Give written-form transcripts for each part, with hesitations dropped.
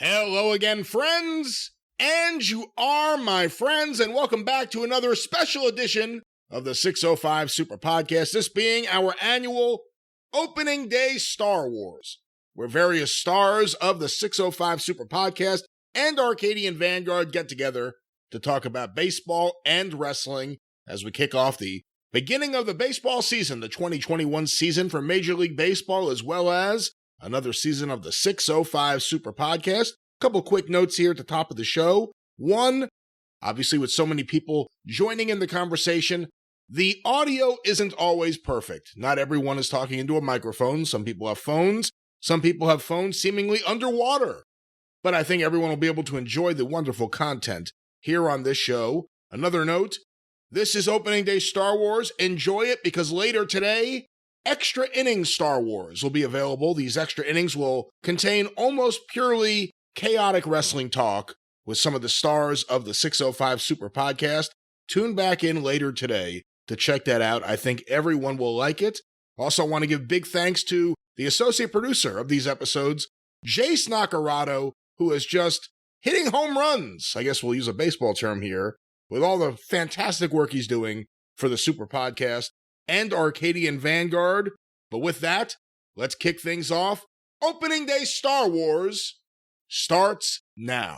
Hello again, friends, and you are my friends, and welcome back to another special edition of the 605 Superpodcast, this being our annual Opening Day Star Wars, where various stars of the 605 Superpodcast and Arcadian Vanguard get together to talk about baseball and wrestling as we kick off the beginning of the baseball season, the 2021 season for Major League Baseball, as well as another season of the 605 Super Podcast. A couple quick notes here at the top of the show. One, obviously with so many people joining in the conversation, the audio isn't always perfect. Not everyone is talking into a microphone. Some people have phones. Some people have phones seemingly underwater. But I think everyone will be able to enjoy the wonderful content here on this show. Another note, this is Opening Day Star Wars. Enjoy it because later today, Extra Innings Star Wars will be available. These extra innings will contain almost purely chaotic wrestling talk with some of the stars of the 605 Super Podcast. Tune back in later today to check that out. I think everyone will like it. Also want to give big thanks to the associate producer of these episodes, Jace Nacarado, who is just hitting home runs. I guess we'll use a baseball term here, with all the fantastic work he's doing for the Super Podcast and Arcadian Vanguard. But with that, let's kick things off. Opening Day Star Wars starts now.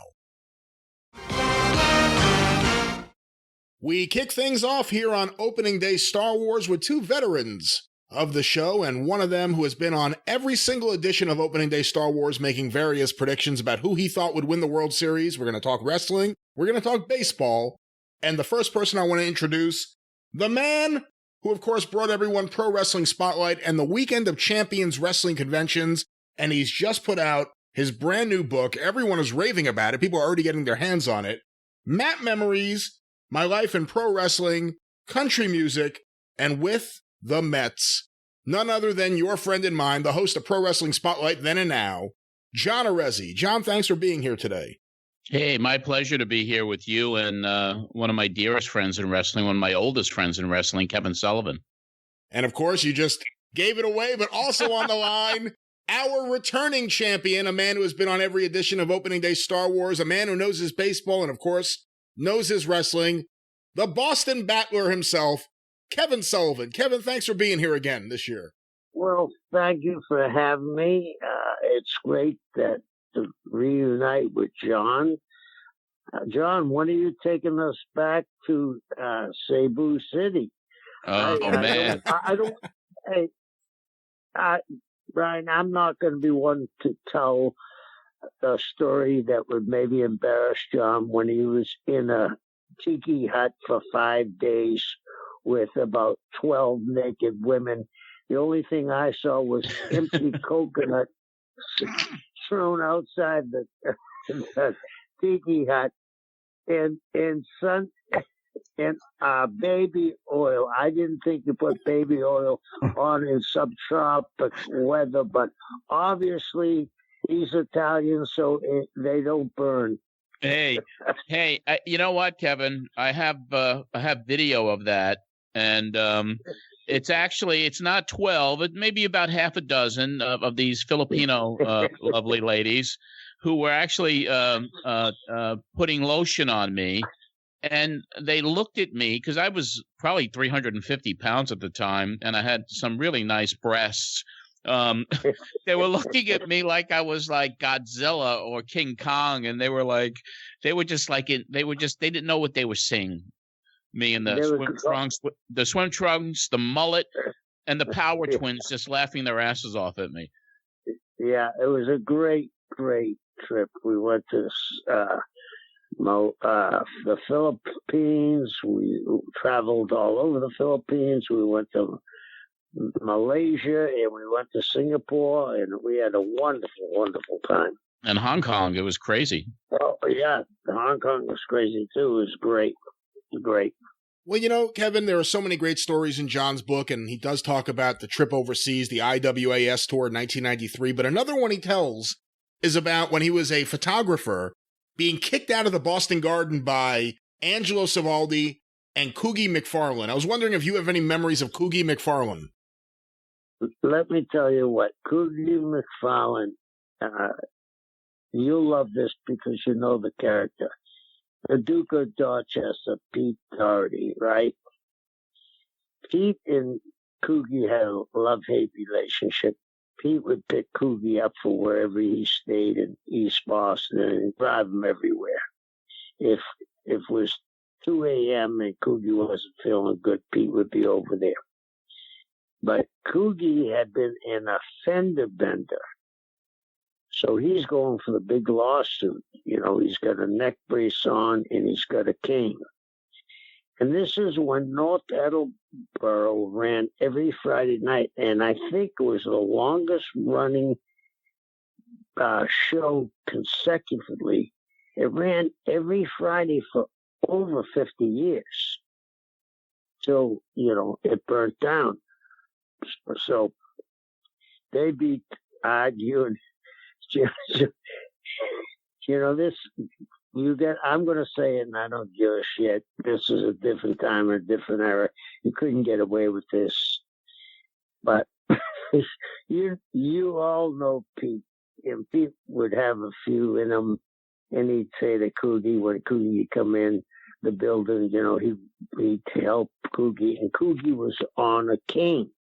We kick things off here on Opening Day Star Wars with two veterans of the show, and one of them who has been on every single edition of Opening Day Star Wars making various predictions about who he thought would win the World Series. We're going to talk wrestling. We're going to talk baseball. And the first person I want to introduce, the man who, of course, brought everyone Pro Wrestling Spotlight and the Weekend of Champions Wrestling Conventions, and he's just put out his brand new book. Everyone is raving about it. People are already getting their hands on it. Matt Memories, My Life in Pro Wrestling, Country Music, and with the Mets. None other than your friend and mine, the host of Pro Wrestling Spotlight Then and Now, John Arezzi. John, thanks for being here today. Hey, my pleasure to be here with you and one of my dearest friends in wrestling, one of my oldest friends in wrestling, Kevin Sullivan. And of course, you just gave it away, but also on the line, our returning champion, a man who has been on every edition of Opening Day Star Wars, a man who knows his baseball and, of course, knows his wrestling, the Boston Battler himself, Kevin Sullivan. Kevin, thanks for being here again this year. Well, thank you for having me. It's great to reunite with John. John, when are you taking us back to Cebu City? Man. Brian, I'm not going to be one to tell a story that would maybe embarrass John when he was in a tiki hut for 5 days with about 12 naked women. The only thing I saw was empty coconut thrown outside the tiki hut and baby oil. I didn't think you put baby oil on in subtropic weather, but obviously he's Italian, so they don't burn. Hey, you know what, Kevin? I have video of that, and it's not 12. It may be about half a dozen of these Filipino lovely ladies who were actually putting lotion on me. And they looked at me because I was probably 350 pounds at the time, and I had some really nice breasts. They were looking at me like I was like Godzilla or King Kong, and they didn't know what they were seeing. Me in the swim trunks, the mullet, and the Power Twins just laughing their asses off at me. Yeah, it was a great, great trip. We went to the Philippines. We traveled all over the Philippines. We went to Malaysia and we went to Singapore, and we had a wonderful, wonderful time. And Hong Kong, it was crazy. Oh, yeah. Hong Kong was crazy, too. It was great. Great. Well, you know, Kevin, there are so many great stories in John's book, and he does talk about the trip overseas, the IWAS tour in 1993. But another one he tells is about when he was a photographer being kicked out of the Boston Garden by Angelo Savaldi and Coogie McFarlane. I was wondering if you have any memories of Coogie McFarlane. Let me tell you what, Coogie McFarlane, you'll love this because you know the character. The Duke of Dorchester, Pete Doherty, right? Pete and Coogie had a love-hate relationship. Pete would pick Coogie up for wherever he stayed in East Boston and drive him everywhere. If it was 2 a.m. and Coogie wasn't feeling good, Pete would be over there. But Coogie had been in a fender bender. So he's going for the big lawsuit. You know, he's got a neck brace on and he's got a cane. And this is when North Attleboro ran every Friday night. And I think it was the longest running show consecutively. It ran every Friday for over 50 years. So, you know, it burnt down. So they beat you and you know, this, I'm going to say it and I don't give a shit. This is a different time or a different era. You couldn't get away with this. But you all know Pete. And Pete would have a few in him. And he'd say to Coogie, when Coogie would come in the building, you know, he'd help Coogie. And Coogie was on a cane.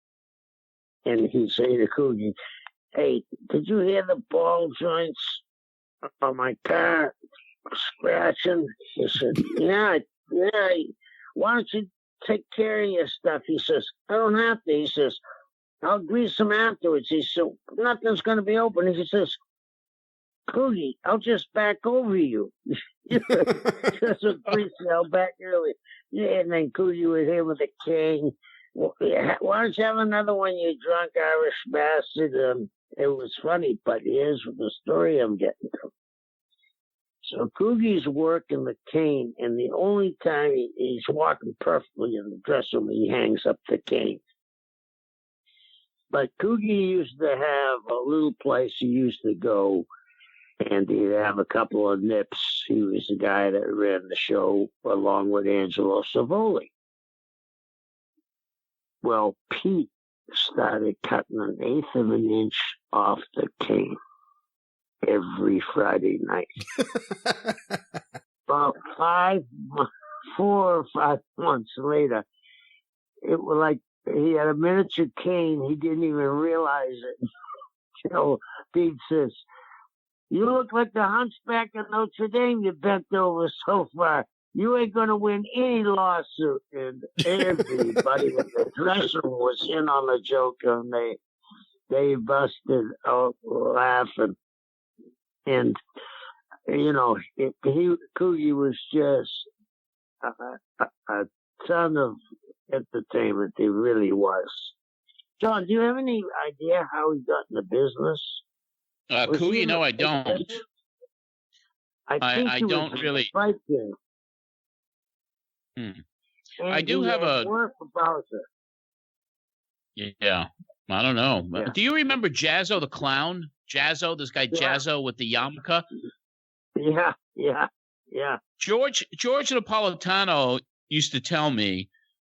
And he'd say to Coogie, "Hey, did you hear the ball joints on my car scratching?" He said, yeah. Why don't you take care of your stuff? He says, "I don't have to." He says, "I'll grease them afterwards." He said, "Nothing's going to be open." He says, "Coogie, I'll just back over you." Just a grease, I'll back early. Yeah, and then Coogie was here with a cane. "Well, why don't you have another one, you drunk Irish bastard?" It was funny, but here's the story I'm getting to. So Coogie's working the cane, and the only time he's walking perfectly in the dressing room, he hangs up the cane. But Coogie used to have a little place he used to go, and he'd have a couple of nips. He was the guy that ran the show along with Angelo Savoli. Well, Pete started cutting 1/8 of an inch off the cane every Friday night. About 4 or 5 months later, it was like he had a miniature cane. He didn't even realize it. You know, Pete says, "You look like the hunchback of Notre Dame. You bent over so far. You ain't going to win any lawsuit." And everybody in the dressing room was in on the joke, and they busted out laughing. And, you know, Coogie was just a ton of entertainment. He really was. John, do you have any idea how he got in the business? Coogie, no, I don't. I don't really. I do have a. Yeah, I don't know. Yeah. Do you remember Jazzo the Clown? Jazzo, this guy Jazzo with the yarmulke? Yeah. George Napolitano used to tell me,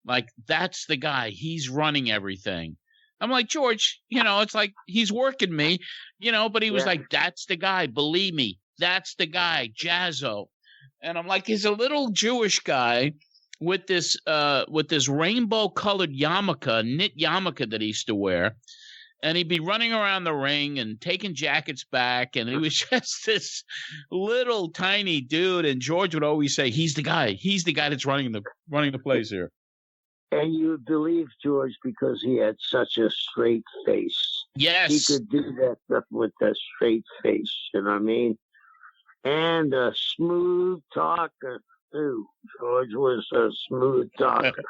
like, that's the guy. He's running everything. I'm like, George, you know, it's like he's working me, you know, but he was like, that's the guy. Believe me, that's the guy, Jazzo. And I'm like, he's a little Jewish guy with this rainbow colored yarmulke, knit yarmulke that he used to wear. And he'd be running around the ring and taking jackets back. And he was just this little tiny dude. And George would always say, he's the guy. He's the guy that's running the place here. And you would believe George because he had such a straight face. Yes. He could do that stuff with a straight face. You know what I mean? And a smooth talker, too. George was a smooth talker.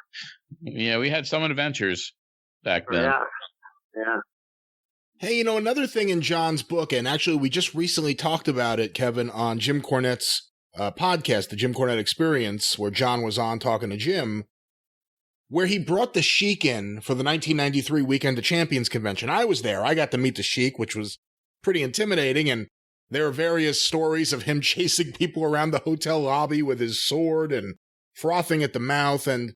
Yeah, we had some adventures back then. Yeah. Hey, you know, another thing in John's book, and actually we just recently talked about it, Kevin, on Jim Cornette's podcast, The Jim Cornette Experience, where John was on talking to Jim, where he brought the Sheik in for the 1993 Weekend of Champions convention. I was there. I got to meet the Sheik, which was pretty intimidating, and there are various stories of him chasing people around the hotel lobby with his sword and frothing at the mouth. And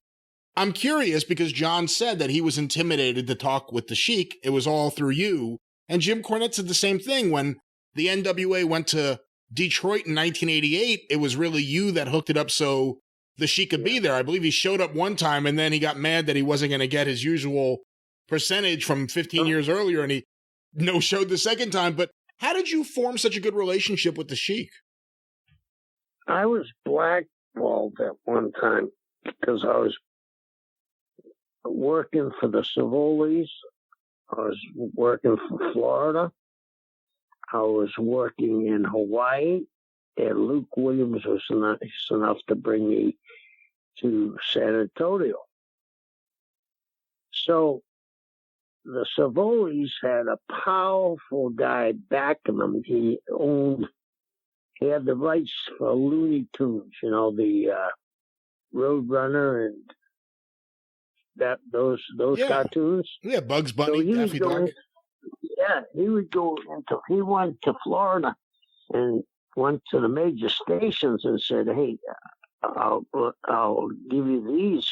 I'm curious because John said that he was intimidated to talk with the Sheik. It was all through you. And Jim Cornette said the same thing when the NWA went to Detroit in 1988, it was really you that hooked it up so the Sheik could be there. I believe he showed up one time and then he got mad that he wasn't going to get his usual percentage from 15 years earlier, and he no-showed the second time. But how did you form such a good relationship with the Sheik? I was blackballed at one time because I was working for the Savolis. I was working for Florida. I was working in Hawaii, and Luke Williams was nice enough to bring me to San Antonio. So the Savolis had a powerful guy backing them. He had the rights for Looney Tunes, the Roadrunner and those cartoons. Yeah, Bugs Bunny, Daffy Duck. He went to Florida and went to the major stations and said, "Hey, I'll give you these."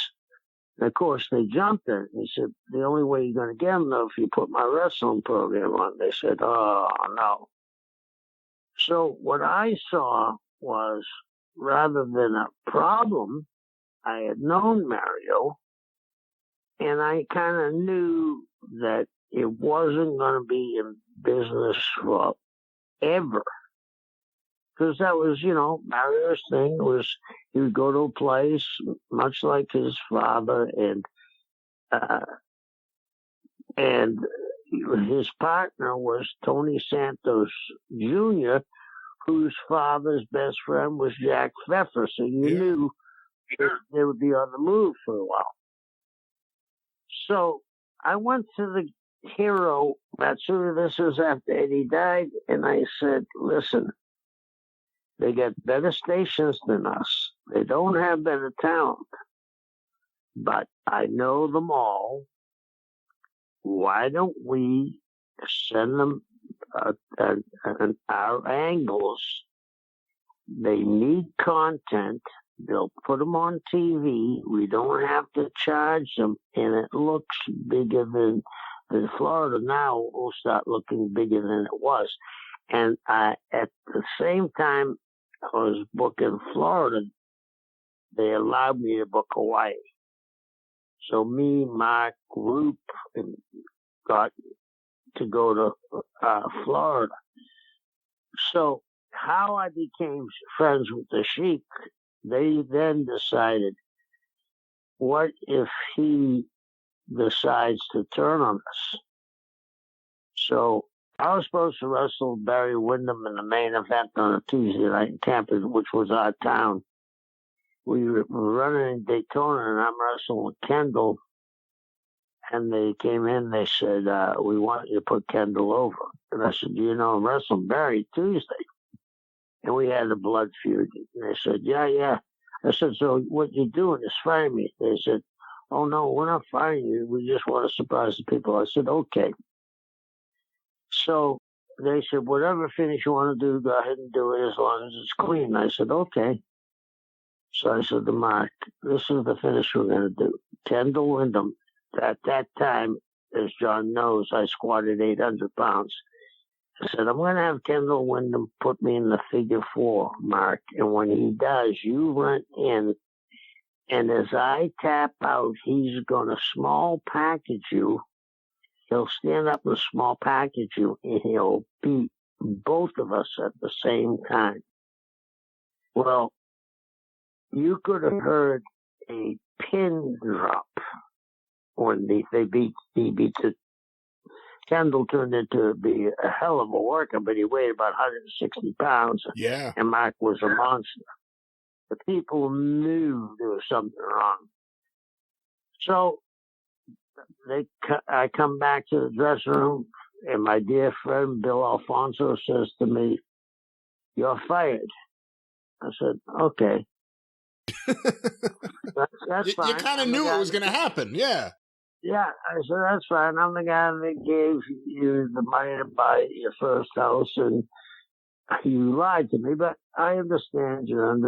And of course, they jumped it. He said, "The only way you're going to get them, though, if you put my wrestling program on." They said, "Oh, no." So what I saw was, rather than a problem, I had known Mario, and I kind of knew that it wasn't going to be in business forever. Because that was, Mario's thing was he would go to a place much like his father, and his partner was Tony Santos Jr., whose father's best friend was Jack Pfeffer. So you knew they would be on the move for a while. So I went to the hero that soon this was after Eddie died, and I said, "Listen, they got better stations than us. They don't have better talent, but I know them all. Why don't we send them our angles? They need content. They'll put them on TV. We don't have to charge them, and it looks bigger than Florida now will start looking bigger than it was." And at the same time I was booking Florida, they allowed me to book Hawaii. So me, Mark, Roop, got to go to Florida. So how I became friends with the Sheik, they then decided, what if he decides to turn on us? So I was supposed to wrestle Barry Windham in the main event on a Tuesday night in Tampa, which was our town. We were running in Daytona, and I'm wrestling with Kendall. And they came in, they said, "We want you to put Kendall over." And I said, "I'm wrestling Barry Tuesday." And we had a blood feud. And they said, yeah. I said, "So what you're doing is firing me." They said, "Oh, no, we're not firing you. We just want to surprise the people." I said, "Okay." So they said, "Whatever finish you want to do, go ahead and do it as long as it's clean." I said, "Okay." So I said to Mark, "This is the finish we're going to do. Kendall Windham." At that time, as John knows, I squatted 800 pounds. I said, "I'm going to have Kendall Windham put me in the figure 4, Mark. And when he does, you run in. And as I tap out, he's going to small package you. He'll stand up and small package you, and he'll beat both of us at the same time." Well, you could have heard a pin drop when he beat the Kendall. Turned into be a hell of a worker, but he weighed about 160 pounds. Yeah. And Mark was a monster. The people knew there was something wrong. So I come back to the dressing room, and my dear friend Bill Alfonso says to me, "You're fired." I said, "Okay." That's fine. You kind of knew it was going to happen, yeah. Yeah, I said, "That's fine. I'm the guy that gave you the money to buy your first house, and you lied to me, but I understand you're in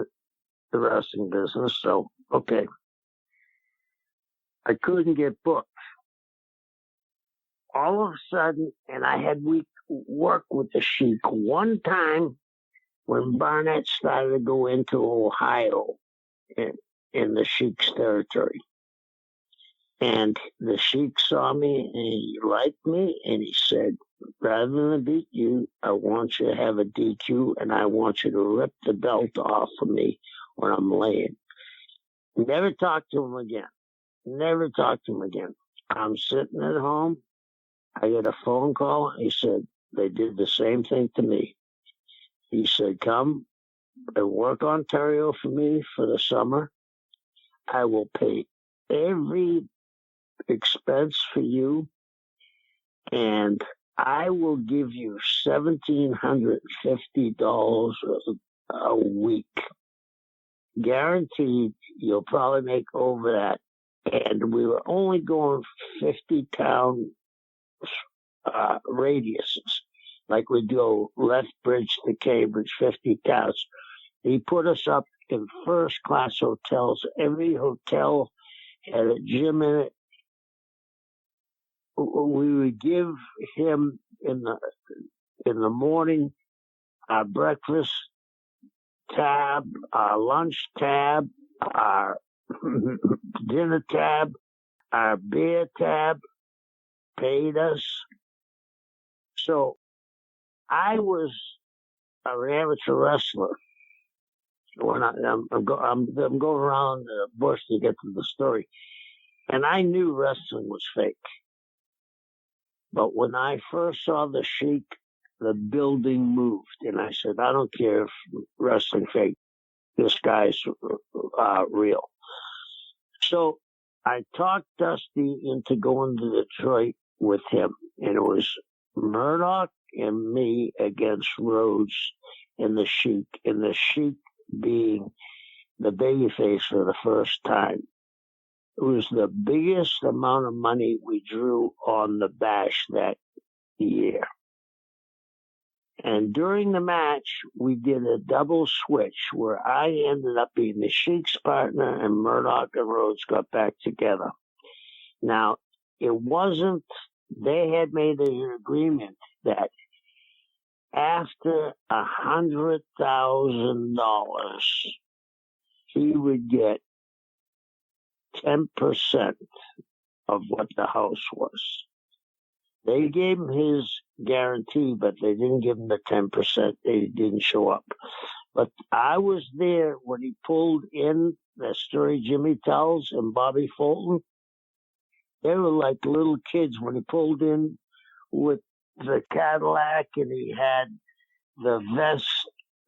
the wrestling business, so okay." I couldn't get booked. All of a sudden, and I had worked with the Sheik one time when Barnett started to go into Ohio in the Sheik's territory. And the Sheik saw me and he liked me and he said, rather than beat you, I want you to have a DQ and I want you to rip the belt off of me when I'm laying. Never talked to him again. Never talked to him again. I'm sitting at home. I get a phone call. He said, they did the same thing to me. He said, come and work Ontario for me for the summer. I will pay every expense for you, and I will give you $1,750 a week. Guaranteed you'll probably make over that. And we were only going 50-town radiuses. Like we'd go Lethbridge to Cambridge, 50 towns. He put us up in first-class hotels. Every hotel had a gym in it. We would give him in the morning our breakfast tab, our lunch tab, our dinner tab, our beer tab, paid us. So I was an amateur wrestler. When I'm going around the bush to get to the story, and I knew wrestling was fake. But when I first saw the Sheik, the building moved, and I said, I don't care if wrestling fake. This guy's real. So I talked Dusty into going to Detroit with him, and it was Murdoch and me against Rhodes and the Sheik being the babyface for the first time. It was the biggest amount of money we drew on the bash that year. And during the match, we did a double switch where I ended up being the Sheik's partner and Murdoch and Rhodes got back together. Now, it wasn't, they had made an agreement that after $100,000, he would get 10% of what the house was. They gave him his guarantee, but they didn't give him the 10%. They didn't show up. But I was there when he pulled in, that story Jimmy tells, and Bobby Fulton. They were like little kids when he pulled in with the Cadillac and he had the vest,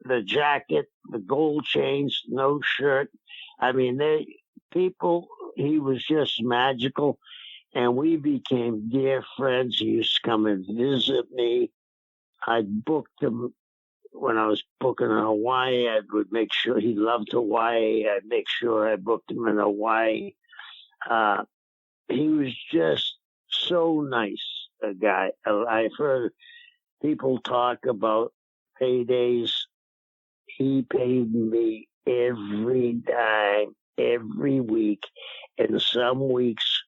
the jacket, the gold chains, no shirt. I mean, he was just magical. And we became dear friends. He used to come and visit me. I booked him when I was booking in Hawaii. I would make sure he loved Hawaii. I'd make sure I booked him in Hawaii. He was just so nice, a guy. I've heard people talk about paydays. He paid me every dime, every week. And some weeks,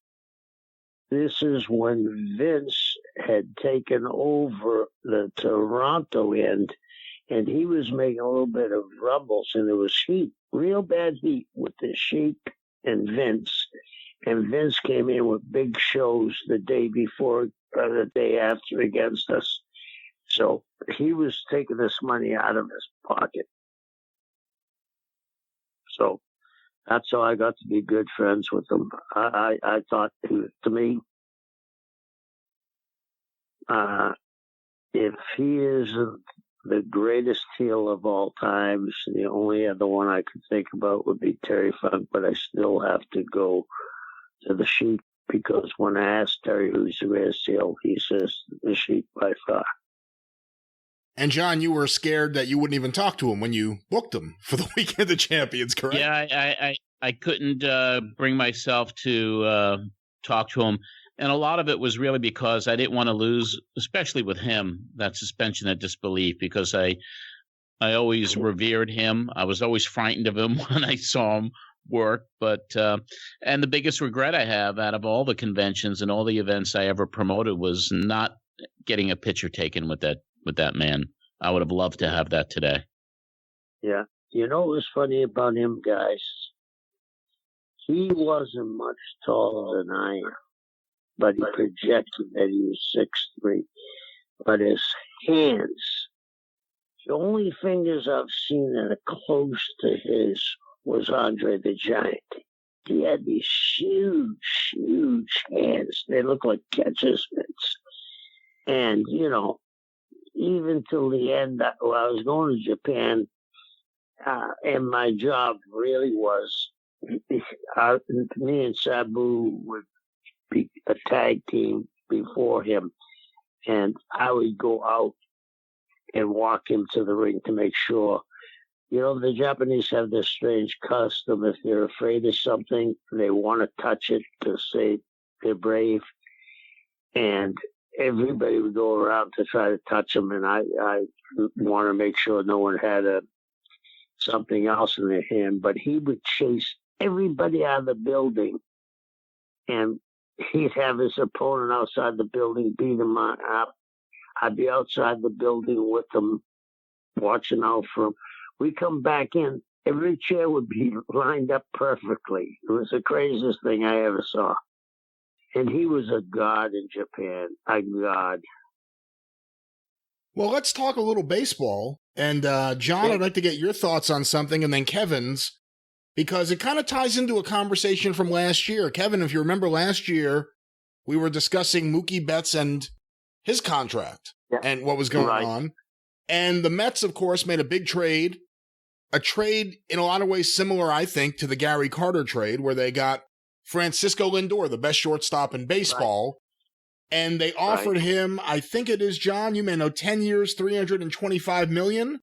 this is when Vince had taken over the Toronto end, and he was making a little bit of rumbles, and there was heat, real bad heat with the Sheik and Vince. And Vince came in with big shows the day before or the day after against us. So he was taking this money out of his pocket. So that's how I got to be good friends with him. I thought, to me, if he isn't the greatest heel of all times, the only other one I could think about would be Terry Funk, but I still have to go to the Sheik, because when I asked Terry who's the greatest heel, he says the Sheik by far. And John, you were scared that you wouldn't even talk to him when you booked him for the Weekend of Champions, correct? Yeah, I couldn't bring myself to talk to him. And a lot of it was really because I didn't want to lose, especially with him, that suspension of disbelief, because I always revered him. I was always frightened of him when I saw him work. But and the biggest regret I have out of all the conventions and all the events I ever promoted was not getting a picture taken with that man. I would have loved to have that today. Yeah. You know what was funny about him, guys? He wasn't much taller than I am, but he projected that he was 6'3". But his hands, the only fingers I've seen that are close to his was Andre the Giant. He had these huge, huge hands. They look like catcher's mitts. And, even till the end, when I was going to Japan, and my job really was, me and Sabu would be a tag team before him, and I would go out and walk him to the ring to make sure. The Japanese have this strange custom. If they're afraid of something, they want to touch it to say they're brave. And everybody would go around to try to touch him, and I want to make sure no one had something else in their hand. But he would chase everybody out of the building, and he'd have his opponent outside the building, beat him up. I'd be outside the building with him, watching out for him. We come back in, every chair would be lined up perfectly. It was the craziest thing I ever saw. And he was a god in Japan, a god. Well, let's talk a little baseball. And John, I'd like to get your thoughts on something, and then Kevin's, because it kind of ties into a conversation from last year. Kevin, if you remember last year, we were discussing Mookie Betts and his contract and what was going on. And the Mets, of course, made a big trade, a trade in a lot of ways similar, I think, to the Gary Carter trade, where they got Francisco Lindor, the best shortstop in baseball. And they offered him, I think it is, John, you may know, 10 years, $325 million.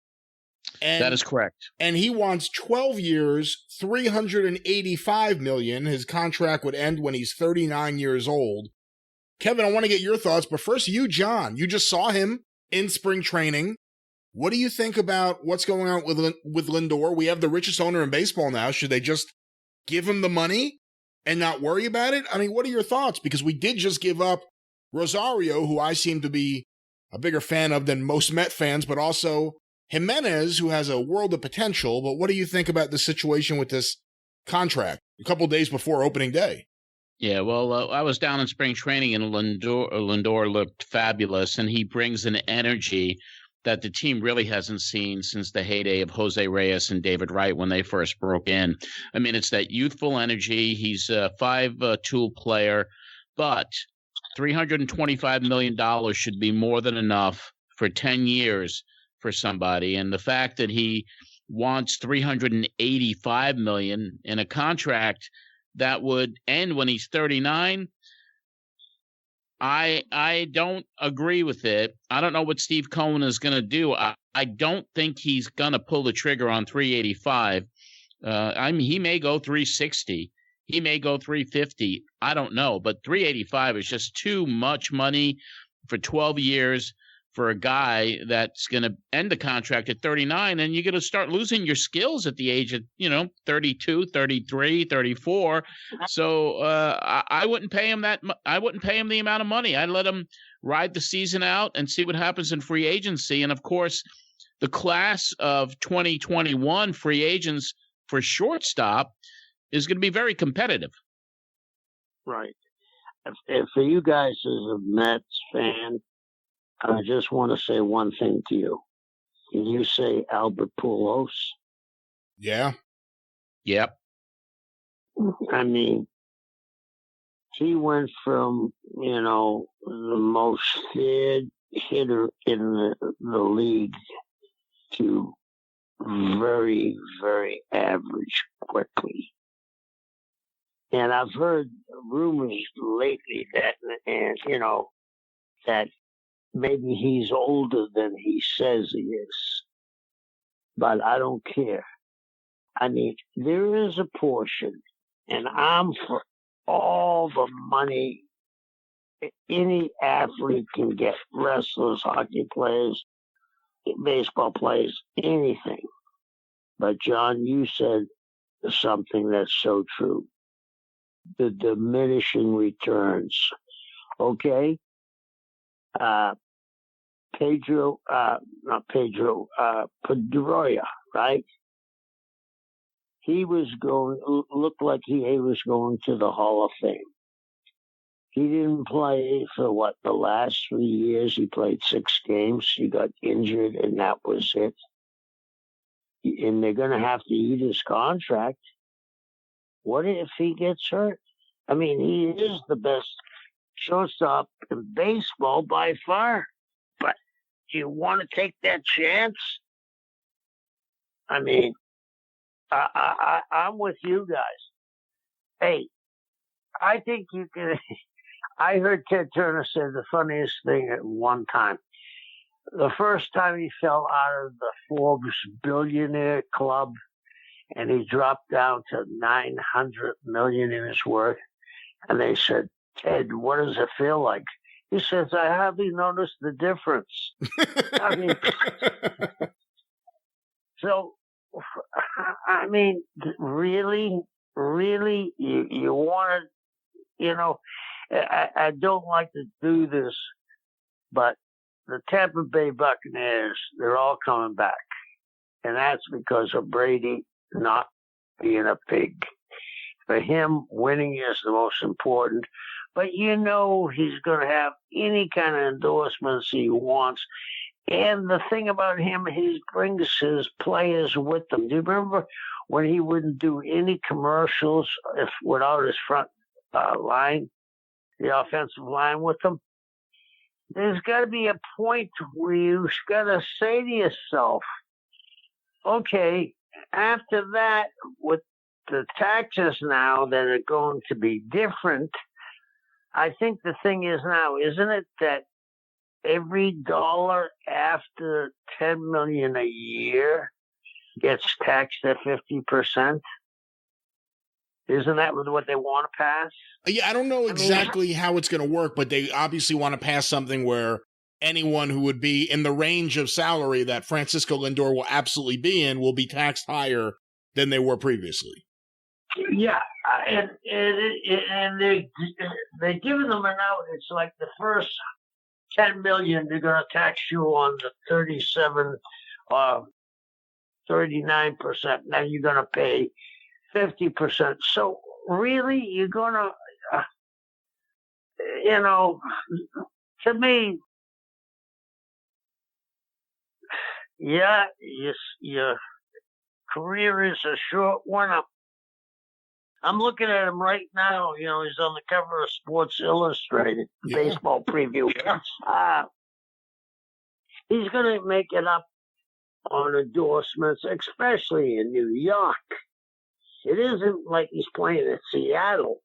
And that is correct. And he wants 12 years, $385 million. His contract would end when he's 39 years old. Kevin, I want to get your thoughts, but first you, John. You just saw him in spring training. What do you think about what's going on with Lindor? We have the richest owner in baseball now. Should they just give him the money and not worry about it? I mean, what are your thoughts? Because we did just give up Rosario, who I seem to be a bigger fan of than most Met fans, but also Jimenez, who has a world of potential. But what do you think about the situation with this contract a couple days before opening day? Yeah, well, I was down in spring training, and Lindor looked fabulous, and he brings an energy that the team really hasn't seen since the heyday of Jose Reyes and David Wright when they first broke in. I mean, it's that youthful energy. He's a 5-tool player, but $325 million should be more than enough for 10 years for somebody. And the fact that he wants $385 million in a contract that would end when he's 39, I don't agree with it. I don't know what Steve Cohen is going to do. I don't think he's going to pull the trigger on 385. I mean, he may go 360. He may go 350. I don't know. But 385 is just too much money for 12 years for a guy that's going to end the contract at 39. And you're going to start losing your skills at the age of, 32, 33, 34. So I wouldn't pay him I wouldn't pay him the amount of money. I'd let him ride the season out and see what happens in free agency. And of course, the class of 2021 free agents for shortstop is going to be very competitive. Right. If for you guys as a Mets fan, I just want to say one thing to you. Can you say Albert Pujols? Yeah. Yep. I mean, he went from, the most feared hitter in the league to very, very average quickly. And I've heard rumors lately that maybe he's older than he says he is. But I don't care. I mean, there is a portion, and I'm for all the money any athlete can get, wrestlers, hockey players, baseball players, anything. But John, you said something that's so true. The diminishing returns. Okay? Pedroia, right? He looked like he was going to the Hall of Fame. He didn't play for the last 3 years. He played 6 games. He got injured, and that was it. And they're going to have to eat his contract. What if he gets hurt? I mean, he is the best shortstop in baseball by far. But do you want to take that chance? I mean, I'm with you guys. Hey, I think you can. I heard Ted Turner say the funniest thing at one time. The first time he fell out of the Forbes billionaire club and he dropped down to $900 million in his worth. And they said, Ted, what does it feel like? He says, I hardly noticed the difference. I mean, so, I mean, really, you want to, I don't like to do this, but the Tampa Bay Buccaneers, they're all coming back. And that's because of Brady not being a pig. For him, winning is the most important. But he's going to have any kind of endorsements he wants. And the thing about him, he brings his players with him. Do you remember when he wouldn't do any commercials without his front line, the offensive line with them? There's got to be a point where you've got to say to yourself, okay, after that, with the taxes now that are going to be different, I think the thing is now, isn't it that every dollar after $10 million a year gets taxed at 50%? Isn't that what they want to pass? Yeah, I don't know exactly how it's going to work, but they obviously want to pass something where anyone who would be in the range of salary that Francisco Lindor will absolutely be in will be taxed higher than they were previously. Yeah, and they're giving them an out. It's like the first $10 million, they're going to tax you on the 37 or 39%. Now you're going to pay 50%. So really, you're going to, to me, yeah, your career is a short one. I'm looking at him right now. He's on the cover of Sports Illustrated, baseball preview. He's going to make it up on endorsements, especially in New York. It isn't like he's playing in Seattle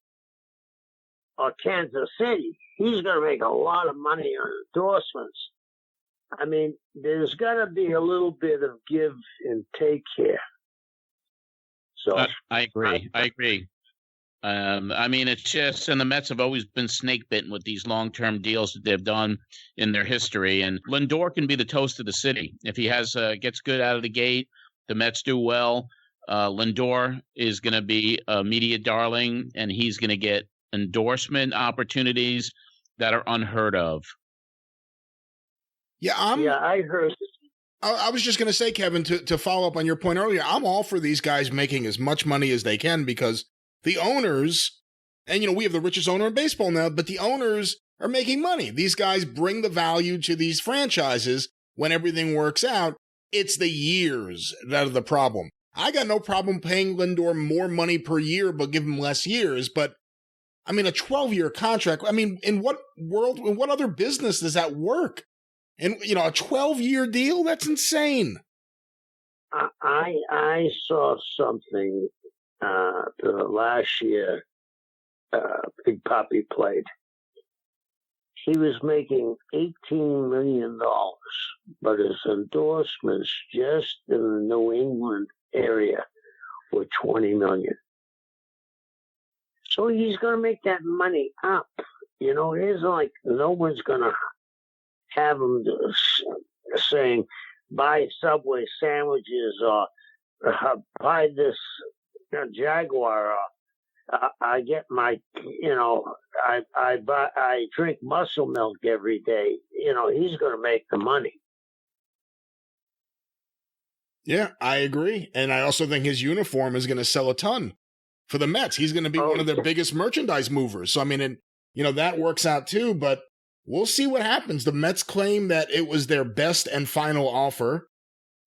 or Kansas City. He's going to make a lot of money on endorsements. I mean, there's got to be a little bit of give and take here. So I agree. I mean, it's just, and the Mets have always been snake bitten with these long-term deals that they've done in their history. And Lindor can be the toast of the city if he gets good out of the gate. The Mets do well. Lindor is going to be a media darling, and he's going to get endorsement opportunities that are unheard of. Yeah, I heard. I was just going to say, Kevin, to follow up on your point earlier, I'm all for these guys making as much money as they can because the owners, and we have the richest owner in baseball now, but the owners are making money. These guys bring the value to these franchises when everything works out. It's the years that are the problem. I got no problem paying Lindor more money per year, but give him less years. But I mean, a 12-year contract. I mean, in what other business does that work? And, a 12-year deal? That's insane. I saw something the last year Big Papi played. He was making $18 million, but his endorsements just in the New England area were $20 million. So he's going to make that money up. It isn't like no one's going to have him saying, buy Subway sandwiches or buy this Jaguar. I get my, I drink muscle milk every day. He's going to make the money. Yeah, I agree. And I also think his uniform is going to sell a ton for the Mets. He's going to be one of their biggest merchandise movers. So, I mean, that works out too, but we'll see what happens. The Mets claim that it was their best and final offer.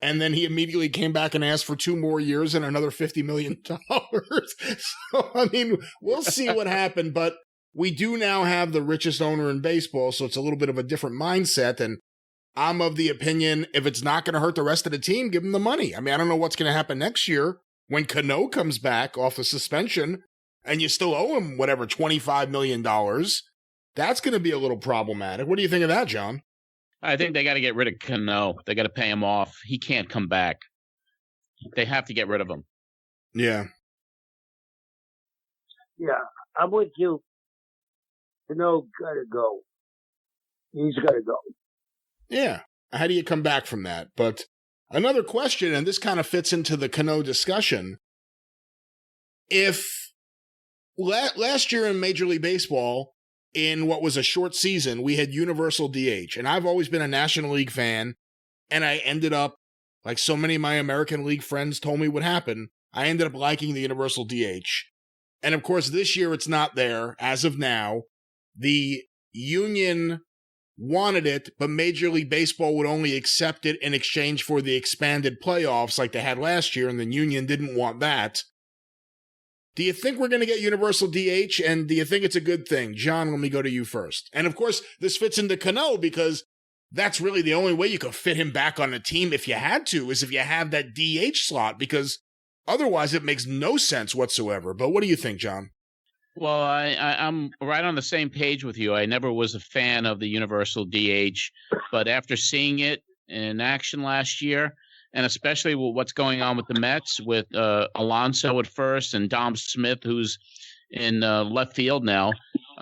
And then he immediately came back and asked for 2 more years and another $50 million. So, I mean, we'll see what happened. But we do now have the richest owner in baseball, so it's a little bit of a different mindset. And I'm of the opinion, if it's not going to hurt the rest of the team, give them the money. I mean, I don't know what's going to happen next year when Cano comes back off the suspension and you still owe him, whatever, $25 million. That's going to be a little problematic. What do you think of that, John? I think they got to get rid of Cano. They got to pay him off. He can't come back. They have to get rid of him. Yeah. Yeah, I'm with you. Cano got to go. He's got to go. Yeah. How do you come back from that? But another question, and this kind of fits into the Cano discussion. If last year in Major League Baseball, in what was a short season, we had universal DH. And I've always been a National League fan. And I ended up, like so many of my American League friends told me would happen, I ended up liking the universal DH. And of course, this year it's not there as of now. The union wanted it, but Major League Baseball would only accept it in exchange for the expanded playoffs like they had last year, and the union didn't want that. Do you think we're going to get universal DH, and do you think it's a good thing? John, let me go to you first. And of course, this fits into Cano because that's really the only way you could fit him back on the team if you had to, is if you have that DH slot, because otherwise it makes no sense whatsoever. But what do you think, John? Well, I'm right on the same page with you. I never was a fan of the universal DH, but after seeing it in action last year, and especially with what's going on with the Mets, with Alonso at first and Dom Smith, who's in left field now,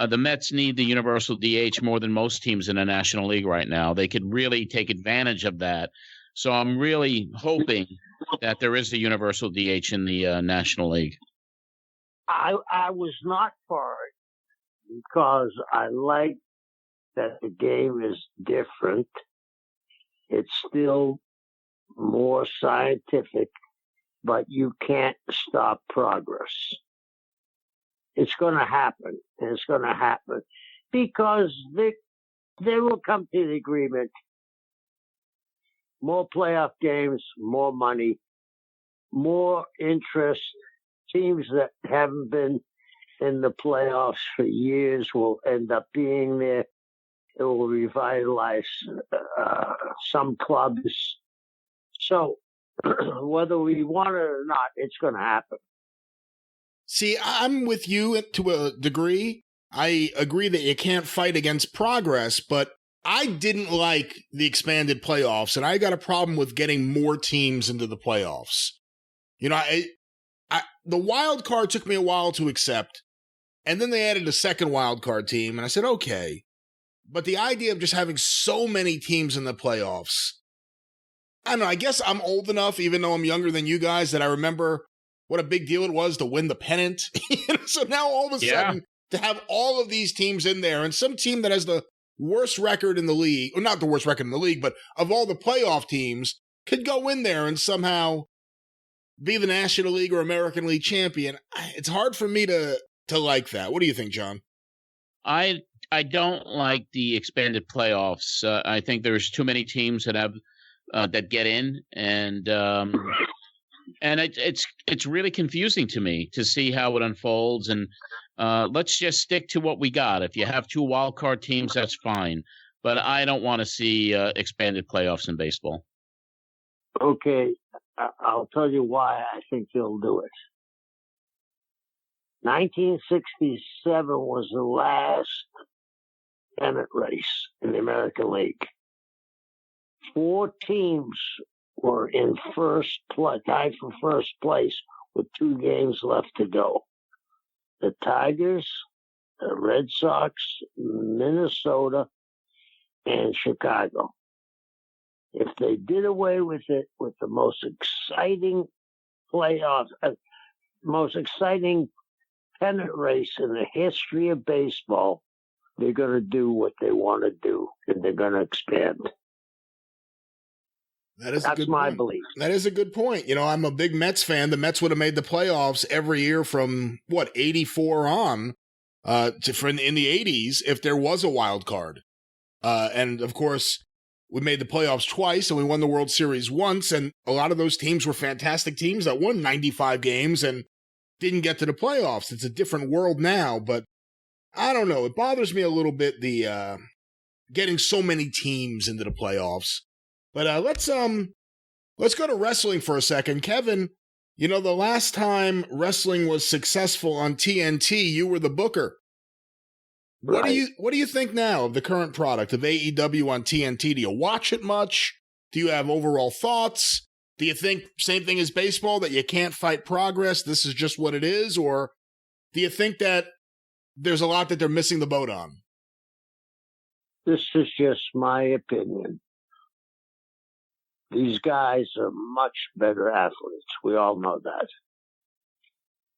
the Mets need the universal DH more than most teams in the National League right now. They could really take advantage of that. So I'm really hoping that there is a universal DH in the National League. I was not for it because I like that the game is different. It's still more scientific, but you can't stop progress. It's going to happen. And it's going to happen because they will come to the agreement. More playoff games, more money, more interest. Teams that haven't been in the playoffs for years will end up being there. It will revitalize some clubs. So whether we want it or not, it's going to happen. See, I'm with you to a degree. I agree that you can't fight against progress, but I didn't like the expanded playoffs, and I got a problem with getting more teams into the playoffs. The wild card took me a while to accept, and then they added a second wild card team, and I said, okay. But the idea of just having so many teams in the playoffs, I don't know, I guess I'm old enough, even though I'm younger than you guys, that I remember what a big deal it was to win the pennant. So now all of a sudden, to have all of these teams in there, and some team that has the worst record in the league, or not the worst record in the league, but of all the playoff teams, could go in there and somehow be the National League or American League champion. It's hard for me to like that. What do you think, John? I don't like the expanded playoffs. I think there's too many teams that have that get in, and it's really confusing to me to see how it unfolds. And let's just stick to what we got. If you have 2 wild card teams, that's fine. But I don't want to see expanded playoffs in baseball. Okay. I'll tell you why I think he'll do it. 1967 was the last pennant race in the American League. 4 teams were in tied for first place with 2 games left to go. The Tigers, the Red Sox, Minnesota, and Chicago. If they did away with it, with the most exciting playoffs, most exciting pennant race in the history of baseball, they're going to do what they want to do, and they're going to expand. That's my belief. That is a good point. You know, I'm a big Mets fan. The Mets would have made the playoffs every year from, 84 on in the 80s if there was a wild card. And, of course, we made the playoffs twice, and we won the World Series once, and a lot of those teams were fantastic teams that won 95 games and didn't get to the playoffs. It's a different world now, but I don't know. It bothers me a little bit, the getting so many teams into the playoffs. But let's go to wrestling for a second. Kevin, you know, the last time wrestling was successful on TNT, you were the booker. Right. What do you think now of the current product of AEW on TNT? Do you watch it much? Do you have overall thoughts? Do you think same thing as baseball, that you can't fight progress? This is just what it is? Or do you think that there's a lot that they're missing the boat on? This is just my opinion. These guys are much better athletes. We all know that.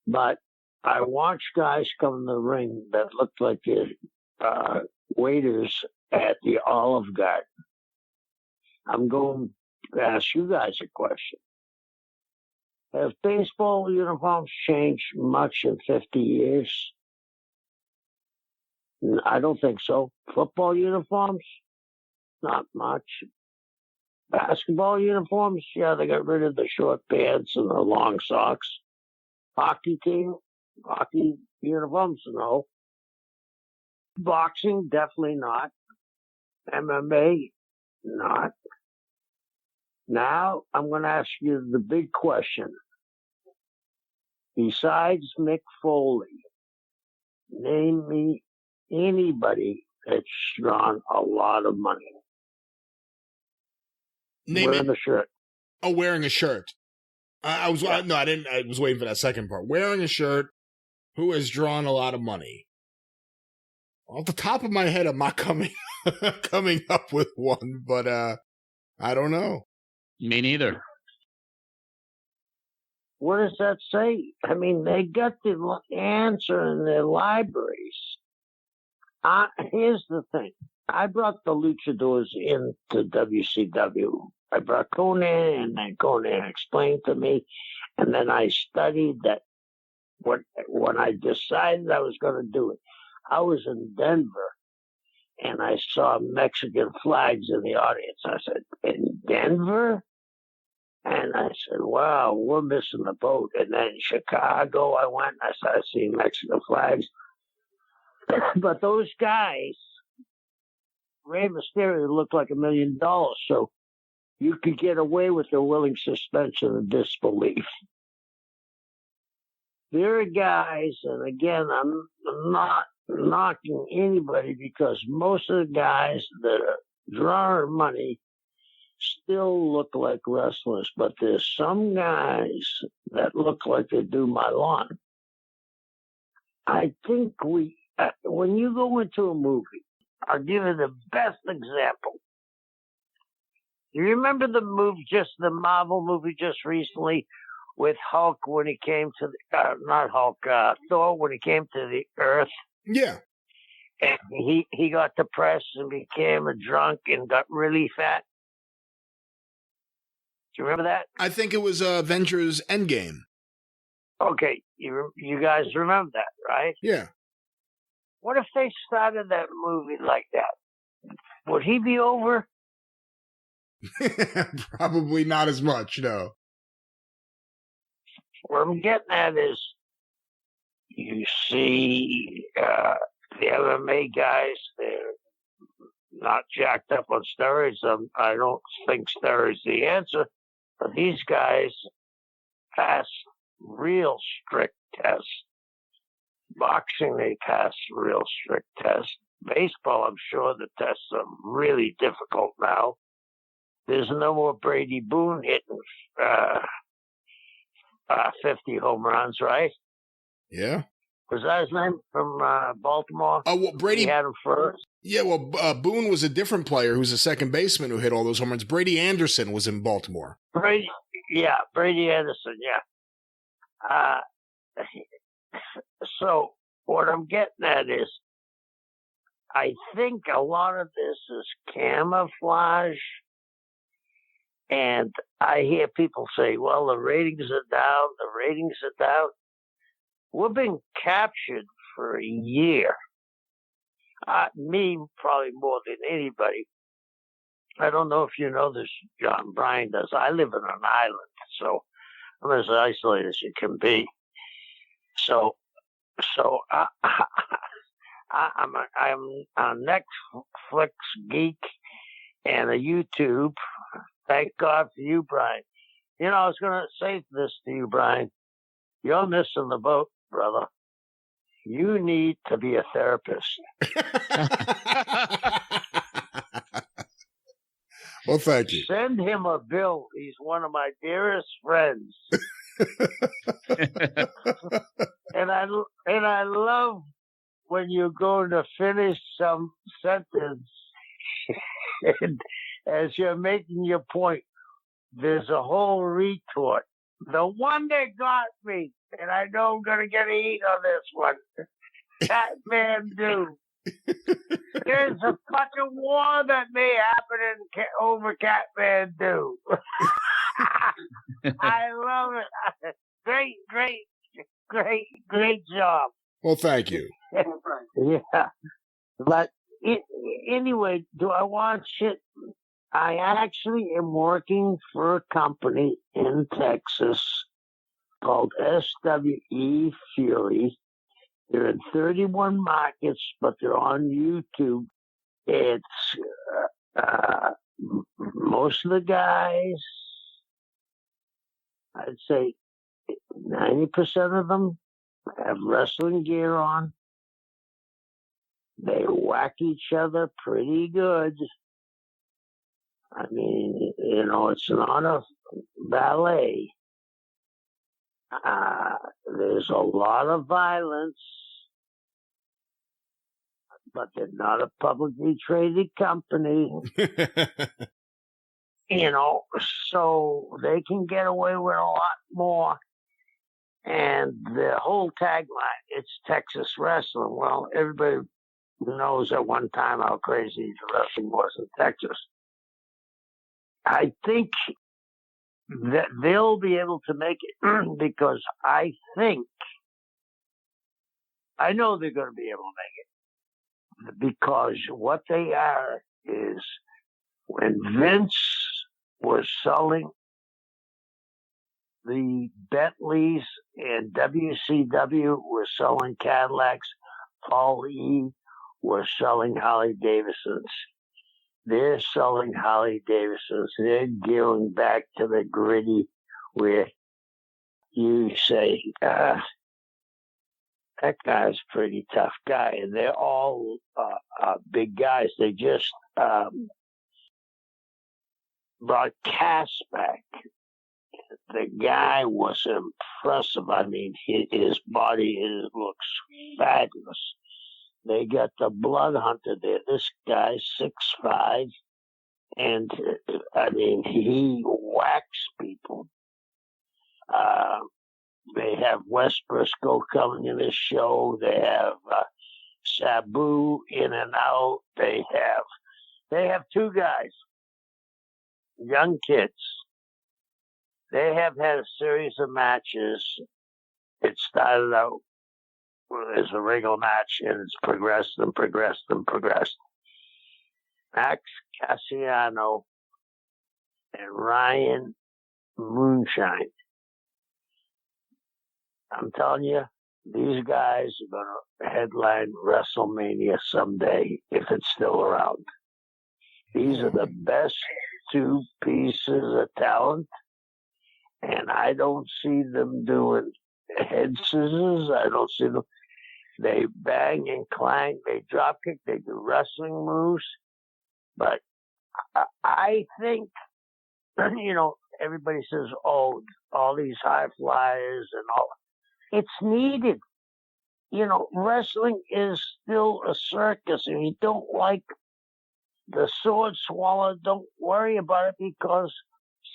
But I watch guys come in the ring that look like waiters at the Olive Garden. I'm going to ask you guys a question. Have baseball uniforms changed much in 50 years? I don't think so. Football uniforms? Not much. Basketball uniforms? Yeah, they got rid of the short pants and the long socks. Hockey uniforms? No. Boxing? Definitely not. MMA? Not. Now, I'm going to ask you the big question. Besides Mick Foley, name me anybody that's drawn a lot of money. Wearing a shirt. Oh, wearing a shirt. I was waiting for that second part. Wearing a shirt. Who has drawn a lot of money? Off the top of my head, I'm not coming up with one, but I don't know. Me neither. What does that say? I mean, they got the answer in their libraries. Here's the thing. I brought the luchadors into WCW. I brought Conan, and then Conan explained to me, and then I studied that. When I decided I was going to do it, I was in Denver, and I saw Mexican flags in the audience. I said, in Denver? And I said, wow, we're missing the boat. And then Chicago, I went, I started seeing Mexican flags. But those guys, Rey Mysterio looked like $1 million, so you could get away with a willing suspension of disbelief. There are guys, and again, I'm not knocking anybody, because most of the guys that are drawing money still look like wrestlers, but there's some guys that look like they do my lawn. I think when you go into a movie, I'll give you the best example. You remember the Marvel movie just recently with Hulk when he came to Thor when he came to the Earth? Yeah. And he got depressed and became a drunk and got really fat. Do you remember that? I think it was Avengers Endgame. Okay, you guys remember that, right? Yeah. What if they started that movie like that? Would he be over? Probably not as much, no. What I'm getting at is, you see the MMA guys, they're not jacked up on steroids. I don't think steroids the answer, but these guys pass real strict tests. Boxing, they pass real strict tests. Baseball, I'm sure the tests are really difficult now. There's no more Brady Boone hitting 50 home runs, right? Yeah. Was that his name from Baltimore? Oh, well, Brady. He had him first. Yeah, well, Boone was a different player who's a second baseman who hit all those home runs. Brady Anderson was in Baltimore. Brady Anderson, yeah. So what I'm getting at is, I think a lot of this is camouflage. And I hear people say, well, the ratings are down. We've been captured for a year. Me, probably more than anybody. I don't know if you know this, John. Brian does. I live in an island, so I'm as isolated as you can be. So I'm a Netflix geek and a YouTube. Thank God for you, Brian. You know, I was going to say this to you, Brian. You're missing the boat, brother. You need to be a therapist. Well, thank you. Send him a bill. He's one of my dearest friends. And I love when you're going to finish some sentence and as you're making your point, there's a whole retort. The one that got me, and I know I'm going to get a heat on this one, Catmandu. There's a fucking war that may happen over Catmandu. I love it. Great job. Well, thank you. Yeah. But anyway, do I want shit? I actually am working for a company in Texas called SWE Fury. They're in 31 markets, but they're on YouTube. It's most of the guys, I'd say 90% of them have wrestling gear on. They whack each other pretty good. I mean, you know, it's not a ballet. There's a lot of violence, but they're not a publicly traded company. You know, so they can get away with a lot more. And the whole tagline, it's Texas wrestling. Well, everybody knows at one time how crazy the wrestling was in Texas. I think that they'll be able to make it because I know they're going to be able to make it because what they are is when Vince was selling the Bentleys and WCW was selling Cadillacs, Paul E. was selling Harley Davidsons. They're selling Harley Davidsons. They're going back to the gritty where you say, that guy's a pretty tough guy. And they're all big guys. They just brought Cass back. The guy was impressive. I mean, his body looks fabulous. They got the Blood Hunter there. This guy's 6'5", and I mean, he whacks people. They have Wes Briscoe coming in this show. They have Sabu in and out. They have two guys, young kids. They have had a series of matches. It started out as a regular match, and it's progressed and progressed and progressed. Max Cassiano and Ryan Moonshine. I'm telling you, these guys are going to headline WrestleMania someday if it's still around. These are the best two pieces of talent, and I don't see them doing head scissors. I don't see them. They bang and clang. They drop kick. They do wrestling moves. But I think, you know, everybody says, oh, all these high flyers and all. It's needed. You know, wrestling is still a circus. If you don't like the sword swallow, don't worry about it because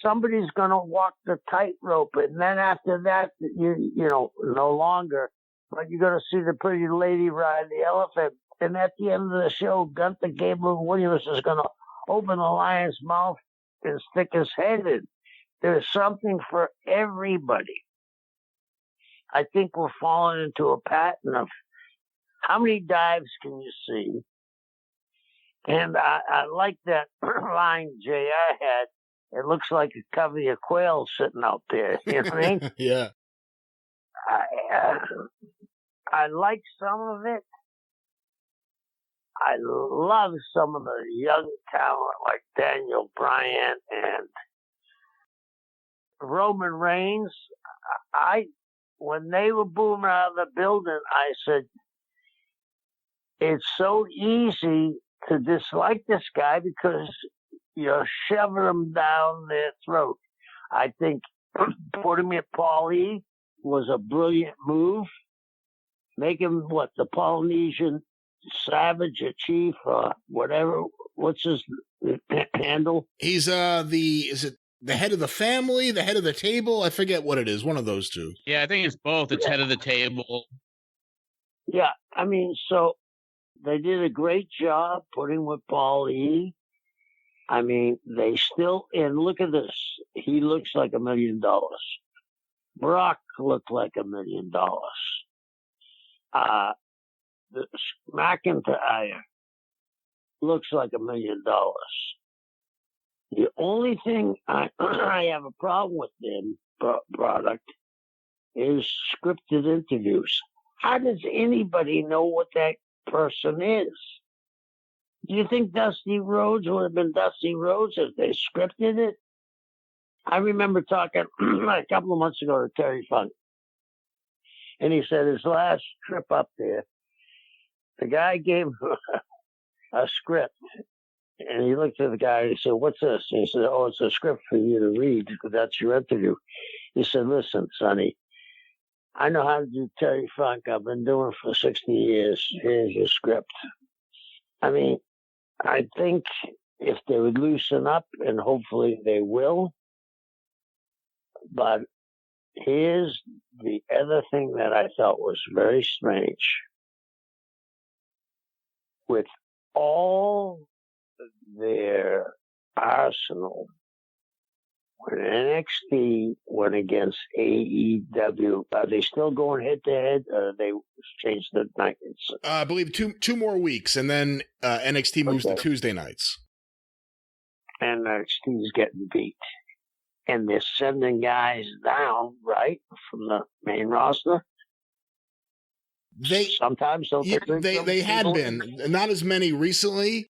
somebody's going to walk the tightrope. And then after that, you know, no longer but you're going to see the pretty lady ride the elephant. And at the end of the show, Gunther Gabriel Williams is going to open the lion's mouth and stick his head in. There's something for everybody. I think we're falling into a pattern of how many dives can you see? And I like that line JR had. It looks like a covey of quail sitting out there. You know what I mean? Yeah. I like some of it. I love some of the young talent like Daniel Bryan and Roman Reigns. When they were booming out of the building, I said, it's so easy to dislike this guy because you're shoving him down their throat. I think putting him at Paulie was a brilliant move. Make him, the Polynesian savage, a chief, or whatever. What's his handle? He's is it the head of the family, the head of the table? I forget what it is. One of those two. Yeah, I think it's both. It's head of the table. Yeah, I mean, so they did a great job putting with Paul E. I mean, they still, and look at this. He looks like $1 million. Brock looked like $1 million. McIntyre looks like $1 million. The only thing I have a problem with them product is scripted interviews. How does anybody know what that person is? Do you think Dusty Rhodes would have been Dusty Rhodes if they scripted it? I remember talking a couple of months ago to Terry Funk, and he said his last trip up there, the guy gave him a script, and he looked at the guy and he said, "What's this?" And he said, "Oh, it's a script for you to read, because that's your interview." He said, "Listen, Sonny, I know how to do Terry Funk. I've been doing it for 60 years. Here's your script." I mean, I think if they would loosen up, and hopefully they will, but here's the other thing that I thought was very strange. With all their arsenal, when NXT went against AEW, are they still going head to head, or they changed the nights? I believe two more weeks, and then NXT moves to Tuesday nights. And NXT's getting beat. And they're sending guys down, right, from the main roster? Sometimes they had been. Not as many recently.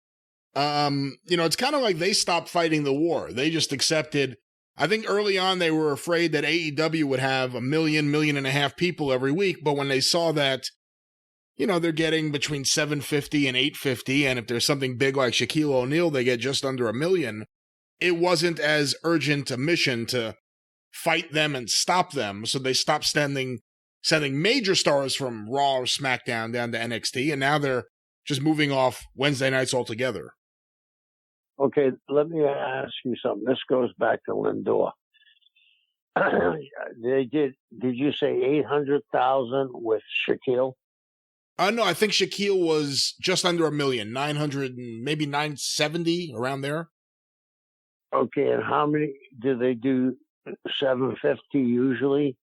It's kind of like they stopped fighting the war. They just accepted. I think early on they were afraid that AEW would have 1.5 million people every week, but when they saw that, they're getting between 750 and 850, and if there's something big like Shaquille O'Neal, they get just under 1 million. It wasn't as urgent a mission to fight them and stop them, so they stopped sending major stars from Raw or SmackDown down to NXT, and now they're just moving off Wednesday nights altogether. Okay, let me ask you something. This goes back to Lindor. Did you say 800,000 with Shaquille? No, I think Shaquille was just under 1 million, 900, maybe 970, around there. Okay, and how many do they do? 750 usually?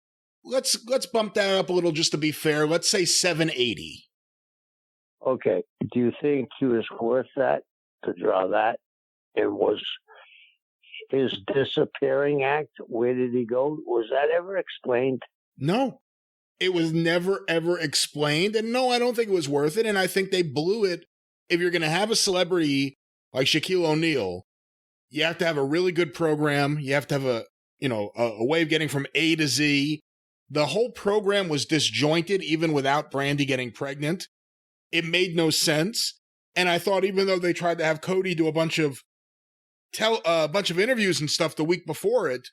Let's bump that up a little just to be fair. Let's say 780. Okay. Do you think he was worth that, to draw that? And was his disappearing act, where did he go? Was that ever explained? No. It was never, ever explained. And no, I don't think it was worth it. And I think they blew it. If you're going to have a celebrity like Shaquille O'Neal, you have to have a really good program. You have to have a way of getting from A to Z. The whole program was disjointed, even without Brandy getting pregnant. It made no sense. And I thought, even though they tried to have Cody do a bunch of interviews and stuff the week before it,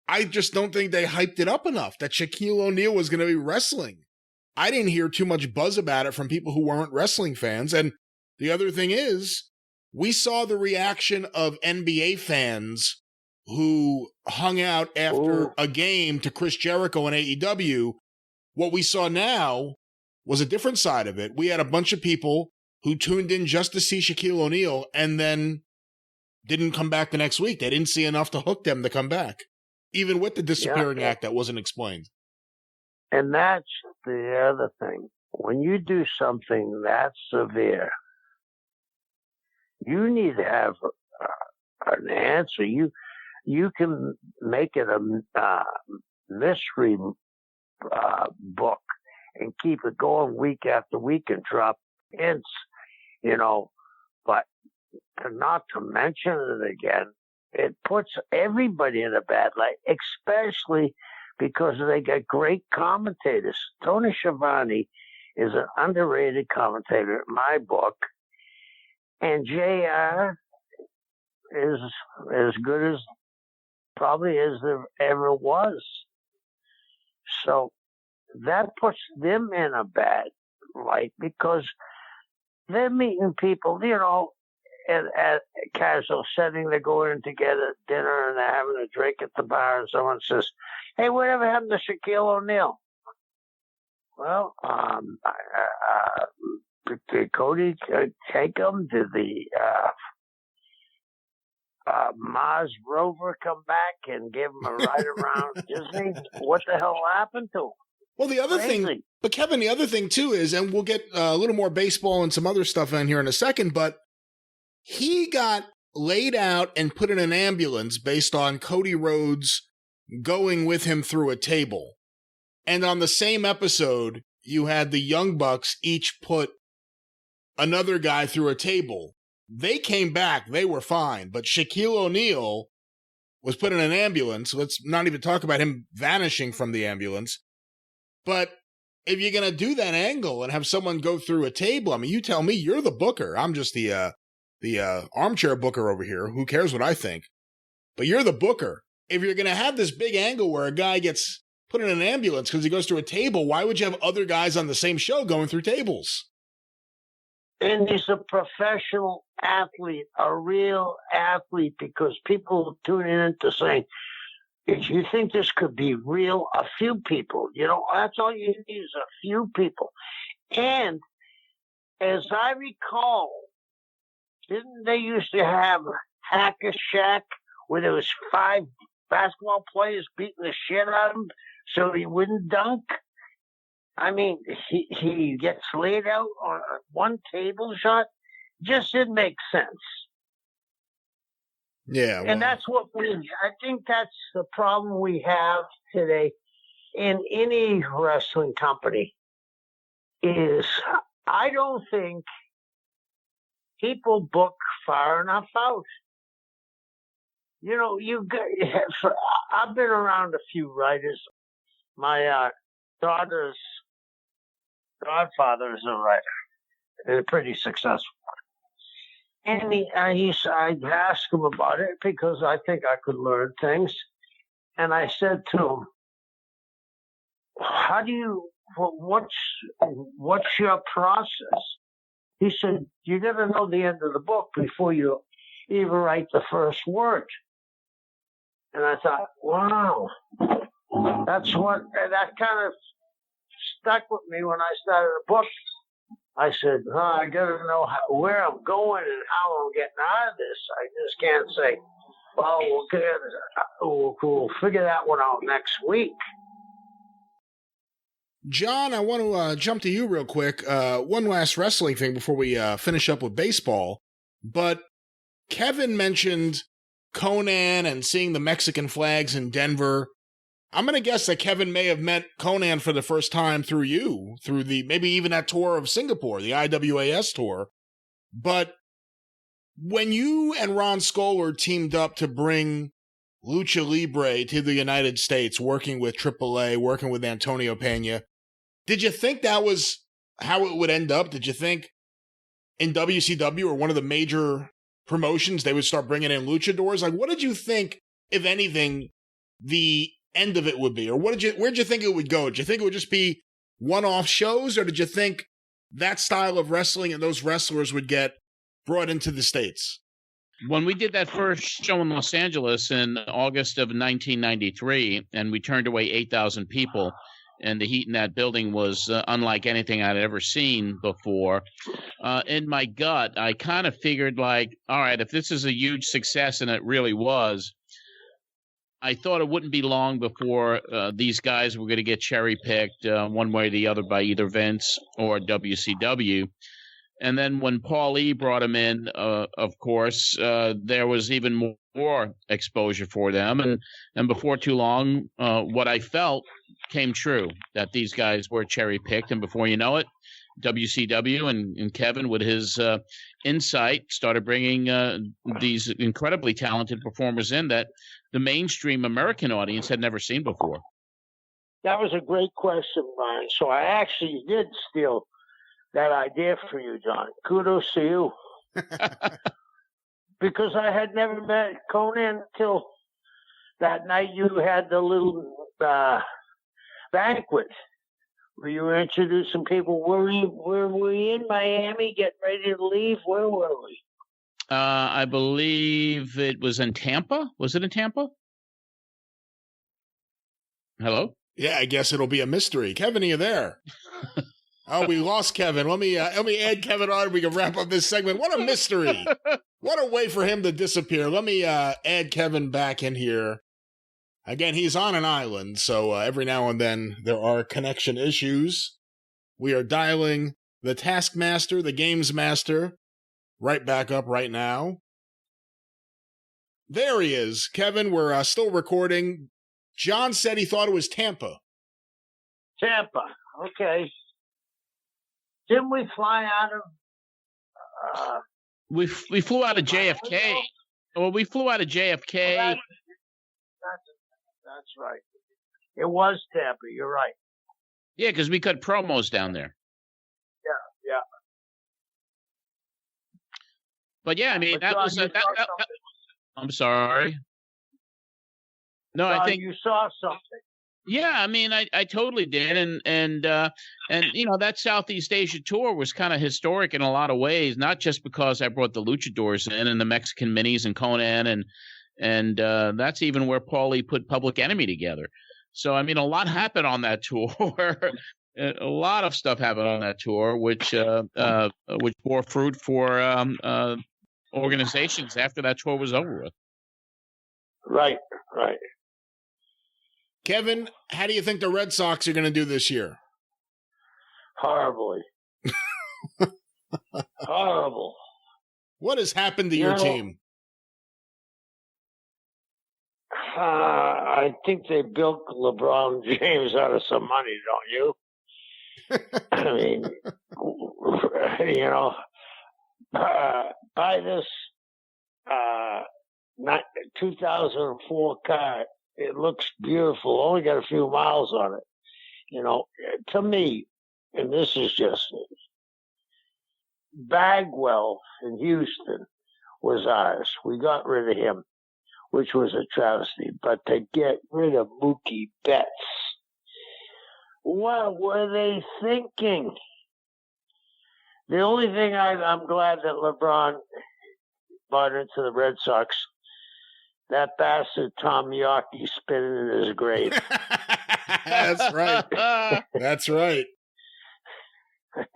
I just don't think they hyped it up enough that Shaquille O'Neal was going to be wrestling. I didn't hear too much buzz about it from people who weren't wrestling fans. And the other thing is, we saw the reaction of NBA fans who hung out after a game to Chris Jericho and AEW, What we saw now was a different side of it. We had a bunch of people who tuned in just to see Shaquille O'Neal and then didn't come back the next week. They didn't see enough to hook them to come back, even with the disappearing act that wasn't explained. And that's the other thing. When you do something that severe, you need to have an answer. You can make it a mystery book and keep it going week after week and drop hints, but not to mention it again, it puts everybody in a bad light, especially because they got great commentators. Tony Schiavone is an underrated commentator in my book, and JR is as good as probably as there ever was. So that puts them in a bad light because they're meeting people, at casual setting. They go in together at dinner and they're having a drink at the bar, and someone says, "Hey, whatever happened to Shaquille O'Neal?" Well, did Cody take him? Did the Mars rover come back and give him a ride around Disney? What the hell happened to him? Well, the other thing, but Kevin, the other thing too is, and we'll get a little more baseball and some other stuff in here in a second, but he got laid out and put in an ambulance based on Cody Rhodes going with him through a table. And on the same episode, you had the Young Bucks each put another guy through a table. They came back. They were fine. But Shaquille O'Neal was put in an ambulance. Let's not even talk about him vanishing from the ambulance. But if you're going to do that angle and have someone go through a table, I mean, you tell me, you're the booker. I'm just the armchair booker over here. Who cares what I think? But you're the booker. If you're going to have this big angle where a guy gets put in an ambulance because he goes through a table, why would you have other guys on the same show going through tables? And he's a professional athlete, a real athlete, because people tune in to say, if you think this could be real, a few people, that's all you need is a few people. And as I recall, didn't they used to have Hack-a-Shack where there was 5 basketball players beating the shit out of him so he wouldn't dunk? I mean, he gets laid out on one table shot. Just didn't make sense. Yeah. And that's what I think that's the problem we have today in any wrestling company is I don't think people book far enough out. I've been around a few writers. My daughter's godfather is a writer, and pretty successful. And I asked him about it because I think I could learn things. And I said to him, what's your process? He said, you got to know the end of the book before you even write the first word. And I thought, wow, that kind of stuck with me when I started a book. I said, I got to know where I'm going and how I'm getting out of this. I just can't say, we'll figure that one out next week. John, I want to jump to you real quick. One last wrestling thing before we finish up with baseball. But Kevin mentioned Conan and seeing the Mexican flags in Denver. I'm going to guess that Kevin may have met Conan for the first time through you, through maybe even that tour of Singapore, the IWAS tour. But when you and Ron Skoller teamed up to bring Lucha Libre to the United States, working with AAA, working with Antonio Pena, did you think that was how it would end up? Did you think in WCW or one of the major promotions they would start bringing in luchadors? Like, what did you think, if anything, the end of it would be? Or where'd you think it would go? Did you think it would just be one-off shows, or did you think that style of wrestling and those wrestlers would get brought into the States? When we did that first show in Los Angeles in August of 1993, and we turned away 8,000 people, and the heat in that building was unlike anything I'd ever seen before. In my gut, I kind of figured like, all right, if this is a huge success, and it really was, I thought it wouldn't be long before these guys were going to get cherry-picked one way or the other by either Vince or WCW. And then when Paul E. brought him in, of course, there was even more exposure for them. And before too long, what I felt came true, that these guys were cherry-picked. And before you know it, WCW and Kevin, with his insight, started bringing these incredibly talented performers in that the mainstream American audience had never seen before. That was a great question, Brian. So I actually did steal that idea for you, John. Kudos to you. Because I had never met Conan until that night you had the little banquet where you were introducing people. Were we in Miami getting ready to leave? Where were we? I believe it was in Tampa. Was it in Tampa? Hello? Yeah, I guess it'll be a mystery. Kevin, are you there? Oh, we lost Kevin. Let me add Kevin on. We can wrap up this segment. What a mystery. What a way for him to disappear. Let me add Kevin back in here. Again, he's on an island, so every now and then there are connection issues. We are dialing the Taskmaster, the Games Master, right back up right now. There he is. Kevin, we're still recording. John said he thought it was Tampa. Tampa. Okay. Didn't we fly out of... We flew out of JFK. Well, we flew out of JFK. Well, that's right. It was Tampa. You're right. Yeah, because we cut promos down there. Yeah. But yeah, I mean, But John, I'm sorry. No, John, I think you saw something. Yeah, I mean, I totally did, and you know, that Southeast Asia tour was kind of historic in a lot of ways, not just because I brought the Luchadors in and the Mexican Minis and Conan, and that's even where Paulie put Public Enemy together. So I mean, a lot happened on that tour. A lot of stuff happened on that tour, which bore fruit for organizations after that tour was over with. Right. Kevin, how do you think the Red Sox are going to do this year? Horribly. Horrible. What has happened to your team? I think they built LeBron James out of some money, don't you? I mean, you know, buy this 2004 car. It looks beautiful. Only got a few miles on it. You know, to me, and this is just me, Bagwell in Houston was ours. We got rid of him, which was a travesty. But to get rid of Mookie Betts, what were they thinking? The only thing I'm glad that LeBron bought into the Red Sox, that bastard Tom Yawkey spinning in his grave. That's right. That's right.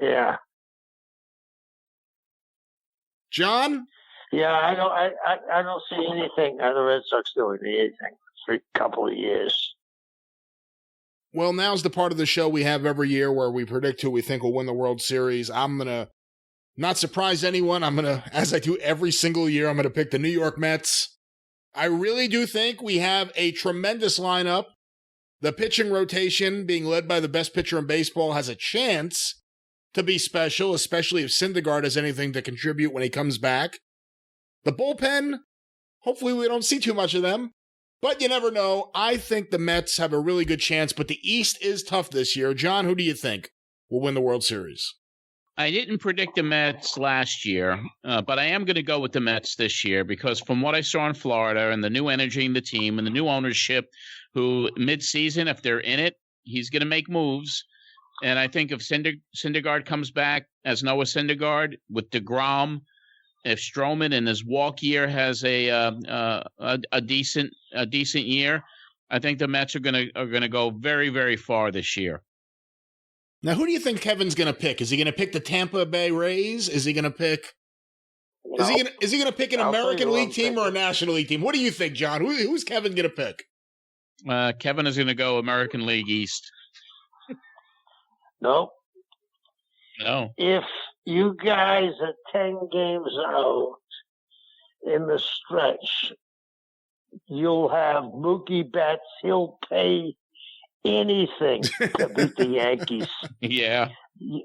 Yeah. John? Yeah, I don't see anything the Red Sox doing anything for a couple of years. Well, now's the part of the show we have every year where we predict who we think will win the World Series. I'm going to not surprise anyone. I'm going to, as I do every single year, I'm going to pick the New York Mets. I really do think we have a tremendous lineup. The pitching rotation, being led by the best pitcher in baseball, has a chance to be special, especially if Syndergaard has anything to contribute when he comes back. The bullpen, hopefully we don't see too much of them, but you never know. I think the Mets have a really good chance, but the East is tough this year. John, who do you think will win the World Series? I didn't predict the Mets last year, but I am going to go with the Mets this year because from what I saw in Florida and the new energy in the team and the new ownership, who mid-season, if they're in it, he's going to make moves. And I think if Syndergaard comes back as Noah Syndergaard with DeGrom, if Stroman in his walk year has a decent year, I think the Mets are gonna go very, very far this year. Now, who do you think Kevin's going to pick? Is he going to pick the Tampa Bay Rays? Is he going to pick? No. Is he going to pick an American League team or a National League team? What do you think, John? Who's Kevin going to pick? Kevin is going to go American League East. No. If you guys are 10 games out in the stretch, you'll have Mookie Betts. He'll pay anything to beat the Yankees. Yeah.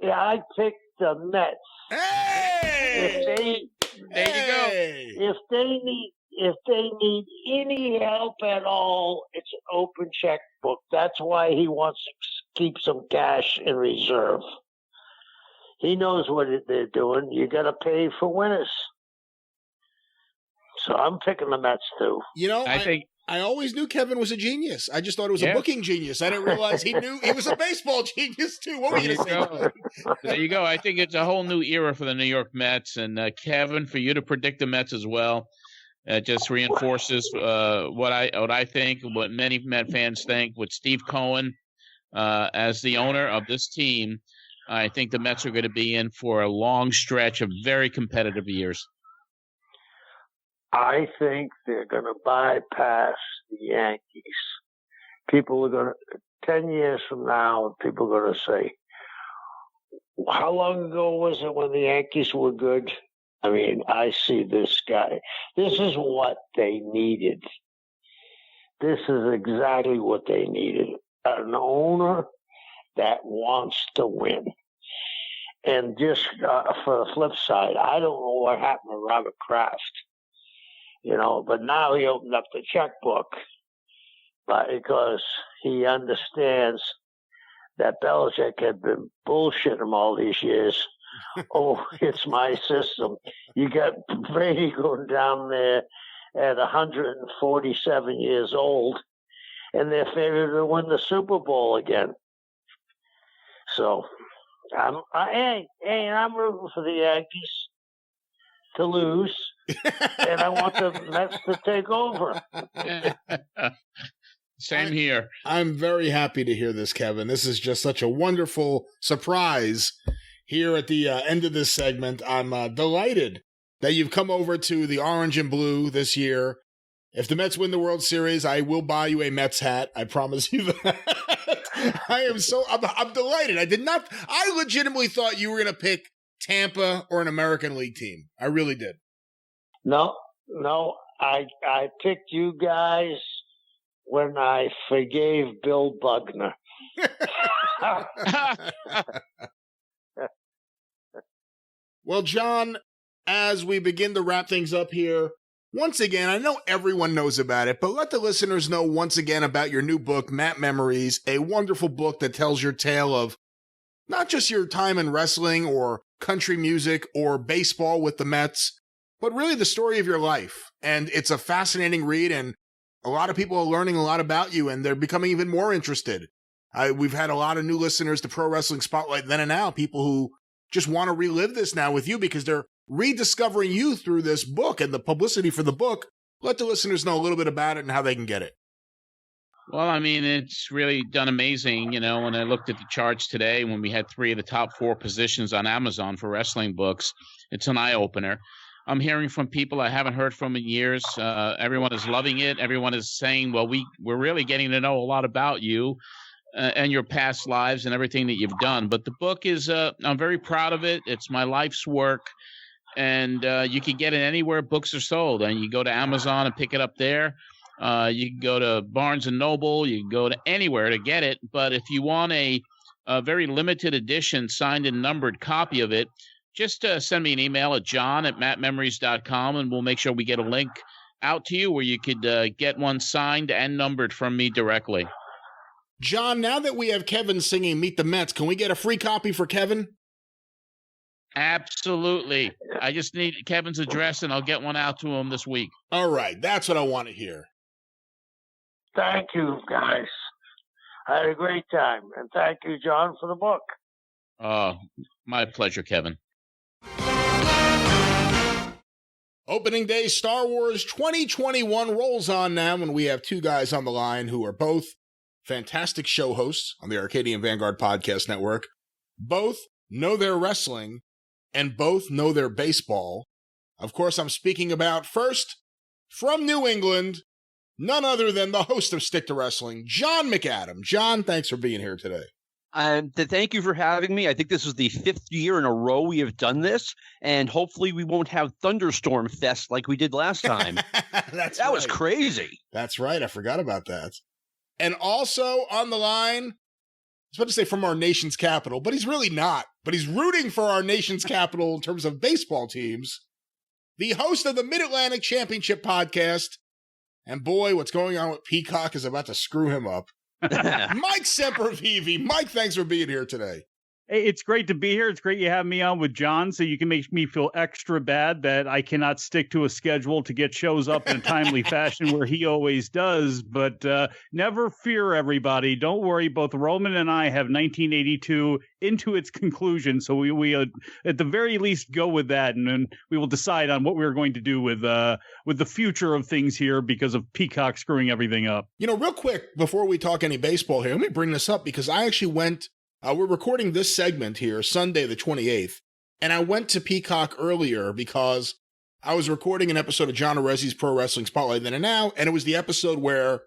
I picked the Mets. Hey! There you go. If they need any help at all, it's an open checkbook. That's why he wants to keep some cash in reserve. He knows what they're doing. You got to pay for winners. So I'm picking the Mets too. You know, I always knew Kevin was a genius. I just thought it was a booking genius. I didn't realize he was a baseball genius too. What were you going to say? There you go. I think it's a whole new era for the New York Mets. And Kevin, for you to predict the Mets as well, just reinforces what I think, what many Met fans think. With Steve Cohen as the owner of this team, I think the Mets are going to be in for a long stretch of very competitive years. I think they're going to bypass the Yankees. People are going to, 10 years from now, people are going to say, how long ago was it when the Yankees were good? I mean, I see this guy. This is what they needed. This is exactly what they needed. An owner that wants to win. And just for the flip side, I don't know what happened to Robert Kraft. But now he opened up the checkbook because he understands that Belichick had been bullshitting him all these years. Oh, it's my system. You got Brady going down there at 147 years old, and they're favored to win the Super Bowl again. So, I'm rooting for the Yankees to lose. And I want the Mets to take over. Same here. I'm very happy to hear this, Kevin. This is just such a wonderful surprise here at the end of this segment. I'm delighted that you've come over to the Orange and Blue this year. If the Mets win the World Series, I will buy you a Mets hat. I promise you that. I'm delighted. I legitimately thought you were going to pick Tampa or an American League team. I really did. No, I picked you guys when I forgave Bill Buckner. Well, John, as we begin to wrap things up here, once again, I know everyone knows about it, but let the listeners know once again about your new book, Matt Memories, a wonderful book that tells your tale of not just your time in wrestling or country music or baseball with the Mets, but really the story of your life. And it's a fascinating read, and a lot of people are learning a lot about you, and they're becoming even more interested. We've had a lot of new listeners to Pro Wrestling Spotlight Then and Now, people who just want to relive this now with you because they're rediscovering you through this book and the publicity for the book. Let the listeners know a little bit about it and how they can get it. Well, I mean, it's really done amazing. When I looked at the charts today, when we had 3 of the top 4 positions on Amazon for wrestling books, it's an eye-opener. I'm hearing from people I haven't heard from in years. Everyone is loving it. Everyone is saying, well, we're really getting to know a lot about you and your past lives and everything that you've done. But the book is, I'm very proud of it. It's my life's work. And you can get it anywhere books are sold. And you go to Amazon and pick it up there. You can go to Barnes & Noble. You can go to anywhere to get it. But if you want a very limited edition, signed and numbered copy of it, just send me an email at john@mattmemories.com, and we'll make sure we get a link out to you where you could get one signed and numbered from me directly. John, now that we have Kevin singing Meet the Mets, can we get a free copy for Kevin? Absolutely. I just need Kevin's address, and I'll get one out to him this week. All right. That's what I want to hear. Thank you, guys. I had a great time. And thank you, John, for the book. My pleasure, Kevin. Opening day Star Wars 2021 rolls on now, and we have two guys on the line who are both fantastic show hosts on the Arcadian Vanguard podcast network. Both know their wrestling, and both know their baseball. Of course, I'm speaking about, first, from New England, none other than the host of Stick to Wrestling, John McAdam. John, thanks for being here today. Thank you for having me. I think this is the 5th year in a row we have done this, and hopefully we won't have Thunderstorm Fest like we did last time. That was crazy. That's right. I forgot about that. And also on the line, I was about to say from our nation's capital, but he's really not. But he's rooting for our nation's capital in terms of baseball teams. The host of the Mid-Atlantic Championship podcast. And boy, what's going on with Peacock is about to screw him up. Mike Sempervive. Mike, thanks for being here today. Hey, it's great to be here. It's great you have me on with John, so you can make me feel extra bad that I cannot stick to a schedule to get shows up in a timely fashion where he always does. But never fear, everybody. Don't worry. Both Roman and I have 1982 into its conclusion, so we at the very least go with that, and then we will decide on what we're going to do with the future of things here because of Peacock screwing everything up. You know, real quick, before we talk any baseball here, let me bring this up because I actually went... we're recording this segment here, Sunday the 28th, and I went to Peacock earlier because I was recording an episode of John Arezzi's Pro Wrestling Spotlight Then and Now, and it was the episode where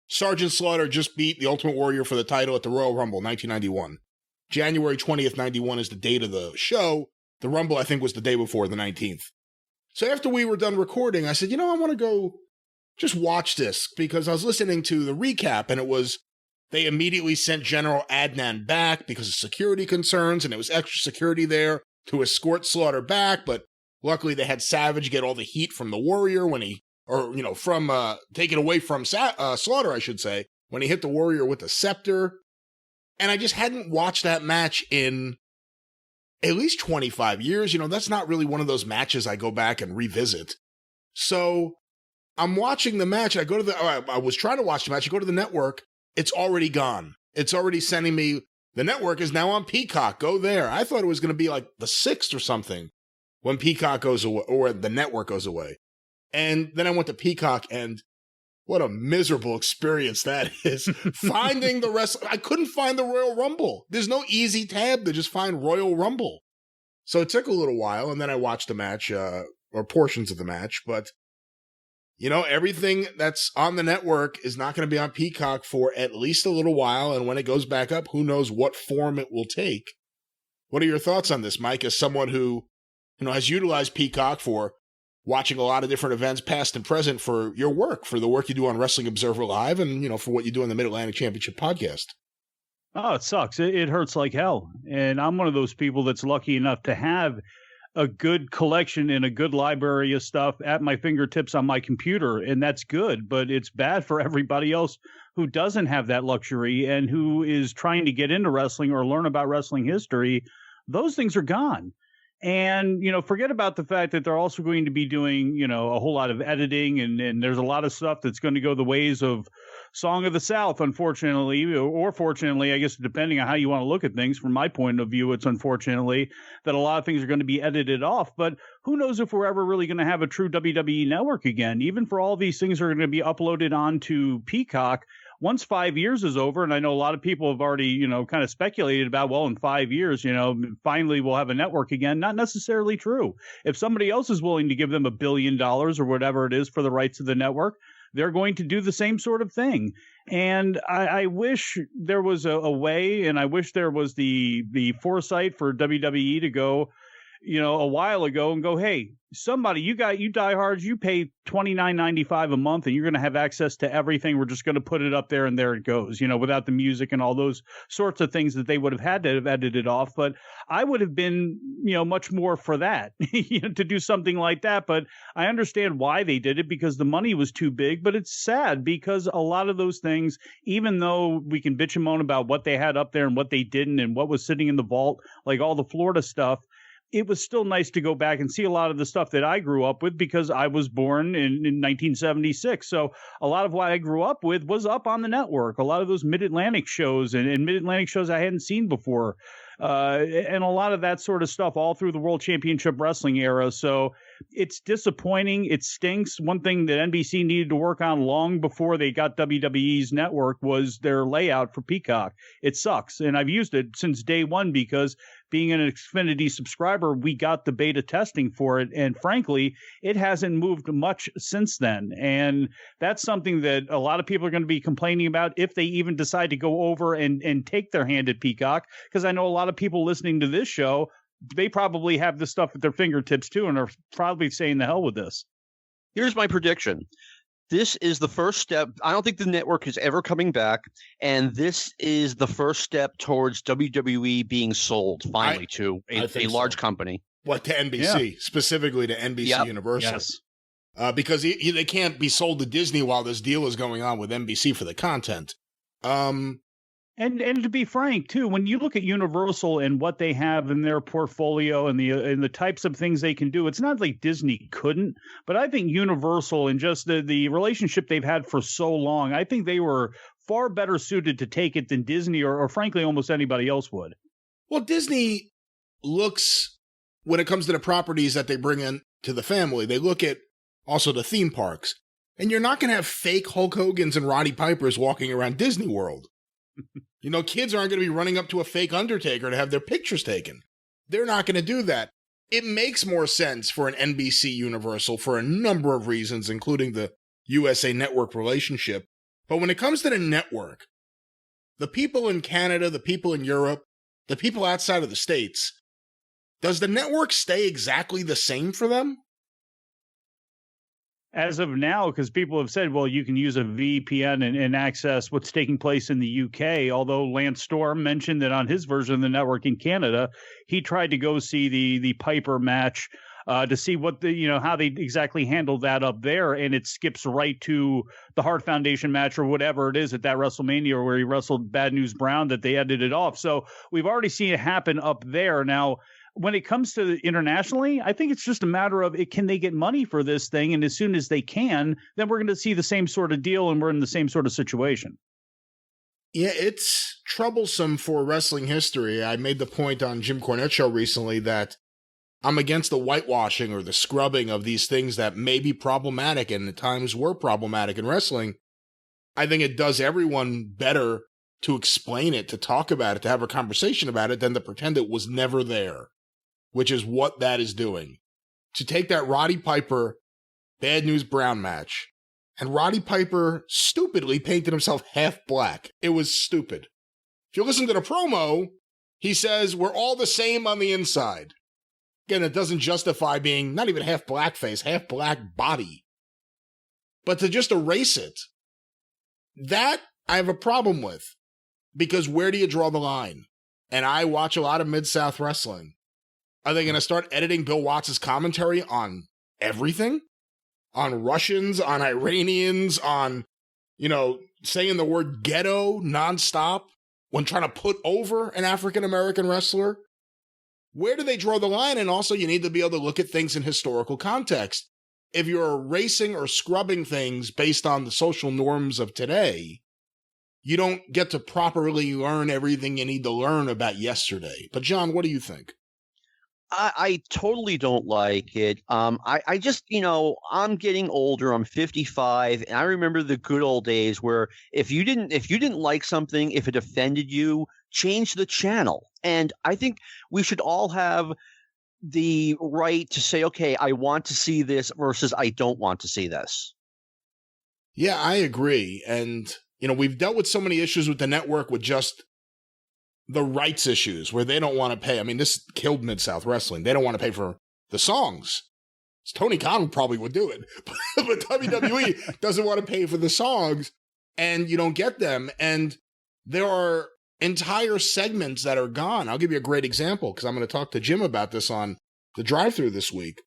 Sergeant Slaughter just beat the Ultimate Warrior for the title at the Royal Rumble, 1991. January 20th, 91 is the date of the show. The Rumble, I think, was the day before, the 19th. So after we were done recording, I said, I want to go just watch this because I was listening to the recap, and it was... They immediately sent General Adnan back because of security concerns, and it was extra security there to escort Slaughter back, but luckily they had Savage get all the heat from the Warrior when take it away from Slaughter, I should say, when he hit the Warrior with the scepter. And I just hadn't watched that match in at least 25 years. That's not really one of those matches I go back and revisit. So I'm watching the match. I was trying to watch the match. I go to the network. It's already gone. It's already sending me, the network is now on Peacock. Go there. I thought it was going to be like the 6th or something when Peacock goes away, or the network goes away. And then I went to Peacock, and what a miserable experience that is. Finding the rest, I couldn't find the Royal Rumble. There's no easy tab to just find Royal Rumble. So it took a little while, and then I watched the match, or portions of the match, but... everything that's on the network is not going to be on Peacock for at least a little while, and when it goes back up, who knows what form it will take. What are your thoughts on this, Mike, as someone who, has utilized Peacock for watching a lot of different events, past and present, for your work, for the work you do on Wrestling Observer Live, and, for what you do on the Mid-Atlantic Championship podcast? Oh, it sucks. It hurts like hell. And I'm one of those people that's lucky enough to have a good collection and a good library of stuff at my fingertips on my computer, and that's good, but it's bad for everybody else who doesn't have that luxury and who is trying to get into wrestling or learn about wrestling history. Those things are gone. And, forget about the fact that they're also going to be doing, a whole lot of editing, and there's a lot of stuff that's going to go the ways of Song of the South, unfortunately, or fortunately, I guess, depending on how you want to look at things. From my point of view, it's unfortunately that a lot of things are going to be edited off. But who knows if we're ever really going to have a true WWE network again, even for all these things are going to be uploaded onto Peacock. Once 5 years is over, and I know a lot of people have already, kind of speculated about, well, in 5 years, finally we'll have a network again. Not necessarily true. If somebody else is willing to give them $1 billion or whatever it is for the rights of the network, they're going to do the same sort of thing. And I wish there was a way, and I wish there was the foresight for WWE to go, a while ago and go, hey, somebody, you diehards, you pay $29.95 a month and you're going to have access to everything. We're just going to put it up there and there it goes, without the music and all those sorts of things that they would have had to have edited off. But I would have been, much more for that, to do something like that. But I understand why they did it, because the money was too big. But it's sad because a lot of those things, even though we can bitch and moan about what they had up there and what they didn't and what was sitting in the vault, like all the Florida stuff, it was still nice to go back and see a lot of the stuff that I grew up with, because I was born in 1976. So a lot of what I grew up with was up on the network. A lot of those Mid-Atlantic shows and Mid-Atlantic shows I hadn't seen before. And a lot of that sort of stuff all through the World Championship Wrestling era. So it's disappointing. It stinks. One thing that NBC needed to work on long before they got WWE's network was their layout for Peacock. It sucks. And I've used it since day one because being an Xfinity subscriber, we got the beta testing for it. And frankly, it hasn't moved much since then. And that's something that a lot of people are going to be complaining about if they even decide to go over and take their hand at Peacock. Because I know a lot of people listening to this show, they probably have this stuff at their fingertips too and are probably saying the hell with this. Here's my prediction. This is the first step. I don't think the network is ever coming back, and this is the first step towards WWE being sold finally to a large company. What, to NBC, specifically to NBC Universal? Yes. Because they can't be sold to Disney while this deal is going on with NBC for the content. And to be frank, too, when you look at Universal and what they have in their portfolio and the types of things they can do, it's not like Disney couldn't, but I think Universal and just the relationship they've had for so long, I think they were far better suited to take it than Disney or frankly, almost anybody else would. Well, Disney looks, when it comes to the properties that they bring in to the family, they look at also the theme parks. And you're not going to have fake Hulk Hogan's and Roddy Pipers walking around Disney World. You know, kids aren't going to be running up to a fake Undertaker to have their pictures taken. They're not going to do that. It makes more sense for an NBC Universal for a number of reasons, including the USA Network relationship. But when it comes to the network, the people in Canada, the people in Europe, the people outside of the States, does the network stay exactly the same for them? As of now, because people have said, well, you can use a VPN and access what's taking place in the UK, although Lance Storm mentioned that on his version of the network in Canada, he tried to go see the Piper match to see what how they exactly handled that up there, and it skips right to the Hart Foundation match or whatever it is at that WrestleMania where he wrestled Bad News Brown that they edited off. So we've already seen it happen up there. Now, when it comes to internationally, I think it's just a matter of can they get money for this thing? And as soon as they can, then we're going to see the same sort of deal and we're in the same sort of situation. Yeah, it's troublesome for wrestling history. I made the point on Jim Cornette's show recently that I'm against the whitewashing or the scrubbing of these things that may be problematic and at times were problematic in wrestling. I think it does everyone better to explain it, to talk about it, to have a conversation about it than to pretend it was never there. Which is what that is doing. To take that Roddy Piper Bad News Brown match, and Roddy Piper stupidly painted himself half black. It was stupid. If you listen to the promo, he says, we're all the same on the inside. Again, it doesn't justify being not even half blackface, half black body. But to just erase it, that I have a problem with. Because where do you draw the line? And I watch a lot of Mid-South wrestling. Are they going to start editing Bill Watts' commentary on everything? On Russians, on Iranians, on, saying the word ghetto nonstop when trying to put over an African-American wrestler? Where do they draw the line? And also, you need to be able to look at things in historical context. If you're erasing or scrubbing things based on the social norms of today, you don't get to properly learn everything you need to learn about yesterday. But John, what do you think? I totally don't like it. I just, I'm getting older. I'm 55, and I remember the good old days where if you didn't like something, if it offended you, change the channel. And I think we should all have the right to say, okay, I want to see this versus I don't want to see this. Yeah, I agree. And, we've dealt with so many issues with the network with just the rights issues where they don't want to pay. I mean, this killed Mid-South Wrestling. They don't want to pay for the songs. Tony Khan probably would do it, but WWE doesn't want to pay for the songs, and you don't get them. And there are entire segments that are gone. I'll give you a great example because I'm going to talk to Jim about this on the drive-thru this week.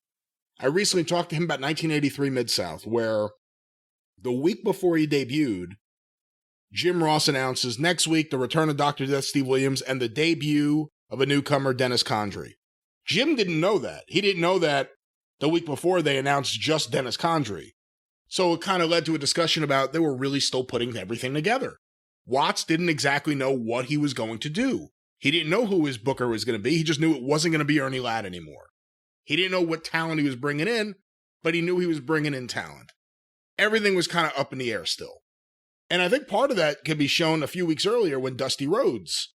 I recently talked to him about 1983 Mid-South, where the week before he debuted, Jim Ross announces next week the return of Dr. Death Steve Williams and the debut of a newcomer, Dennis Condrey. Jim didn't know that. He didn't know that the week before they announced just Dennis Condrey. So it kind of led to a discussion about they were really still putting everything together. Watts didn't exactly know what he was going to do. He didn't know who his booker was going to be. He just knew it wasn't going to be Ernie Ladd anymore. He didn't know what talent he was bringing in, but he knew he was bringing in talent. Everything was kind of up in the air still. And I think part of that could be shown a few weeks earlier when Dusty Rhodes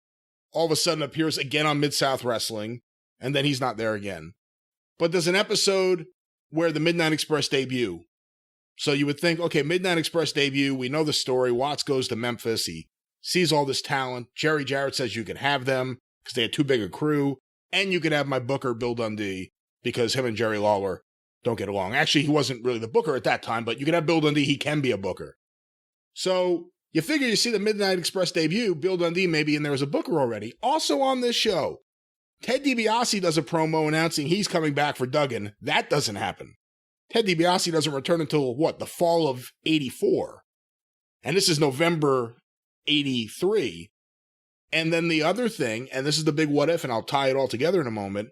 all of a sudden appears again on Mid-South Wrestling, and then he's not there again. But there's an episode where the Midnight Express debut. So you would think, okay, Midnight Express debut, we know the story. Watts goes to Memphis. He sees all this talent. Jerry Jarrett says you could have them because they had too big a crew. And you could have my booker, Bill Dundee, because him and Jerry Lawler don't get along. Actually, he wasn't really the booker at that time, but you could have Bill Dundee. He can be a booker. So you figure you see the Midnight Express debut, Bill Dundee maybe in there as a booker already. Also on this show, Ted DiBiase does a promo announcing he's coming back for Duggan. That doesn't happen. Ted DiBiase doesn't return until, the fall of 84. And this is November 83. And then the other thing, and this is the big what if, and I'll tie it all together in a moment,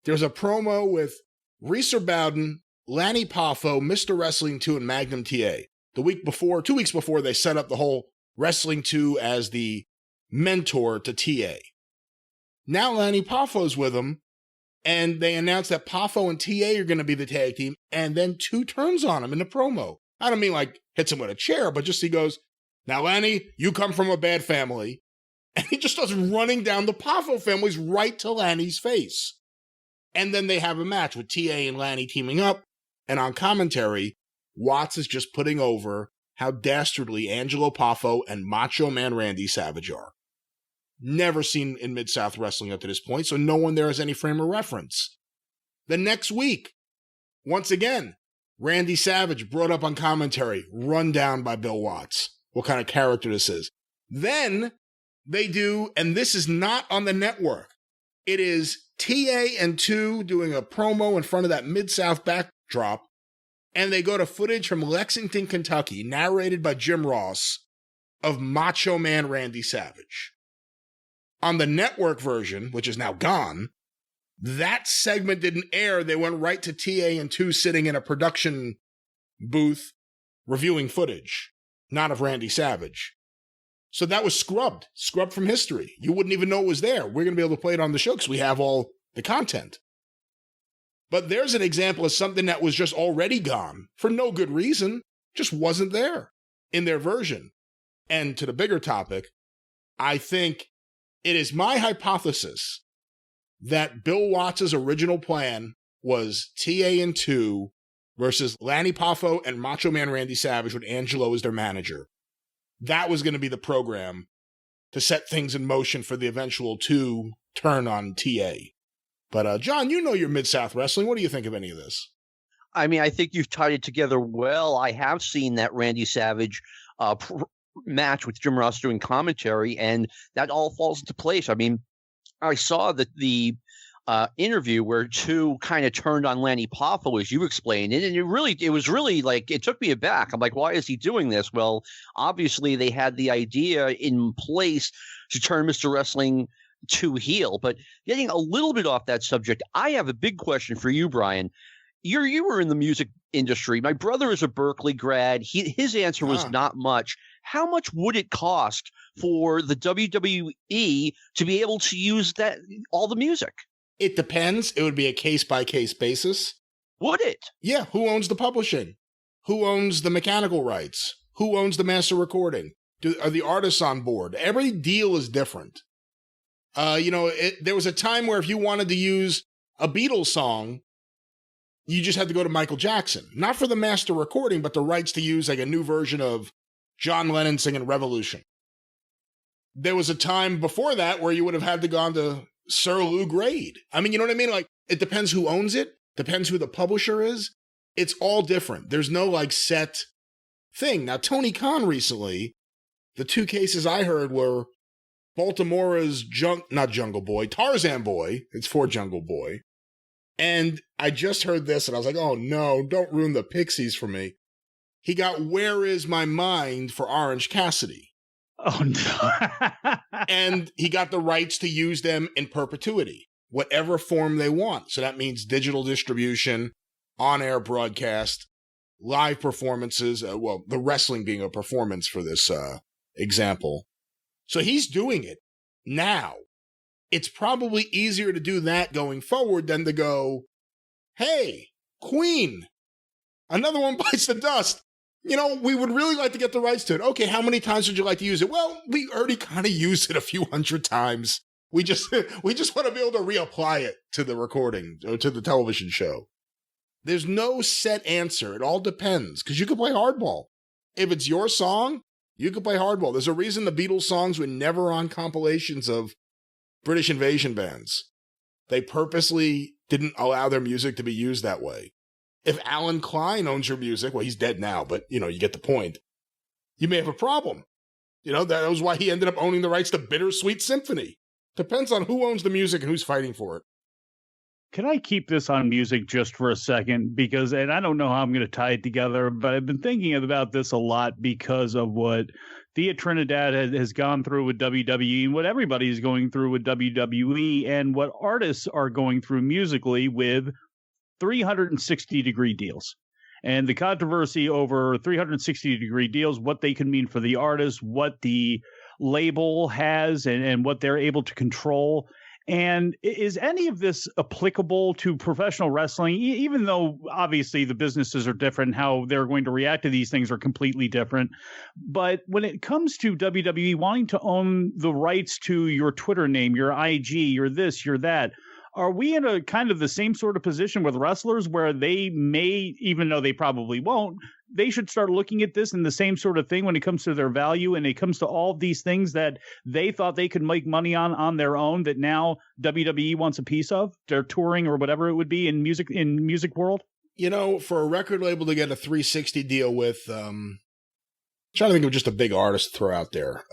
there's a promo with Reeser Bowden, Lanny Poffo, Mr. Wrestling 2, and Magnum TA. 2 weeks before, they set up the whole Wrestling 2 as the mentor to TA. Now Lanny Poffo's with him, and they announced that Poffo and TA are going to be the tag team, and then 2 turns on him in the promo. I don't mean like hits him with a chair, but just he goes, now Lanny, you come from a bad family. And he just starts running down the Poffo families right to Lanny's face. And then they have a match with TA and Lanny teaming up, and on commentary, Watts is just putting over how dastardly Angelo Poffo and Macho Man Randy Savage are. Never seen in Mid-South Wrestling up to this point, so no one there has any frame of reference. The next week, once again, Randy Savage brought up on commentary, run down by Bill Watts. What kind of character this is. Then they do, and this is not on the network, it is TA and 2 doing a promo in front of that Mid-South backdrop, and they go to footage from Lexington, Kentucky, narrated by Jim Ross, of Macho Man Randy Savage. On the network version, which is now gone, that segment didn't air. They went right to TA and 2 sitting in a production booth reviewing footage, not of Randy Savage. So that was scrubbed from history. You wouldn't even know it was there. We're going to be able to play it on the show because we have all the content. But there's an example of something that was just already gone for no good reason, just wasn't there in their version. And to the bigger topic, I think it is my hypothesis that Bill Watts' original plan was TA and 2 versus Lanny Poffo and Macho Man Randy Savage with Angelo as their manager. That was going to be the program to set things in motion for the eventual 2 turn on TA. But, John, you know your Mid-South Wrestling. What do you think of any of this? I mean, I think you've tied it together well. I have seen that Randy Savage match with Jim Ross doing commentary, and that all falls into place. I mean, I saw that the interview where 2 kind of turned on Lanny Poffo, as you explained, and it was really like, it took me aback. I'm like, why is he doing this? Well, obviously they had the idea in place to turn Mr. Wrestling 2 heel. But getting a little bit off that subject, I have a big question for you, Brian. You were in the music industry. My brother is a Berkeley grad. His answer was not much. How much would it cost for the WWE to be able to use all the music? It depends. It would be a case-by-case basis. Would it? Yeah. Who owns the publishing? Who owns the mechanical rights? Who owns the master recording? Are the artists on board? Every deal is different. There was a time where if you wanted to use a Beatles song, you just had to go to Michael Jackson. Not for the master recording, but the rights to use like a new version of John Lennon singing Revolution. There was a time before that where you would have had to gone to Sir Lou Grade. I mean, you know what I mean? Like, it depends who owns it. Depends who the publisher is. It's all different. There's no like set thing. Now, Tony Khan recently, the 2 cases I heard were Baltimore's Tarzan Boy. It's for Jungle Boy. And I just heard this and I was like, oh no, don't ruin the Pixies for me. He got Where Is My Mind for Orange Cassidy. Oh no. And he got the rights to use them in perpetuity, whatever form they want. So that means digital distribution, on-air broadcast, live performances, the wrestling being a performance for this example. So he's doing it now. It's probably easier to do that going forward than to go, Hey, Queen, another one bites the dust. We would really like to get the rights to it. Okay, how many times would you like to use it? Well, we already kind of used it a few hundred times. We just want to be able to reapply it to the recording or to the television show. There's no set answer. It all depends, because you can play hardball. If it's your song, you can play hardball. There's a reason the Beatles songs were never on compilations of British invasion bands. They purposely didn't allow their music to be used that way. If Alan Klein owns your music, well, he's dead now, but, you get the point. You may have a problem. That was why he ended up owning the rights to Bittersweet Symphony. Depends on who owns the music and who's fighting for it. Can I keep this on music just for a second? Because, and I don't know how I'm going to tie it together, but I've been thinking about this a lot because of what Thea Trinidad has gone through with WWE and what everybody's going through with WWE and what artists are going through musically with 360-degree deals. And the controversy over 360-degree deals, what they can mean for the artist, what the label has and what they're able to control. And is any of this applicable to professional wrestling, even though obviously the businesses are different, how they're going to react to these things are completely different. But when it comes to WWE wanting to own the rights to your Twitter name, your IG, your this, your that, are we in a kind of the same sort of position with wrestlers where they may, even though they probably won't, they should start looking at this in the same sort of thing when it comes to their value and it comes to all these things that they thought they could make money on their own that now WWE wants a piece of, their touring or whatever it would be in music world? For a record label to get a 360 deal with, trying to think of just a big artist to throw out there.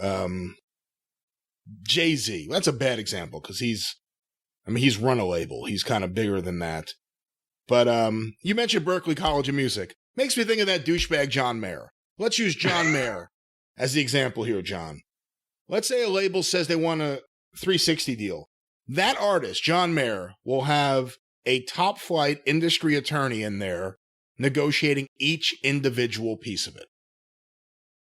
Jay-Z, that's a bad example because he's run a label. He's kind of bigger than that. But you mentioned Berklee College of Music. Makes me think of that douchebag John Mayer. Let's use John Mayer as the example here, John. Let's say a label says they want a 360 deal. That artist, John Mayer, will have a top-flight industry attorney in there negotiating each individual piece of it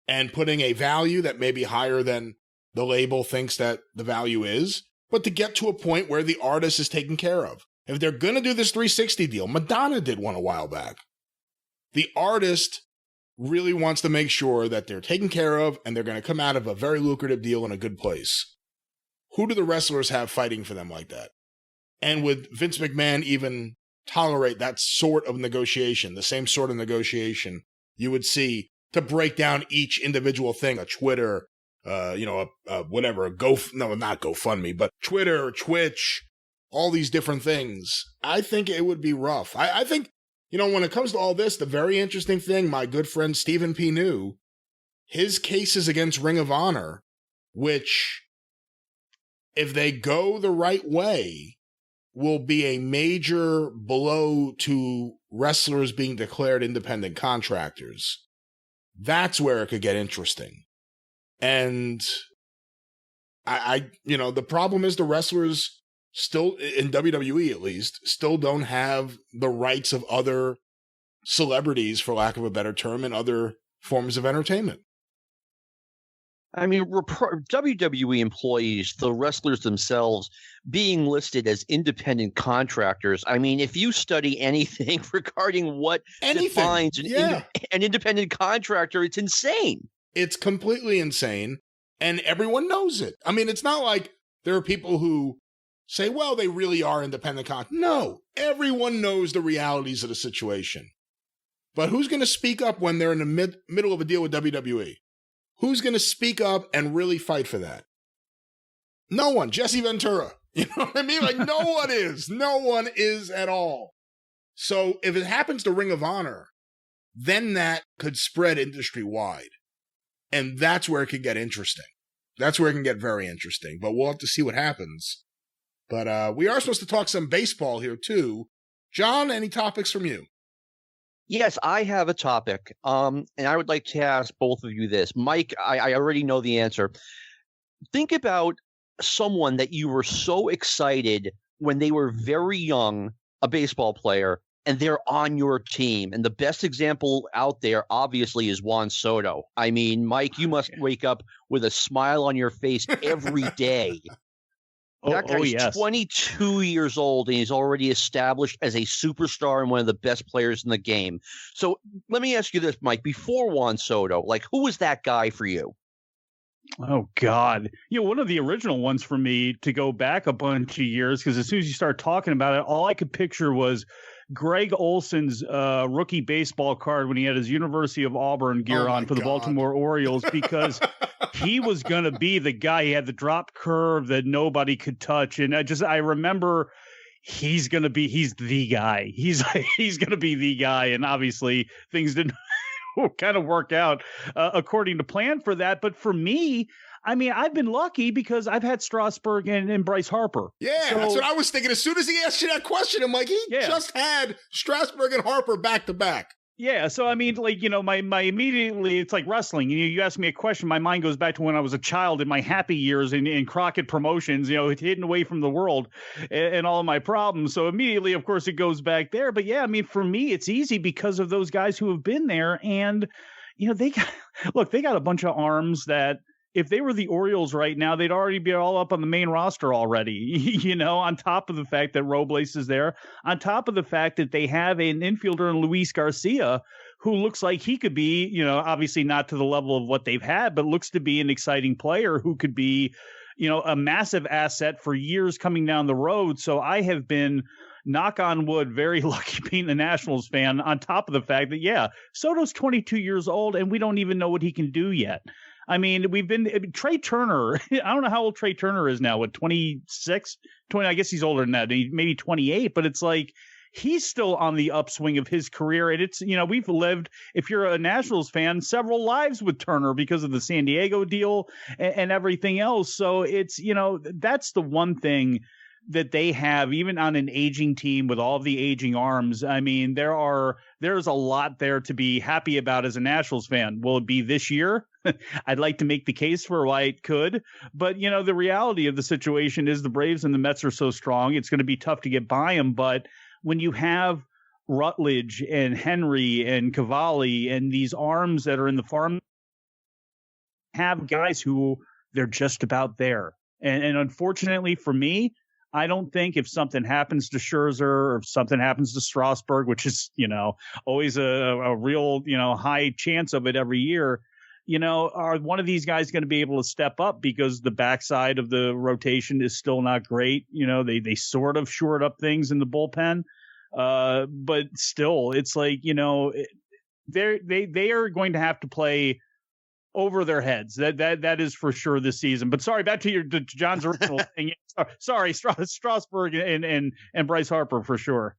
and putting a value that may be higher than the label thinks that the value is, but to get to a point where the artist is taken care of. If they're going to do this 360 deal, Madonna did one a while back. The artist really wants to make sure that they're taken care of and they're going to come out of a very lucrative deal in a good place. Who do the wrestlers have fighting for them like that? And would Vince McMahon even tolerate that sort of negotiation, the same sort of negotiation you would see to break down each individual thing, a Twitter, not GoFundMe, but Twitter, Twitch, all these different things. I think it would be rough. I think, when it comes to all this, the very interesting thing, my good friend Stephen P. New, his cases against Ring of Honor, which, if they go the right way, will be a major blow to wrestlers being declared independent contractors. That's where it could get interesting. And the problem is the wrestlers still, in WWE at least, still don't have the rights of other celebrities, for lack of a better term, and other forms of entertainment. I mean, WWE employees, the wrestlers themselves, being listed as independent contractors. I mean, if you study anything regarding what defines an independent contractor, it's insane. It's completely insane, and everyone knows it. I mean, it's not like there are people who say, well, they really are independent contractors. No, everyone knows the realities of the situation. But who's going to speak up when they're in the middle of a deal with WWE? Who's going to speak up and really fight for that? No one. Jesse Ventura. You know what I mean? Like, no one is. No one is at all. So if it happens to Ring of Honor, then that could spread industry-wide. And that's where it could get interesting. That's where it can get very interesting. But we'll have to see what happens. But we are supposed to talk some baseball here, too. John, any topics from you? Yes, I have a topic, and I would like to ask both of you this. Mike, I already know the answer. Think about someone that you were so excited when they were very young, a baseball player, and they're on your team. And the best example out there, obviously, is Juan Soto. I mean, Mike, you must wake up with a smile on your face every day. That guy's yes. 22 years old, and he's already established as a superstar and one of the best players in the game. So let me ask you this, Mike. Before Juan Soto, who was that guy for you? Oh, God. One of the original ones for me, to go back a bunch of years, because as soon as you start talking about it, all I could picture was Greg Olson's rookie baseball card when he had his University of Auburn gear on for the Baltimore Orioles, because he was going to be the guy. He had the drop curve that nobody could touch. And I remember he's the guy. He's going to be the guy. And obviously things didn't kind of work out according to plan for that. But for me, I've been lucky because I've had Strasburg and Bryce Harper. Yeah, so, that's what I was thinking. As soon as he asked you that question, I'm like, he just had Strasburg and Harper back to back. Yeah, so my immediately, it's like wrestling. You ask me a question, my mind goes back to when I was a child in my happy years in Crockett Promotions, hidden away from the world and all of my problems. So immediately, of course, it goes back there. But yeah, for me, it's easy because of those guys who have been there, and they got a bunch of arms that, if they were the Orioles right now, they'd already be all up on the main roster already, on top of the fact that Robles is there, on top of the fact that they have an infielder in Luis Garcia who looks like he could be, obviously not to the level of what they've had, but looks to be an exciting player who could be, a massive asset for years coming down the road. So I have been, knock on wood, very lucky being a Nationals fan, on top of the fact that, Soto's 22 years old and we don't even know what he can do yet. Trey Turner, I don't know how old Trey Turner is now, 26, 20, I guess he's older than that, maybe 28, but it's like, he's still on the upswing of his career. And it's, we've lived, if you're a Nationals fan, several lives with Turner because of the San Diego deal and everything else. So it's, that's the one thing that they have, even on an aging team with all of the aging arms. There's a lot there to be happy about as a Nationals fan. Will it be this year? I'd like to make the case for why it could, but the reality of the situation is the Braves and the Mets are so strong. It's going to be tough to get by them. But when you have Rutledge and Henry and Cavalli and these arms that are in the farm, have guys who they're just about there. And unfortunately for me, I don't think if something happens to Scherzer or if something happens to Strasburg, which is, always a real, high chance of it every year, are one of these guys going to be able to step up because the backside of the rotation is still not great. They sort of shored up things in the bullpen. But still, it's like, they are going to have to play over their heads. That is for sure this season. But sorry, back to John's original thing. Sorry, Strasburg and Bryce Harper for sure.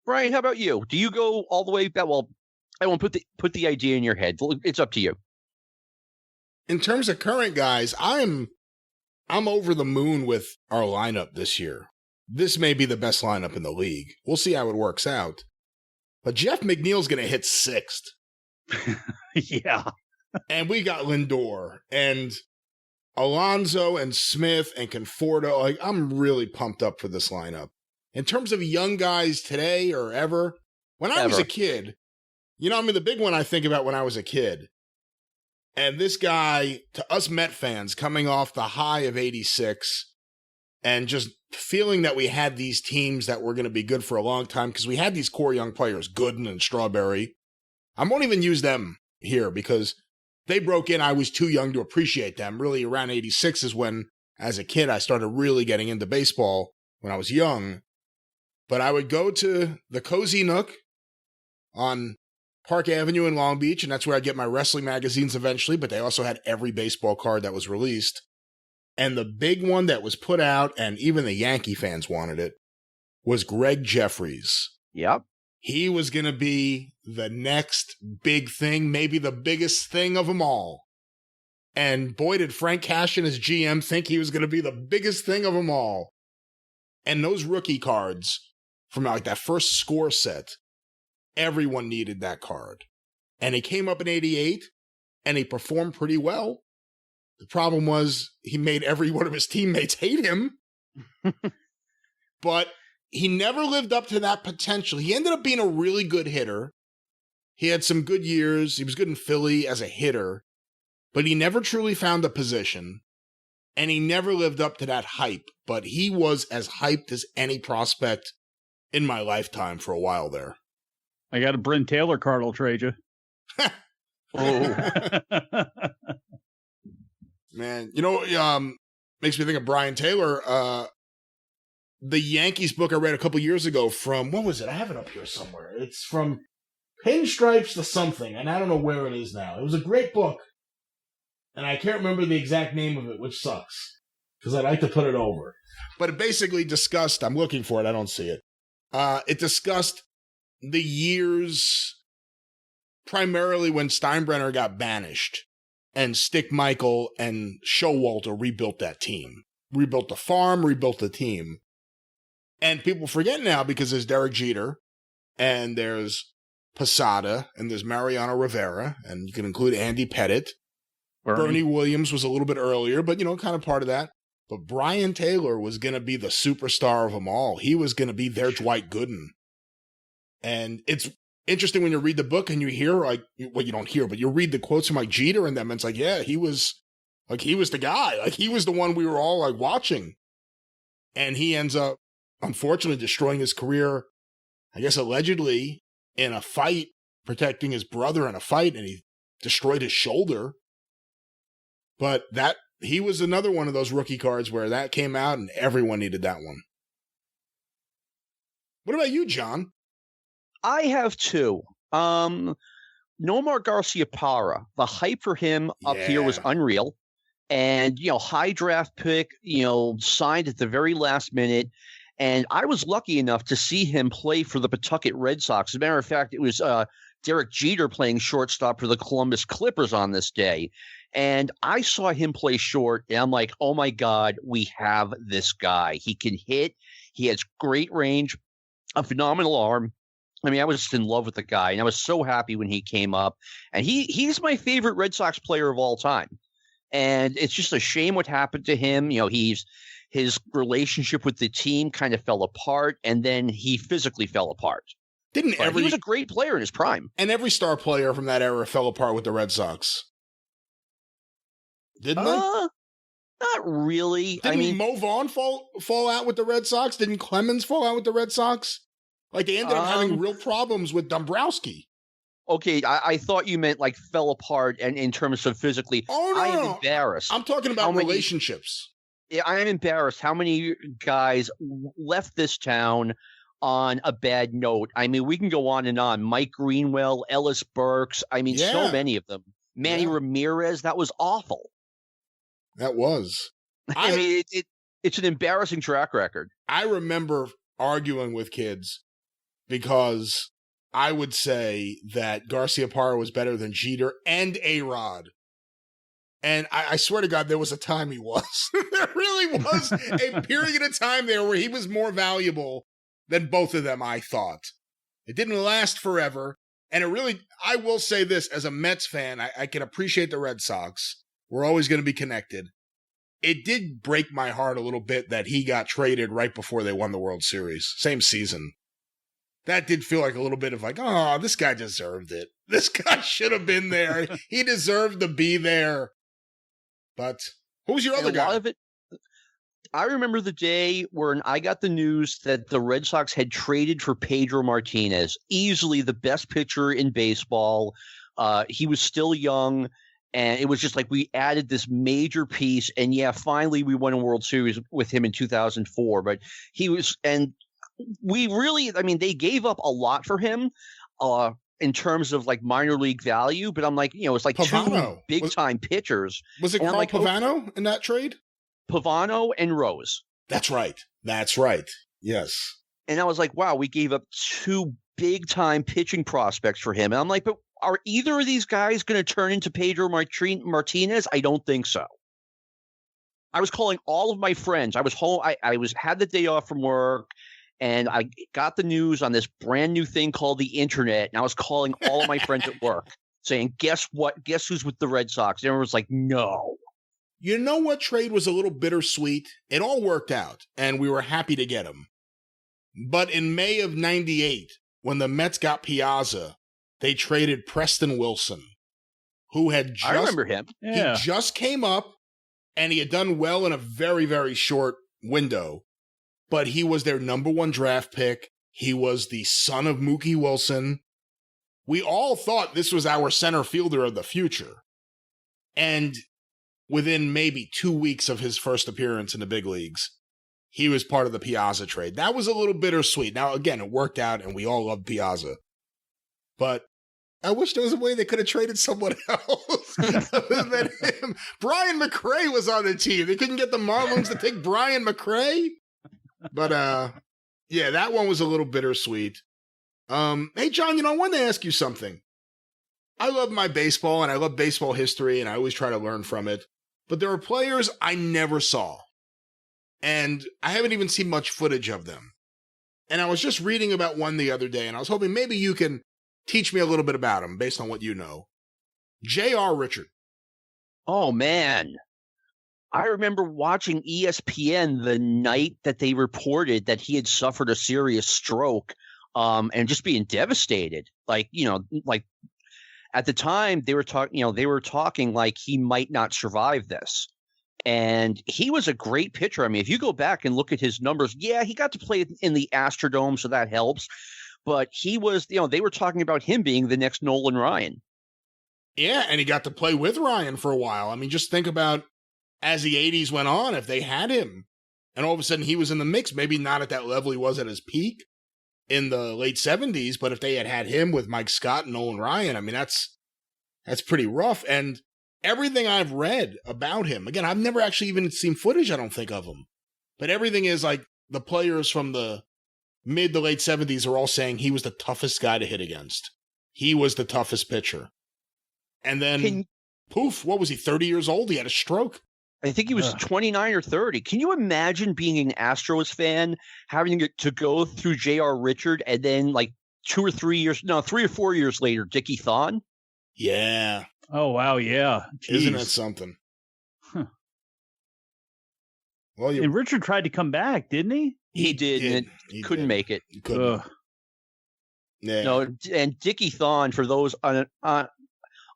Brian, how about you? Do you go all the way back? Well, I won't put the idea in your head. It's up to you. In terms of current guys, I'm over the moon with our lineup this year. This may be the best lineup in the league. We'll see how it works out. But Jeff McNeil's going to hit sixth. Yeah. And we got Lindor and Alonso and Smith and Conforto. I'm really pumped up for this lineup. In terms of young guys today or ever, when I was a kid, the big one I think about when I was a kid, and this guy, to us Met fans, coming off the high of 86 and just feeling that we had these teams that were going to be good for a long time because we had these core young players, Gooden and Strawberry. I won't even use them here because they broke in. I was too young to appreciate them. Really, around 86 is when, as a kid, I started really getting into baseball when I was young. But I would go to the Cozy Nook on Park Avenue in Long Beach, and that's where I'd get my wrestling magazines eventually, but they also had every baseball card that was released. And the big one that was put out, and even the Yankee fans wanted it, was Greg Jeffries. Yep. He was going to be the next big thing, maybe the biggest thing of them all. And boy, did Frank Cashin, his GM, think he was going to be the biggest thing of them all. And those rookie cards from like that first score set, everyone needed that card. And he came up in 88, and he performed pretty well. The problem was he made every one of his teammates hate him. But he never lived up to that potential. He ended up being a really good hitter. He had some good years. He was good in Philly as a hitter. But he never truly found a position. and he never lived up to that hype, but he was as hyped as any prospect in my lifetime for a while there. I got a Bryn Taylor card I'll trade you. Oh. Man, makes me think of Brian Taylor. The Yankees book I read a couple years ago from, what was it? I have it up here somewhere. It's from Pinstripes to something, and I don't know where it is now. It was a great book, and I can't remember the exact name of it, which sucks, because I'd like to put it over. But it basically discussed, I'm looking for it, I don't see it. It discussed the years primarily when Steinbrenner got banished, and Stick Michael and Showalter rebuilt that team. Rebuilt the farm, rebuilt the team. And people forget now because there's Derek Jeter, and there's Posada, and there's Mariano Rivera, and you can include Andy Pettitte. Bernie Williams was a little bit earlier, but, kind of part of that. But Brian Taylor was going to be the superstar of them all. He was going to be their Dwight Gooden. And it's interesting when you read the book and you hear, you don't hear, but you read the quotes from Jeter and them, and it's like, yeah, he was the guy. He was the one we were all watching. And he ends up, unfortunately, destroying his career, I guess allegedly, in a fight, protecting his brother in a fight, and he destroyed his shoulder. But he was another one of those rookie cards where that came out and everyone needed that one. What about you, John? I have two. Nomar Garciaparra, the hype for him up here was unreal. And, high draft pick, signed at the very last minute. And I was lucky enough to see him play for the Pawtucket Red Sox. As a matter of fact, it was Derek Jeter playing shortstop for the Columbus Clippers on this day. And I saw him play short, and I'm like, oh, my God, we have this guy. He can hit. He has great range, a phenomenal arm. I mean, I was just in love with the guy, and I was so happy when he came up. And he's my favorite Red Sox player of all time. And it's just a shame what happened to him. His relationship with the team kind of fell apart, and then he physically fell apart. He was a great player in his prime. And every star player from that era fell apart with the Red Sox. Didn't they? Not really. Didn't Mo Vaughn fall out with the Red Sox? Didn't Clemens fall out with the Red Sox? They ended up having real problems with Dombrowski. Okay, I thought you meant fell apart and in terms of physically. Oh, no. I am embarrassed. I'm talking about relationships. Yeah, I am embarrassed how many guys left this town on a bad note. I mean, we can go on and on. Mike Greenwell, Ellis Burks. I mean, so many of them. Manny Ramirez, that was awful. That was. I mean, it's an embarrassing track record. I remember arguing with kids because I would say that Garciaparra was better than Jeter and A-Rod. And I swear to God, there was a time he was. There really was a period of time there where he was more valuable than both of them, I thought. It didn't last forever. And I will say this, as a Mets fan, I can appreciate the Red Sox. We're always going to be connected. It did break my heart a little bit that he got traded right before they won the World Series. Same season. That did feel like a little bit of oh, this guy deserved it. This guy should have been there. He deserved to be there. But who's your other guy? A lot of it, I remember the day when I got the news that the Red Sox had traded for Pedro Martinez, easily the best pitcher in baseball. He was still young, and it was just we added this major piece. And finally we won a World Series with him in 2004. But they gave up a lot for him. In terms of minor league value, but I'm it's Pavano. Two big time pitchers. Was it Carl Pavano in that trade? Pavano and Rose. That's right. Yes. And I was wow, we gave up two big time pitching prospects for him. And I'm but are either of these guys going to turn into Pedro Martinez? I don't think so. I was calling all of my friends. I was home. I had the day off from work. And I got the news on this brand new thing called the internet. And I was calling all of my friends at work saying, guess what? Guess who's with the Red Sox? And everyone was like, no. You know what trade was a little bittersweet? It all worked out, and we were happy to get him. But in May of 98, when the Mets got Piazza, they traded Preston Wilson, who had just... I remember him. Yeah. He just came up, and he had done well in a very, very short window. But he was their number one draft pick. He was the son of Mookie Wilson. We all thought this was our center fielder of the future. And within maybe 2 weeks of his first appearance in the big leagues, he was part of the Piazza trade. That was a little bittersweet. Now, again, it worked out, and we all loved Piazza. But I wish there was a way they could have traded someone else other than him. Brian McRae was on the team. They couldn't get the Marlins to take Brian McRae. But, yeah, that one was a little bittersweet. Hey, John, I wanted to ask you something. I love my baseball, and I love baseball history, and I always try to learn from it. But there are players I never saw. And I haven't even seen much footage of them. And I was just reading about one the other day, and I was hoping maybe you can teach me a little bit about him based on what you know. J.R. Richard. Oh, man. I remember watching ESPN the night that they reported that he had suffered a serious stroke, and just being devastated. Like at the time they were talking like he might not survive this. And he was a great pitcher. I mean, if you go back and look at his numbers, yeah, he got to play in the Astrodome, so that helps. But he was, they were talking about him being the next Nolan Ryan. Yeah, and he got to play with Ryan for a while. I mean, just think about as the 80s went on, if they had him, and all of a sudden he was in the mix, maybe not at that level he was at his peak in the late 70s, but if they had him with Mike Scott and Nolan Ryan, I mean, that's pretty rough. And everything I've read about him, again, I've never actually even seen footage, I don't think, of him. But everything is like the players from the mid to late 70s are all saying he was the toughest guy to hit against. He was the toughest pitcher. And then, poof, what was he, 30 years old? He had a stroke. I think he was 29 or 30. Can you imagine being an Astros fan, having to go through J.R. Richard, and then like 3 or 4 years later, Dickie Thon? Yeah. Oh, wow, yeah. Jeez. Isn't that something? Huh. Well, and Richard tried to come back, didn't he? He did, and couldn't make it. He couldn't. Yeah. No, and Dickie Thon, for those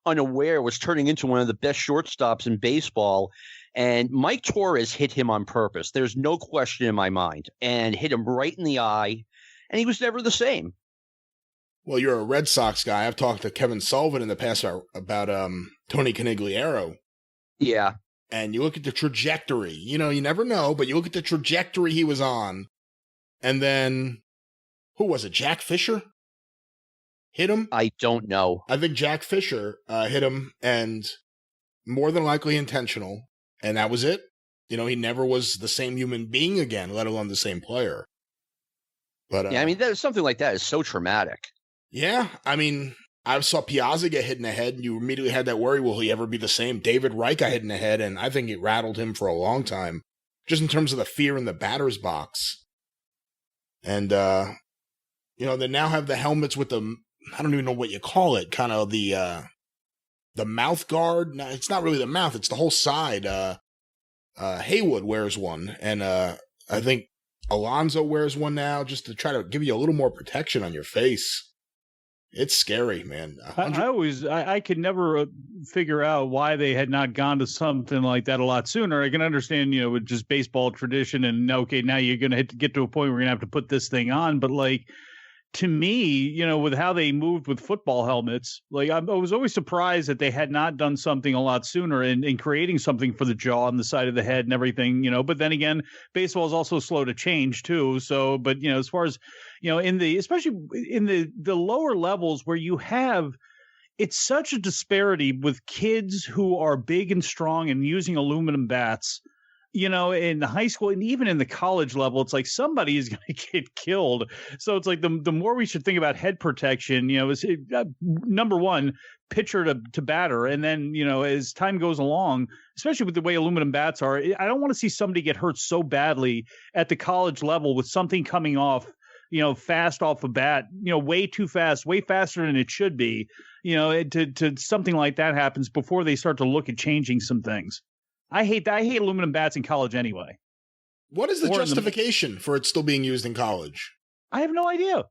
unaware, was turning into one of the best shortstops in baseball. And Mike Torres hit him on purpose. There's no question in my mind. And hit him right in the eye. And he was never the same. Well, you're a Red Sox guy. I've talked to Kevin Sullivan in the past about Tony Conigliaro. Yeah. And you look at the trajectory. You never know, but you look at the trajectory he was on. And then, who was it? Jack Fisher? Hit him? I don't know. I think Jack Fisher hit him, and more than likely intentional. And that was it. He never was the same human being again, let alone the same player. But yeah, I mean, something like that is so traumatic. Yeah, I mean, I saw Piazza get hit in the head, and you immediately had that worry, will he ever be the same? David Wright got hit in the head, and I think it rattled him for a long time, just in terms of the fear in the batter's box. And, they now have the helmets with the, I don't even know what you call it, kind of the mouth guard. No, it's not really the mouth, it's the whole side. Haywood wears one, and I think Alonso wears one now, just to try to give you a little more protection on your face. It's scary, man. I could never figure out why they had not gone to something like that a lot sooner. I can understand, with just baseball tradition and, okay, now you're going to get to a point where you're going to have to put this thing on. But like, to me, with how they moved with football helmets, like I was always surprised that they had not done something a lot sooner in creating something for the jaw and the side of the head and everything, but then again, baseball is also slow to change too. So, but as far as, especially in the lower levels where you have, it's such a disparity with kids who are big and strong and using aluminum bats. In the high school and even in the college level, it's like somebody is going to get killed. So it's like the more we should think about head protection, is number one, pitcher to batter. And then, as time goes along, especially with the way aluminum bats are, I don't want to see somebody get hurt so badly at the college level with something coming off, fast off a bat, way too fast, way faster than it should be, to something like that happens before they start to look at changing some things. I hate aluminum bats in college anyway. What is the justification for it still being used in college? I have no idea.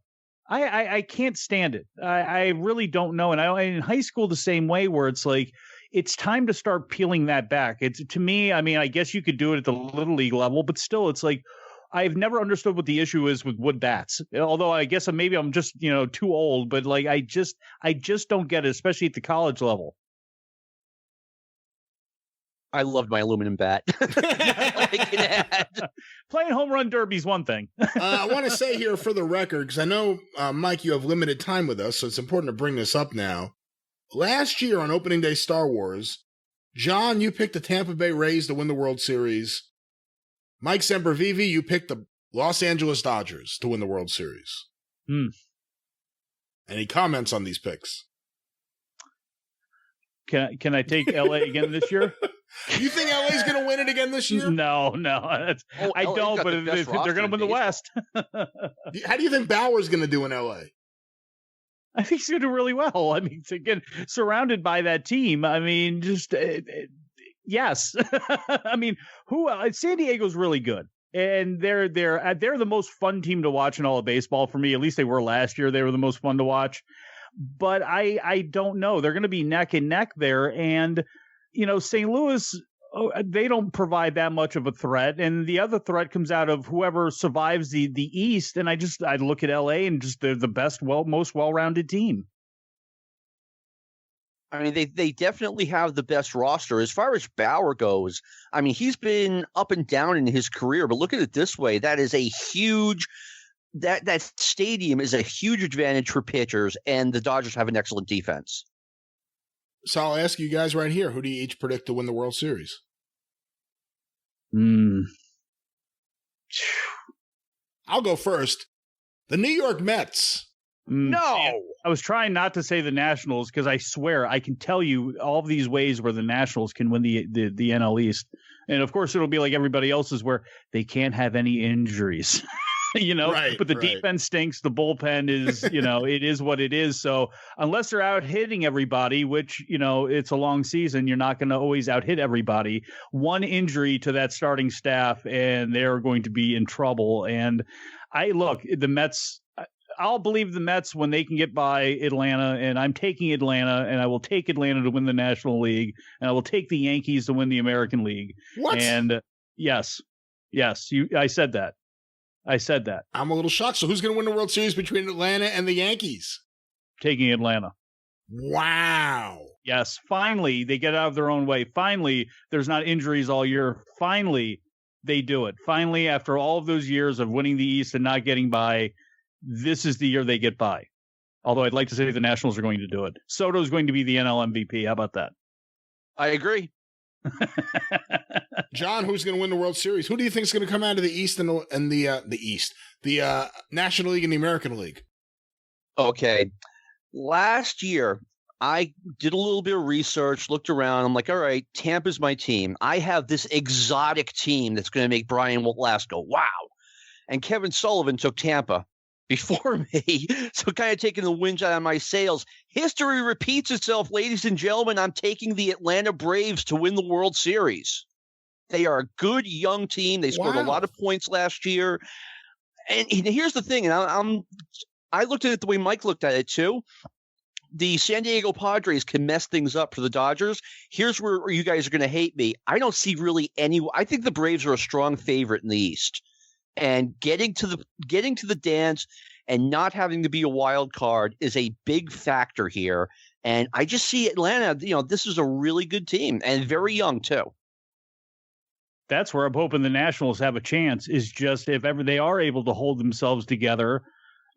I can't stand it. I really don't know. And in high school, the same way, where it's like, it's time to start peeling that back. It's, to me, I mean, I guess you could do it at the Little League level, but still, it's like, I've never understood what the issue is with wood bats. Although I guess maybe I'm just, too old, but like, I just don't get it, especially at the college level. I loved my aluminum bat. Playing home run derby is one thing. I want to say here for the record, because I know, Mike, you have limited time with us, so it's important to bring this up now. Last year on opening day Star Wars, John, you picked the Tampa Bay Rays to win the World Series. Mike Sempervive, you picked the Los Angeles Dodgers to win the World Series. Any comments on these picks? Can I take LA again this year? You think LA's going to win it again this year? No. I don't, but if they're going to win the West. How do you think Bauer's going to do in LA? I think he's going to do really well. I mean, again, surrounded by that team. I mean, just yes. I mean, San Diego's really good, and they're the most fun team to watch in all of baseball for me. At least they were last year. They were the most fun to watch. But I don't know. They're going to be neck and neck there, and St. Louis, they don't provide that much of a threat, and the other threat comes out of whoever survives the East. And I look at LA and just they're the best, most well-rounded team. I mean, they definitely have the best roster. As far as Bauer goes, I mean, he's been up and down in his career, but look at it this way. That is a huge that stadium is a huge advantage for pitchers, and the Dodgers have an excellent defense. So I'll ask you guys right here, who do you each predict to win the World Series? I'll go first. The New York Mets. No! I was trying not to say the Nationals because I swear I can tell you all of these ways where the Nationals can win the NL East. And of course it'll be like everybody else's where they can't have any injuries. Right, but the defense stinks. The bullpen is, it is what it is. So unless they're out hitting everybody, which, it's a long season, you're not going to always out hit everybody. One injury to that starting staff and they're going to be in trouble. And the Mets, I'll believe the Mets when they can get by Atlanta, and I'm taking Atlanta, and I will take Atlanta to win the National League, and I will take the Yankees to win the American League. What? And yes, I said that. I'm a little shocked. So who's going to win the World Series between Atlanta and the Yankees? Taking Atlanta. Wow. Yes. Finally, they get out of their own way. Finally, there's not injuries all year. Finally, they do it. Finally, after all of those years of winning the East and not getting by, this is the year they get by. Although I'd like to say the Nationals are going to do it. Soto's going to be the NL MVP. How about that? I agree. John, who's going to win the World Series? Who do you think is going to come out of the East and the East, the National League and the American League? Okay, last year I did a little bit of research, looked around. I'm like, all right, Tampa's my team. I have this exotic team that's going to make Brian Last go wow. And Kevin Sullivan took Tampa before me, so kind of taking the wind out of my sails. History repeats itself, ladies and gentlemen. I'm taking the Atlanta Braves to win the World Series. They are a good young team. They scored a lot of points last year. And here's the thing, and I looked at it the way Mike looked at it too. The San Diego Padres can mess things up for the Dodgers. Here's where you guys are going to hate me. I don't see really any. I think the Braves are a strong favorite in the East. And getting to the dance and not having to be a wild card is a big factor here. And I just see Atlanta, this is a really good team and very young too. That's where I'm hoping the Nationals have a chance, is just if ever they are able to hold themselves together.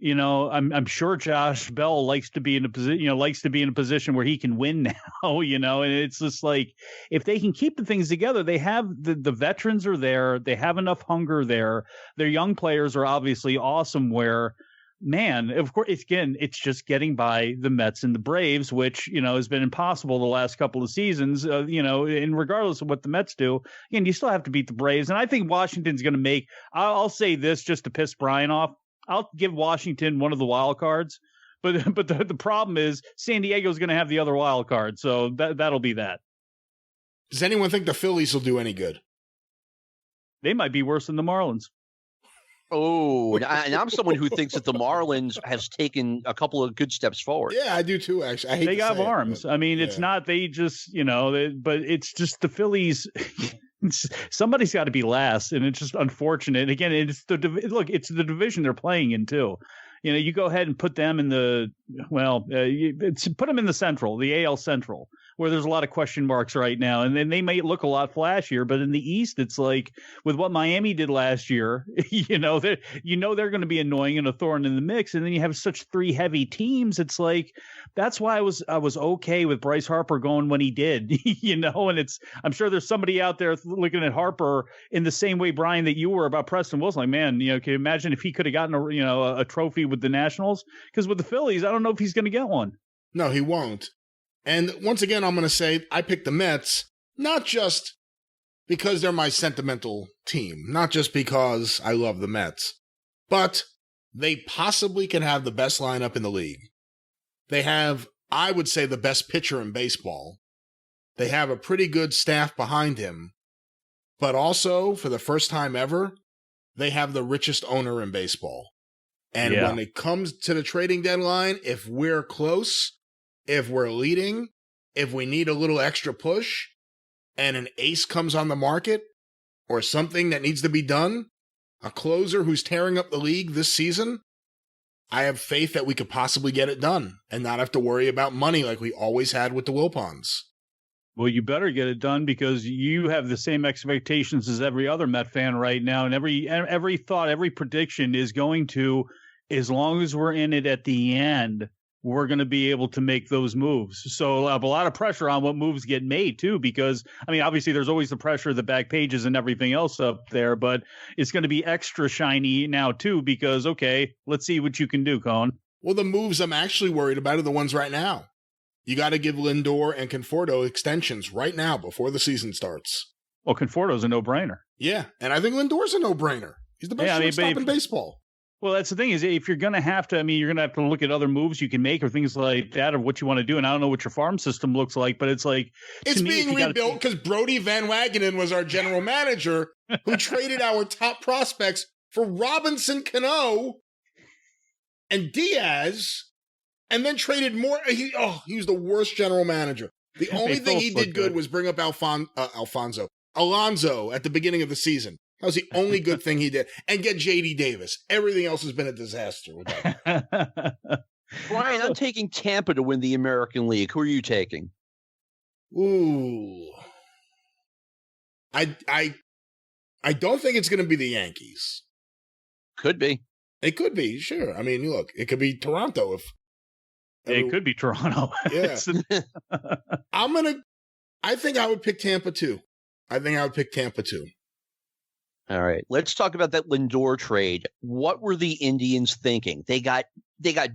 I'm sure Josh Bell likes to be in a position where he can win now, and it's just like, if they can keep the things together, they have the veterans are there. They have enough hunger there. Their young players are obviously awesome where, man, of course, it's just getting by the Mets and the Braves, which, has been impossible the last couple of seasons, and regardless of what the Mets do, again, you still have to beat the Braves. And I think Washington's going to I'll say this just to piss Brian off. I'll give Washington one of the wild cards, but the problem is San Diego's going to have the other wild card, so that'll be that. Does anyone think the Phillies will do any good? They might be worse than the Marlins. Oh, and I'm someone who thinks that the Marlins has taken a couple of good steps forward. Yeah, I do too, actually. I hate They to got say arms. It, I mean, it's not, they just, but it's just the Phillies. Somebody's got to be last, and it's just unfortunate. Again, it's the division they're playing in too. You go ahead and put them in put them in the Central, the AL Central, where there's a lot of question marks right now. And then they may look a lot flashier, but in the East, it's like with what Miami did last year, they're going to be annoying and a thorn in the mix. And then you have such three heavy teams. It's like, that's why I was okay with Bryce Harper going when he did, and I'm sure there's somebody out there looking at Harper in the same way, Brian, that you were about Preston Wilson. Like, man, can you imagine if he could have gotten a trophy with the Nationals? Because with the Phillies, I don't know if he's going to get one. No, he won't. And once again, I'm going to say I picked the Mets, not just because they're my sentimental team, not just because I love the Mets, but they possibly can have the best lineup in the league. They have, I would say, the best pitcher in baseball. They have a pretty good staff behind him. But also, for the first time ever, they have the richest owner in baseball. And when it comes to the trading deadline, if we're close, if we're leading, if we need a little extra push, and an ace comes on the market, or something that needs to be done, a closer who's tearing up the league this season, I have faith that we could possibly get it done and not have to worry about money like we always had with the Wilpons. Well, you better get it done because you have the same expectations as every other Met fan right now. And every thought, every prediction is going to, as long as we're in it at the end, we're going to be able to make those moves. So I have a lot of pressure on what moves get made too, because obviously there's always the pressure of the back pages and everything else up there, but it's going to be extra shiny now too, because, okay, let's see what you can do, Cone. Well, the moves I'm actually worried about are the ones right now. You got to give Lindor and Conforto extensions right now before the season starts. Well, Conforto's a no-brainer. Yeah, and I think Lindor's a no-brainer. He's the best shortstop in baseball. Well, that's the thing is if you're going to have to, you're going to have to look at other moves you can make or things like that or what you want to do. And I don't know what your farm system looks like, but it's like. It's being rebuilt because Brody Van Wagenen was our general manager who traded our top prospects for Robinson Cano and Diaz and then traded more. He was the worst general manager. The only thing he did good was bring up Alonso at the beginning of the season. That was the only good thing he did. And get J.D. Davis. Everything else has been a disaster with that. Brian, I'm taking Tampa to win the American League. Who are you taking? Ooh. I don't think it's going to be the Yankees. Could be. It could be, sure. Look, it could be Toronto if. It could be Toronto. Yeah. I think I would pick Tampa too. All right, let's talk about that Lindor trade. What were the Indians thinking? They got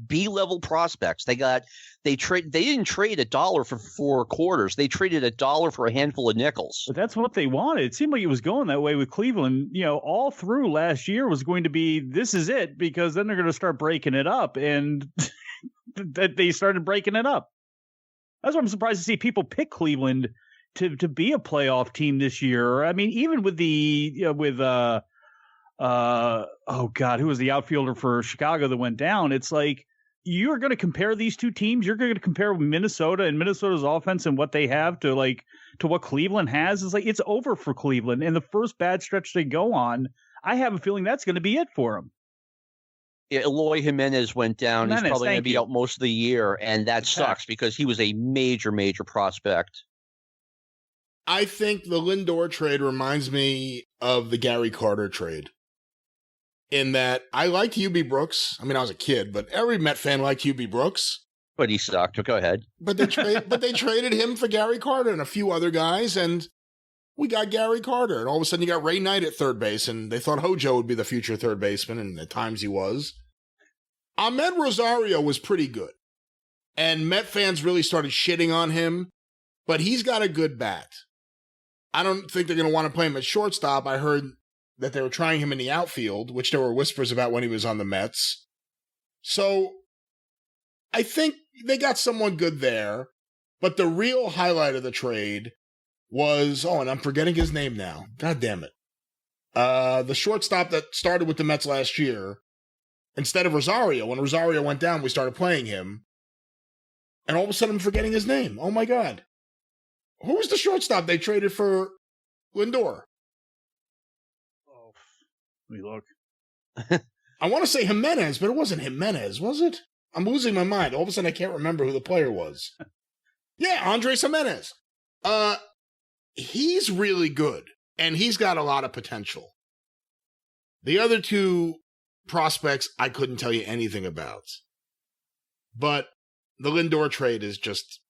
B-level prospects. They didn't trade $1 for 4 quarters. They traded $1 for a handful of nickels. But that's what they wanted. It seemed like it was going that way with Cleveland. All through last year was going to be this is it because then they're going to start breaking it up, and that they started breaking it up. That's why I'm surprised to see people pick Cleveland to be a playoff team this year. Even with who was the outfielder for Chicago that went down? It's like you're going to compare these two teams. You're going to compare Minnesota and Minnesota's offense and what they have to what Cleveland has. It's like it's over for Cleveland. And the first bad stretch they go on, I have a feeling that's going to be it for them. Yeah, Eloy Jimenez went down. He's probably going to be out most of the year, and that sucks because he was a major, major prospect. I think the Lindor trade reminds me of the Gary Carter trade in that I liked Hubie Brooks. I was a kid, but every Met fan liked Hubie Brooks. But he sucked. Go ahead. But they traded him for Gary Carter and a few other guys, and we got Gary Carter. And all of a sudden you got Ray Knight at third base, and they thought Hojo would be the future third baseman, and at times he was. Ahmed Rosario was pretty good, and Met fans really started shitting on him, but he's got a good bat. I don't think they're going to want to play him at shortstop. I heard that they were trying him in the outfield, which there were whispers about when he was on the Mets. So I think they got someone good there. But the real highlight of the trade was, and I'm forgetting his name now. God damn it. the shortstop that started with the Mets last year, instead of Rosario. When Rosario went down, we started playing him. And all of a sudden, I'm forgetting his name. Oh, my God. Who was the shortstop they traded for Lindor? Oh, let me look. I want to say Jimenez, but it wasn't Jimenez, was it? I'm losing my mind. All of a sudden, I can't remember who the player was. Yeah, Andres Jimenez. He's really good, and he's got a lot of potential. The other two prospects, I couldn't tell you anything about. But the Lindor trade is just,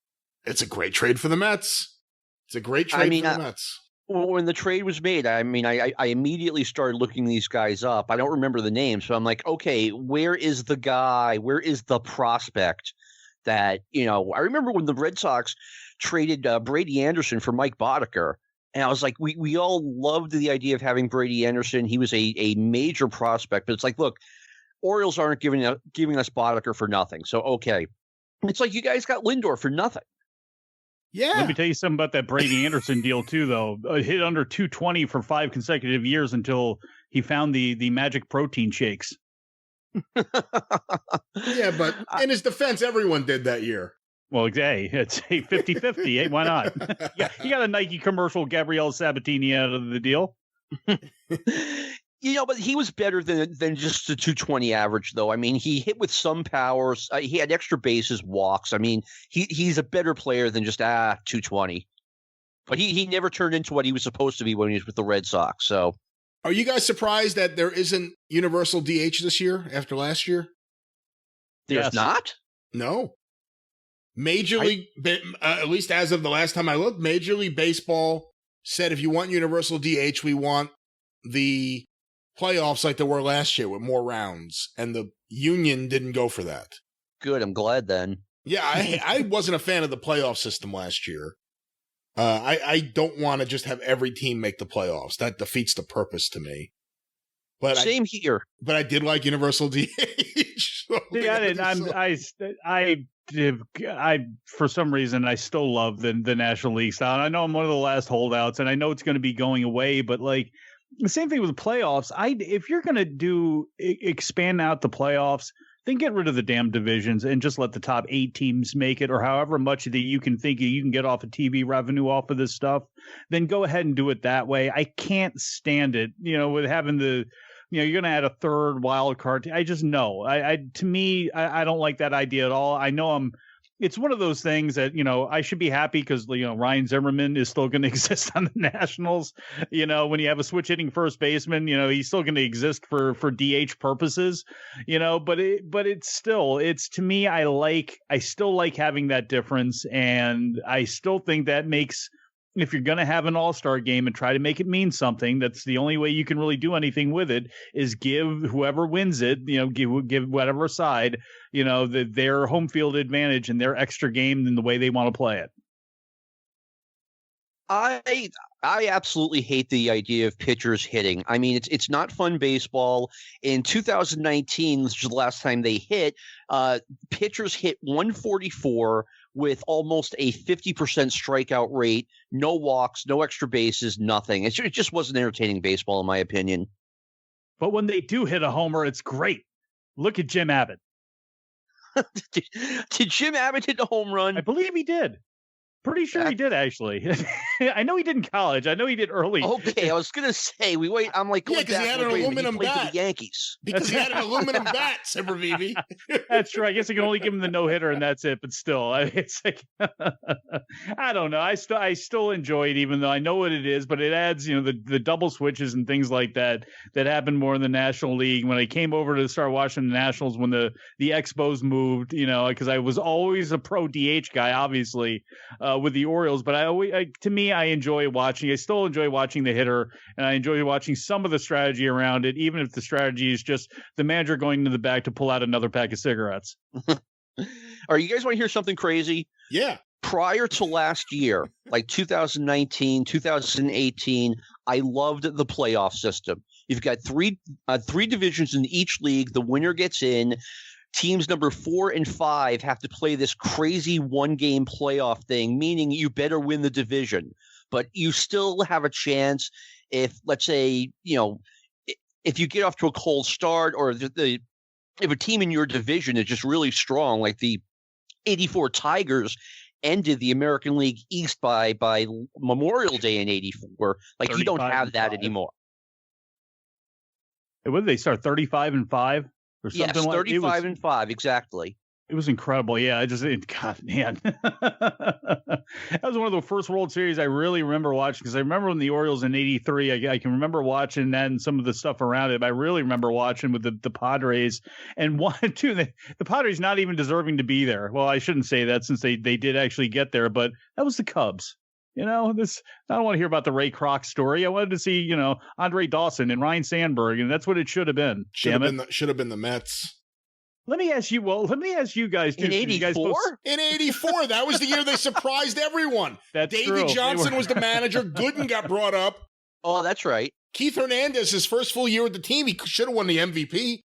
it's a great trade for the Mets. It's a great trade for the Mets. When the trade was made, I immediately started looking these guys up. I don't remember the names, but I'm like, okay, where is the guy? Where is the prospect that, I remember when the Red Sox traded Brady Anderson for Mike Boddicker. And I was like, we all loved the idea of having Brady Anderson. He was a major prospect, but it's like, look, Orioles aren't giving us Boddicker for nothing. So, okay. It's like you guys got Lindor for nothing. Yeah. Let me tell you something about that Brady Anderson deal, too, though. Hit under 220 for 5 consecutive years until he found the magic protein shakes. Yeah, but in his defense, everyone did that year. Well, hey, it's a 50-50. Hey, why not? Yeah, you got a Nike commercial, Gabrielle Sabatini out of the deal. But he was better than just the 220 average, though. I mean, he hit with some powers. He had extra bases, walks. I mean, he's a better player than just 220. But he never turned into what he was supposed to be when he was with the Red Sox. So, are you guys surprised that there isn't universal DH this year after last year? There's not? No. Major League, at least as of the last time I looked, Major League Baseball said if you want universal DH, we want the playoffs like there were last year with more rounds, and the union didn't go for that. Good, I'm glad then. Yeah, I wasn't a fan of the playoff system last year. I don't want to just have every team make the playoffs. That defeats the purpose to me. But Same here. But I did like universal DH. So I for some reason I still love the National League style. I know I'm one of the last holdouts, and I know it's going to be going away, but like the same thing with the playoffs. If you're going to expand out the playoffs, then get rid of the damn divisions and just let the top 8 teams make it, or however much that you can think you can get off of TV revenue off of this stuff. Then go ahead and do it that way. I can't stand it, with having the. You're going to add a third wild card. I just know. I don't like that idea at all. I know it's one of those things that, I should be happy because, Ryan Zimmerman is still going to exist on the Nationals. When you have a switch hitting first baseman, he's still going to exist for DH purposes, but to me, I still like having that difference. And I still think that makes, if you're going to have an all-star game and try to make it mean something, that's the only way you can really do anything with it, is give whoever wins it, give whatever side, their home field advantage and their extra game in the way they want to play it. I absolutely hate the idea of pitchers hitting. I mean, it's not fun baseball. In 2019, which is the last time they hit, pitchers hit 144 with almost a 50% strikeout rate, no walks, no extra bases, nothing. It just wasn't entertaining baseball, in my opinion. But when they do hit a homer, it's great. Look at Jim Abbott. Did Jim Abbott hit a home run? I believe he did. Pretty sure he did, actually. I know he did in college. I know he did early. Okay, I was going to say, I'm like, yeah, because he had an aluminum bat. For the Yankees. Because he had an aluminum bat, Sempervivi. That's true. I guess I can only give him the no-hitter, and that's it. But still, it's like, I don't know. I still enjoy it, even though I know what it is. But it adds, the double switches and things like that happen more in the National League. When I came over to start watching the Nationals, when the Expos moved, because I was always a pro DH guy, obviously. With the Orioles, but I enjoy watching. I still enjoy watching the hitter, and I enjoy watching some of the strategy around it, even if the strategy is just the manager going into the back to pull out another pack of cigarettes. Are you guys want to hear something crazy? Yeah. Prior to last year, like 2019, 2018, I loved the playoff system. You've got three divisions in each league. The winner gets in. Teams number 4 and 5 have to play this crazy 1-game playoff thing, meaning you better win the division, but you still have a chance if, let's say, if you get off to a cold start, or if a team in your division is just really strong, like the 84 Tigers ended the American League East by Memorial Day in 84. Like, you don't have that anymore. What did they start, 35-5 or something? Yes, 35-5, exactly. It was incredible. Yeah, God, man. That was one of the first World Series I really remember watching, because I remember when the Orioles in 83, I can remember watching that and some of the stuff around it. But I really remember watching with the Padres. And the Padres not even deserving to be there. Well, I shouldn't say that, since they did actually get there, but that was the Cubs. I don't want to hear about the Ray Kroc story. I wanted to see, Andre Dawson and Ryan Sandberg, and that's what it should have been. Should have been the Mets. Let me ask you guys too. In 84? In 84, that was the year they surprised everyone. Davey Johnson was the manager. Gooden got brought up. Oh, that's right. Keith Hernandez, his first full year with the team, he should have won the MVP.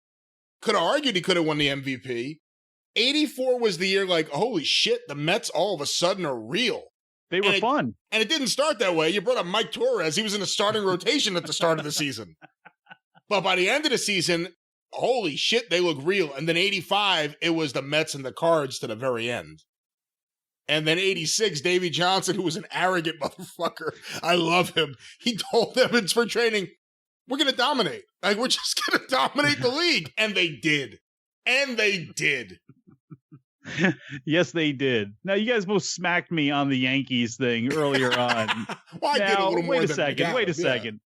Could have argued he could have won the MVP. 84 was the year, like, holy shit, the Mets all of a sudden are real. They were fun. And it didn't start that way. You brought up Mike Torres. He was in the starting rotation at the start of the season. But by the end of the season, holy shit, they look real. And then 85, it was the Mets and the Cards to the very end. And then 86, Davey Johnson, who was an arrogant motherfucker. I love him. He told them in spring training, we're going to dominate. Like, we're just going to dominate the league. And they did. Yes, they did. Now, you guys both smacked me on the Yankees thing earlier on. Well, I did a little more wait a than second. Wait a yeah. second.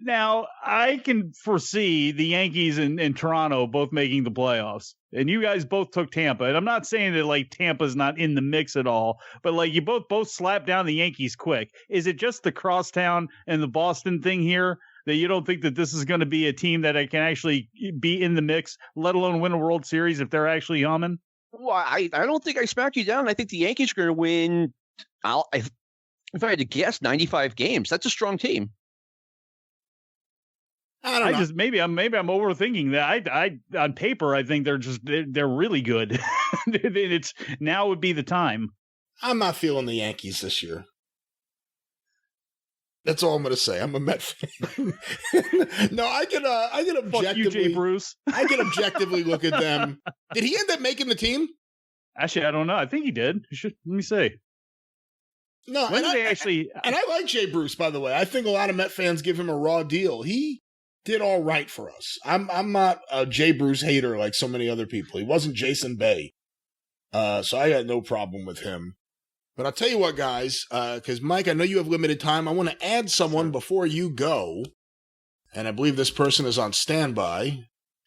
Now, I can foresee the Yankees and Toronto both making the playoffs. And you guys both took Tampa. And I'm not saying that, like, Tampa's not in the mix at all. But, like, you both slapped down the Yankees quick. Is it just the Crosstown and the Boston thing here that you don't think that this is going to be a team that can actually be in the mix, let alone win a World Series if they're actually humming? Well, I don't think I smacked you down. I think the Yankees are going to win, if I had to guess, 95 games. That's a strong team. I don't know. Maybe I'm overthinking that. I on paper, I think they're really good. Now would be the time. I'm not feeling the Yankees this year. That's all I'm going to say. I'm a Met fan. No, I can objectively. Fuck you, Jay Bruce. I can objectively look at them. Did he end up making the team? Actually, I don't know. I think he did. Let me see. No, when did they actually? And I like Jay Bruce, by the way. I think a lot of Met fans give him a raw deal. He did all right for us. I'm not a Jay Bruce hater like so many other people. He wasn't Jason Bay, so I got no problem with him. But I'll tell you what, guys, because Mike, I know you have limited time. I want to add someone before you go, and I believe this person is on standby.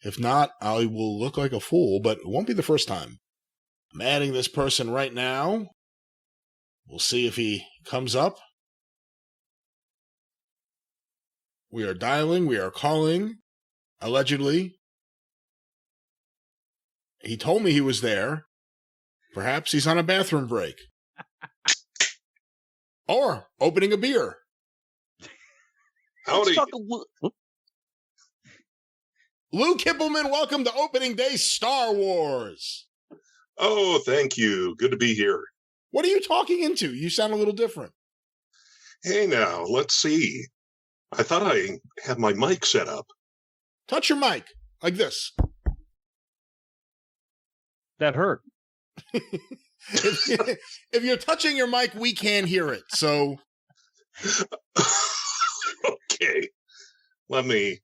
If not, I will look like a fool, but it won't be the first time. I'm adding this person right now. We'll see if he comes up. We are dialing. We are calling. Allegedly. He told me he was there. Perhaps he's on a bathroom break. Or opening a beer. Howdy. Lou Kippelman, welcome to Opening Day Star Wars. Oh, thank you. Good to be here. What are you talking into? You sound a little different. Hey now, let's see. I thought I had my mic set up. Touch your mic, like this. That hurt. If you're touching your mic, we can't hear it, so... Okay. Let me...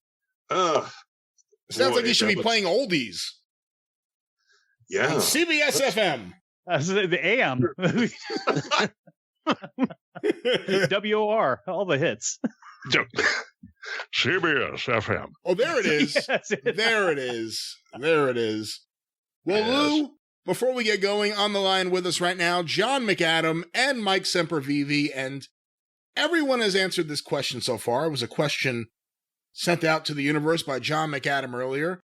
Sounds like you should be playing oldies. Yeah. On CBS FM. The AM. WOR, all the hits. CBS FM. Oh, there it is. Yes, There it is. There it is. Well, Yes. Lou, before we get going, on the line with us right now, John McAdam and Mike Sempervive, and everyone has answered this question so far. It was a question sent out to the universe by John McAdam earlier,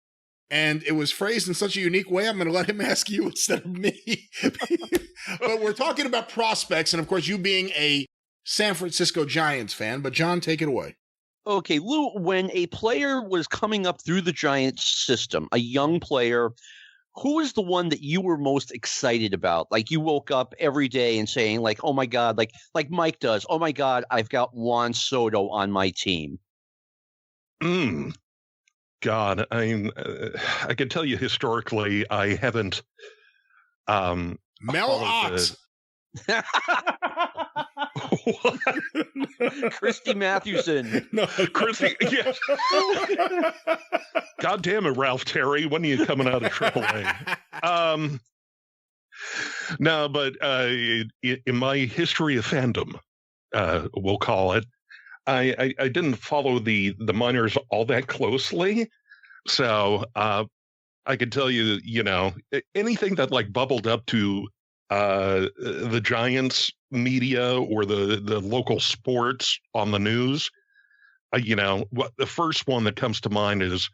and it was phrased in such a unique way, I'm going to let him ask you instead of me. But we're talking about prospects, and of course, you being a San Francisco Giants fan, but John, take it away. Okay, Lou, when a player was coming up through the Giants system, a young player who is the one that you were most excited about? Like you woke up every day and saying like, oh my God, like Mike does. Oh my God, I've got Juan Soto on my team. God, I can tell you historically, I haven't. Mel Ox. Christy Mathewson. No, Christy. Yes. God damn it, Ralph Terry. When are you coming out of AAA? No, but in my history of fandom, we'll call it, I didn't follow the minors all that closely. So I could tell you, anything that like bubbled up to the Giants media or the local sports on the news, what the first one that comes to mind is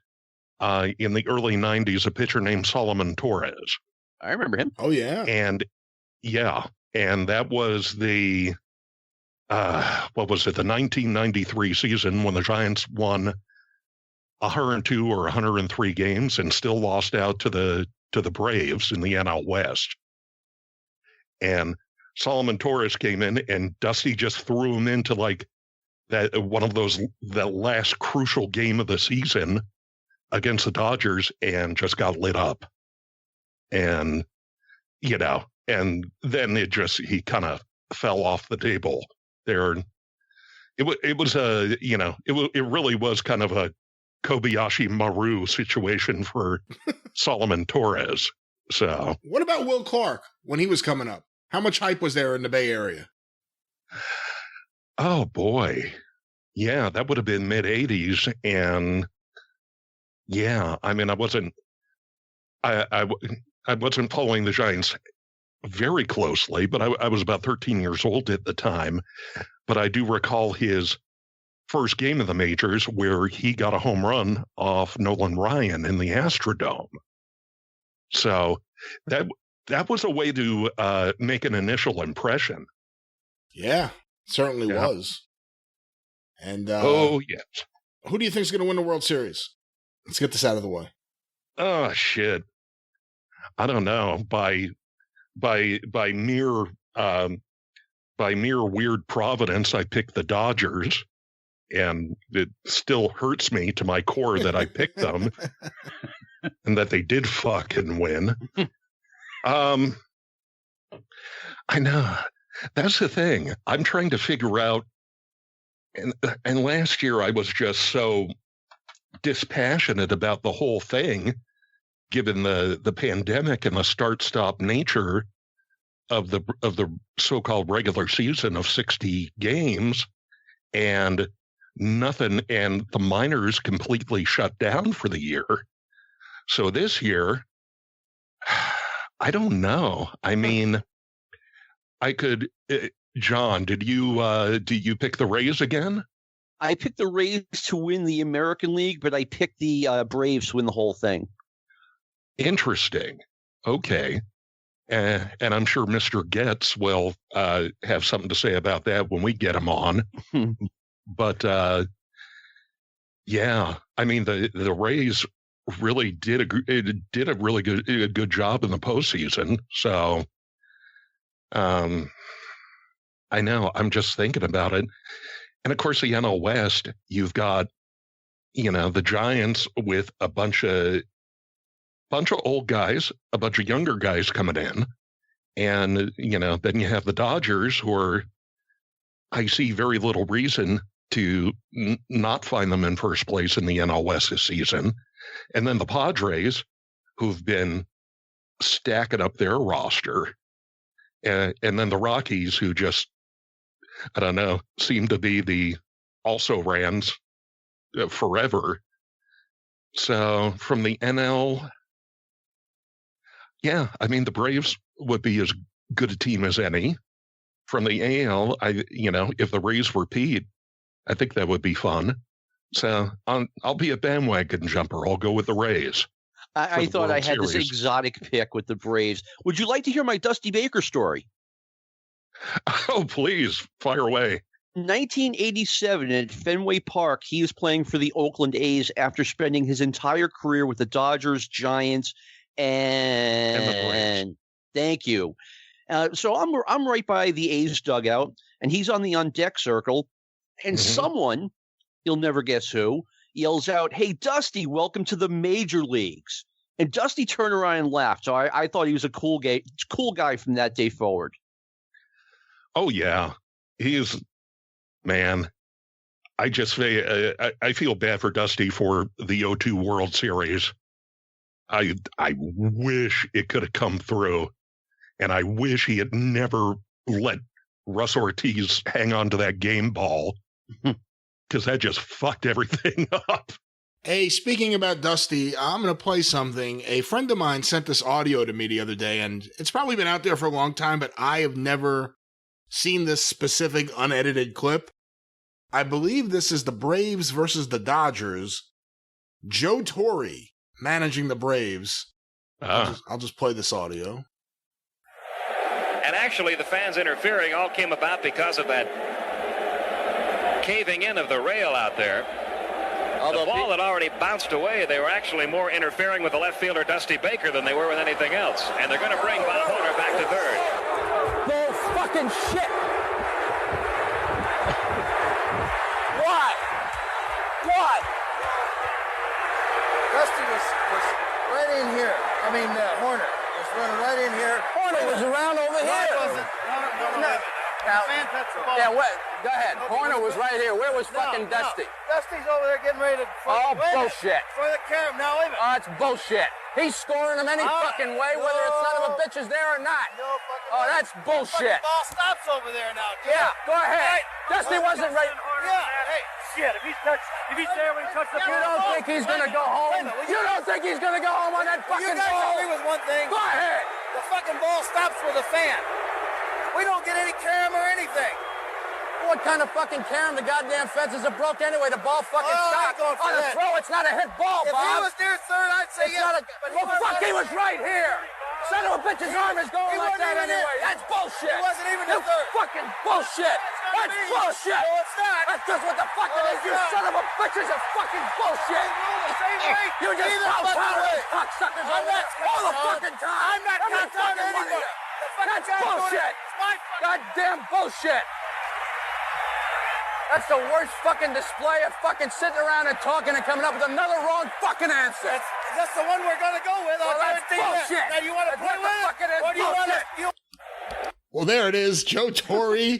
in the early 90s, a pitcher named Sullivan Torres. I remember him. Oh, yeah. And that was the, what was it, the 1993 season when the Giants won 102 or 103 games and still lost out to the Braves in the NL West. And Sullivan Torres came in and Dusty just threw him into like that last crucial game of the season against the Dodgers and just got lit up. And, and then he kind of fell off the table there. It really was kind of a Kobayashi Maru situation for Sullivan Torres. So what about Will Clark when he was coming up? How much hype was there in the Bay Area? Oh boy. Yeah, that would have been mid 80s. And yeah, I mean, I wasn't following the Giants very closely, but I was about 13 years old at the time. But I do recall his first game of the majors where he got a home run off Nolan Ryan in the Astrodome. So that was a way to make an initial impression. Yeah, certainly was. And oh yes, who do you think is going to win the World Series? Let's get this out of the way. Oh shit, I don't know. By mere weird providence, I picked the Dodgers, and it still hurts me to my core that I picked them and that they did fucking win. I know. That's the thing. I'm trying to figure out, and last year I was just so dispassionate about the whole thing, given the pandemic and the start-stop nature of the so-called regular season of 60 games, and nothing, and the minors completely shut down for the year. So this year, I don't know. I mean, I could. John, did you pick the Rays again? I picked the Rays to win the American League, but I picked the Braves to win the whole thing. Interesting. Okay. And I'm sure Mr. Getz will have something to say about that when we get him on. But yeah, I mean the Rays really did a really good job in the postseason. So I know, I'm just thinking about it. And of course, the NL West, you've got, the Giants with a bunch of old guys, a bunch of younger guys coming in. And, then you have the Dodgers, who are, I see very little reason to not find them in first place in the NL West this season. And then the Padres, who've been stacking up their roster. And then the Rockies, who just, I don't know, seem to be the also-rans forever. So from the NL, yeah, I mean, the Braves would be as good a team as any. From the AL, if the Rays repeat, I think that would be fun. So I'll be a bandwagon jumper. I'll go with the Rays. I thought I had this exotic pick with the Braves. Would you like to hear my Dusty Baker story? Oh, please, fire away. 1987 at Fenway Park, he was playing for the Oakland A's after spending his entire career with the Dodgers, Giants, and thank you. So I'm right by the A's dugout, and he's on the on-deck circle, and someone, you'll never guess who, yells out, "Hey, Dusty, welcome to the major leagues." And Dusty turned around and laughed. So I thought he was a cool guy from that day forward. Oh, yeah. He is, man. I just I feel bad for Dusty for the 0-2 World Series. I wish it could have come through, and I wish he had never let Russ Ortiz hang on to that game ball, because that just fucked everything up. Hey, speaking about Dusty, I'm going to play something. A friend of mine sent this audio to me the other day, and it's probably been out there for a long time, but I have never seen this specific unedited clip. I believe this is the Braves versus the Dodgers. Joe Torre managing the Braves. I'll just play this audio. And actually, the fans interfering all came about because of that caving in of the rail out there. The ball had already bounced away. They were actually more interfering with the left fielder, Dusty Baker, than they were with anything else. And they're going to bring Bob Horner back to third. Bull fucking shit. What? Dusty was right in here. Horner was running right in here. Horner was around over here. No, it wasn't. No. Now, yeah, what? Go ahead. Horner was right here. Where was fucking Dusty? Dusty's over there getting ready to... bullshit. For the camera. Now, wait a minute. Oh, it's bullshit. He's scoring them any fucking way, whether it's son of a bitch is there or not. That's bullshit. The ball stops over there now. Yeah, go ahead. Dusty wasn't right... Yeah, hey, shit. If he's there when he touched the... You don't think he's going to go home? You don't think he's going to go home on that fucking ball? You guys agree with one thing? Go ahead. The fucking ball stops with a fan. We don't get any carom or anything. What kind of fucking carom? The goddamn fences are broke anyway. The ball fucking stopped. On a throw, it's not a hit ball, Bob. If he was near third, I'd say yes. He was right here. Son of a bitch's arm is going like that anyway. That's bullshit. He wasn't even in third. Fucking bullshit. That's bullshit. No, it's not. That's just what the fuck it is. You son of a bitch is a fucking bullshit. You just powder these cocksuckers all the fucking time. I'm not cocksucking anybody. That's bullshit. Goddamn bullshit. That's the worst fucking display of fucking sitting around and talking and coming up with another wrong fucking answer. That's the one we're going to go with. Well, that's bullshit. Now, you want to play with it? Or do you want to... Well, there it is. Joe Torre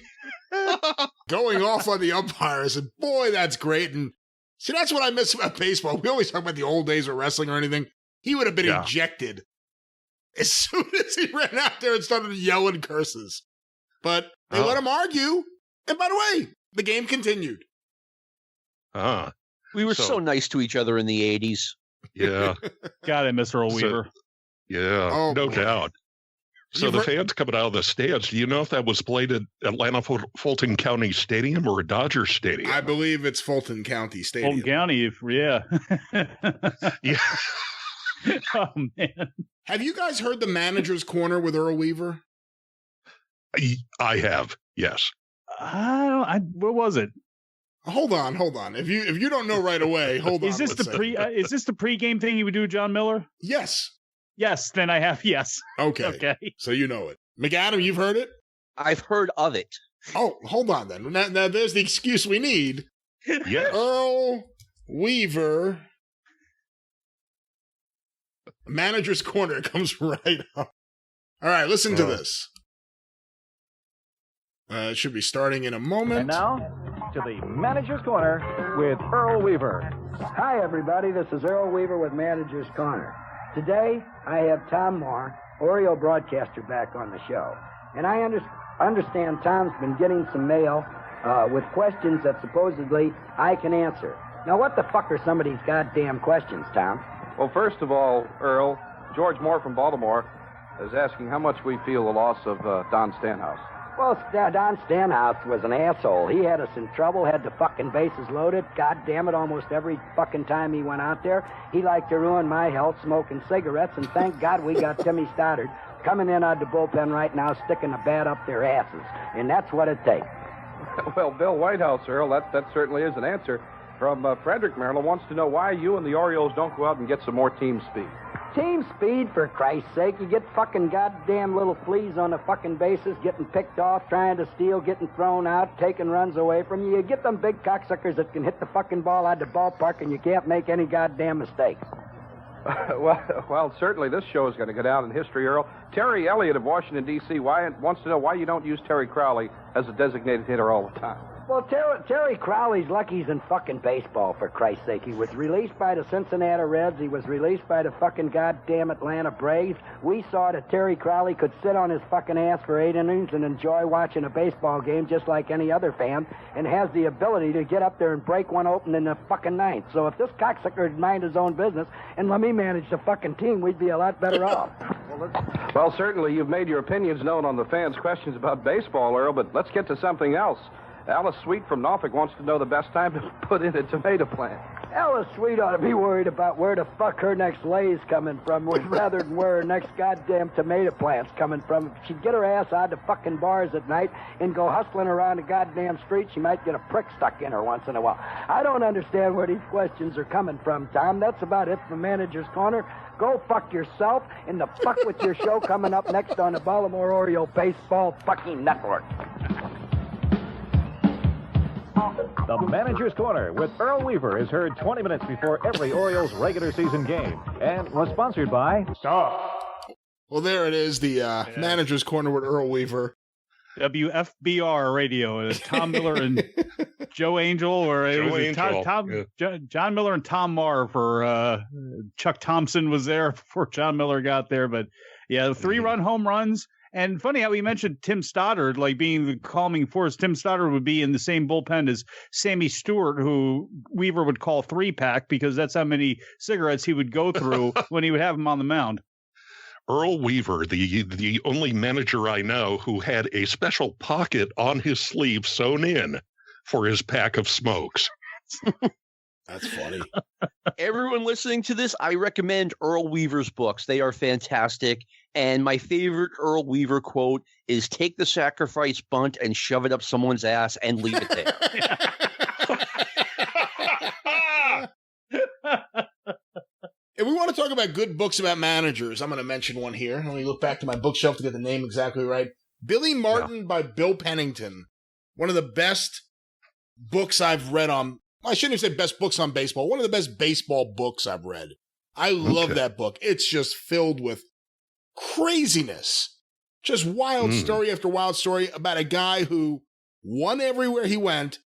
going off on the umpires. And boy, that's great. And see, that's what I miss about baseball. We always talk about the old days of wrestling or anything. He would have been ejected as soon as he ran out there and started yelling curses. But they let him argue. And by the way, the game continued. We were so nice to each other in the 80s. Yeah. Got it, Mr. Earl Weaver. Yeah, no doubt. So the fans coming out of the stands, do you know if that was played at Atlanta Fulton County Stadium or a Dodger Stadium? I believe it's Fulton County Stadium. Fulton County, yeah. Yeah. Oh, man. Have you guys heard the manager's corner with Earl Weaver? I have, yes. What was it? Hold on. If you don't know right away, hold on. Is this the pregame thing he would do with John Miller? Yes. Yes, then I have, yes. Okay. So you know it. McAdam, you've heard it? I've heard of it. Oh, hold on then. Now there's the excuse we need. Yes. Earl Weaver, manager's corner, comes right up. All right, listen to this. It should be starting in a moment. And now, to the Manager's Corner with Earl Weaver. Hi, everybody. This is Earl Weaver with Manager's Corner. Today, I have Tom Moore, Oriole broadcaster, back on the show. And I understand Tom's been getting some mail with questions that supposedly I can answer. Now, what the fuck are some of these goddamn questions, Tom? Well, first of all, Earl, George Moore from Baltimore is asking how much we feel the loss of Don Stanhouse. Well, Don Stanhouse was an asshole. He had us in trouble, had the fucking bases loaded. God damn it, almost every fucking time he went out there. He liked to ruin my health smoking cigarettes, and thank God we got Timmy Stoddard coming in out of the bullpen right now, sticking a bat up their asses. And that's what it takes. Well, Bill Whitehouse, Earl, that certainly is an answer. From Frederick, Maryland, wants to know why you and the Orioles don't go out and get some more team speed. Team speed, for Christ's sake. You get fucking goddamn little fleas on the fucking bases, getting picked off, trying to steal, getting thrown out, taking runs away from you. You get them big cocksuckers that can hit the fucking ball out of the ballpark, and you can't make any goddamn mistakes. Well, certainly this show is going to go down in history, Earl. Terry Elliott of Washington, D.C. wants to know why you don't use Terry Crowley as a designated hitter all the time. Well, Terry Crowley's lucky he's in fucking baseball, for Christ's sake. He was released by the Cincinnati Reds. He was released by the fucking goddamn Atlanta Braves. We saw that Terry Crowley could sit on his fucking ass for 8 innings and enjoy watching a baseball game just like any other fan, and has the ability to get up there and break one open in the fucking ninth. So if this cocksucker would mind his own business and let me manage the fucking team, we'd be a lot better off. Well, certainly you've made your opinions known on the fans' questions about baseball, Earl, but let's get to something else. Alice Sweet from Norfolk wants to know the best time to put in a tomato plant. Alice Sweet ought to be worried about where the fuck her next lay's coming from rather than where her next goddamn tomato plant's coming from. If she'd get her ass out of fucking bars at night and go hustling around the goddamn street, she might get a prick stuck in her once in a while. I don't understand where these questions are coming from, Tom. That's about it for Manager's Corner. Go fuck yourself and the fuck with your show coming up next on the Baltimore Oriole Baseball fucking Network. The Manager's Corner with Earl Weaver is heard 20 minutes before every Orioles regular season game and was sponsored by Star. Well, there it is, the Manager's Corner with Earl Weaver. WFBR radio. Tom Miller and Joe Angel, or it was John Miller and Tom Marr for Chuck Thompson was there before John Miller got there. But yeah, 3-run home runs. And funny how he mentioned Tim Stoddard, like being the calming force. Tim Stoddard would be in the same bullpen as Sammy Stewart, who Weaver would call 3-pack, because that's how many cigarettes he would go through when he would have him on the mound. Earl Weaver, the only manager I know who had a special pocket on his sleeve sewn in for his pack of smokes. That's funny. Everyone listening to this, I recommend Earl Weaver's books. They are fantastic. And my favorite Earl Weaver quote is, "Take the sacrifice bunt and shove it up someone's ass and leave it there." If we want to talk about good books about managers, I'm going to mention one here. Let me look back to my bookshelf to get the name exactly right. Billy Martin by Bill Pennington. One of the best books I've read on, I shouldn't even say best books on baseball. One of the best baseball books I've read. I love that book. It's just filled with craziness. Just wild story after wild story about a guy who won everywhere he went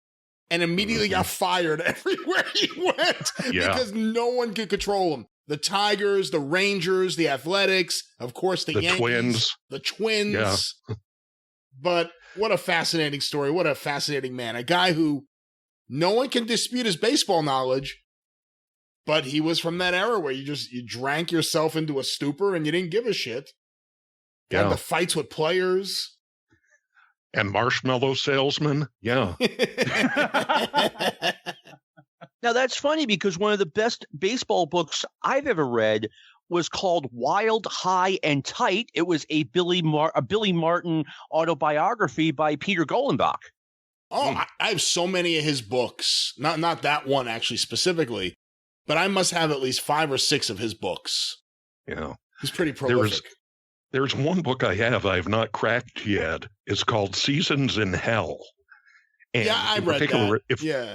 and immediately got fired everywhere he went because no one could control him. The Tigers, the Rangers, the Athletics, of course, the Yankees, the Twins. Yeah. But what a fascinating story. What a fascinating man. A guy who no one can dispute his baseball knowledge, but he was from that era where you drank yourself into a stupor and you didn't give a shit. You had the fights with players. And marshmallow salesman. Yeah. Now, that's funny because one of the best baseball books I've ever read was called Wild, High, and Tight. It was a Billy Martin autobiography by Peter Golenbach. Oh, I have so many of his books. Not that one, actually, specifically. But I must have at least 5 or 6 of his books. Yeah. He's pretty prolific. There's one book I've not cracked yet. It's called Seasons in Hell. And yeah, I read that.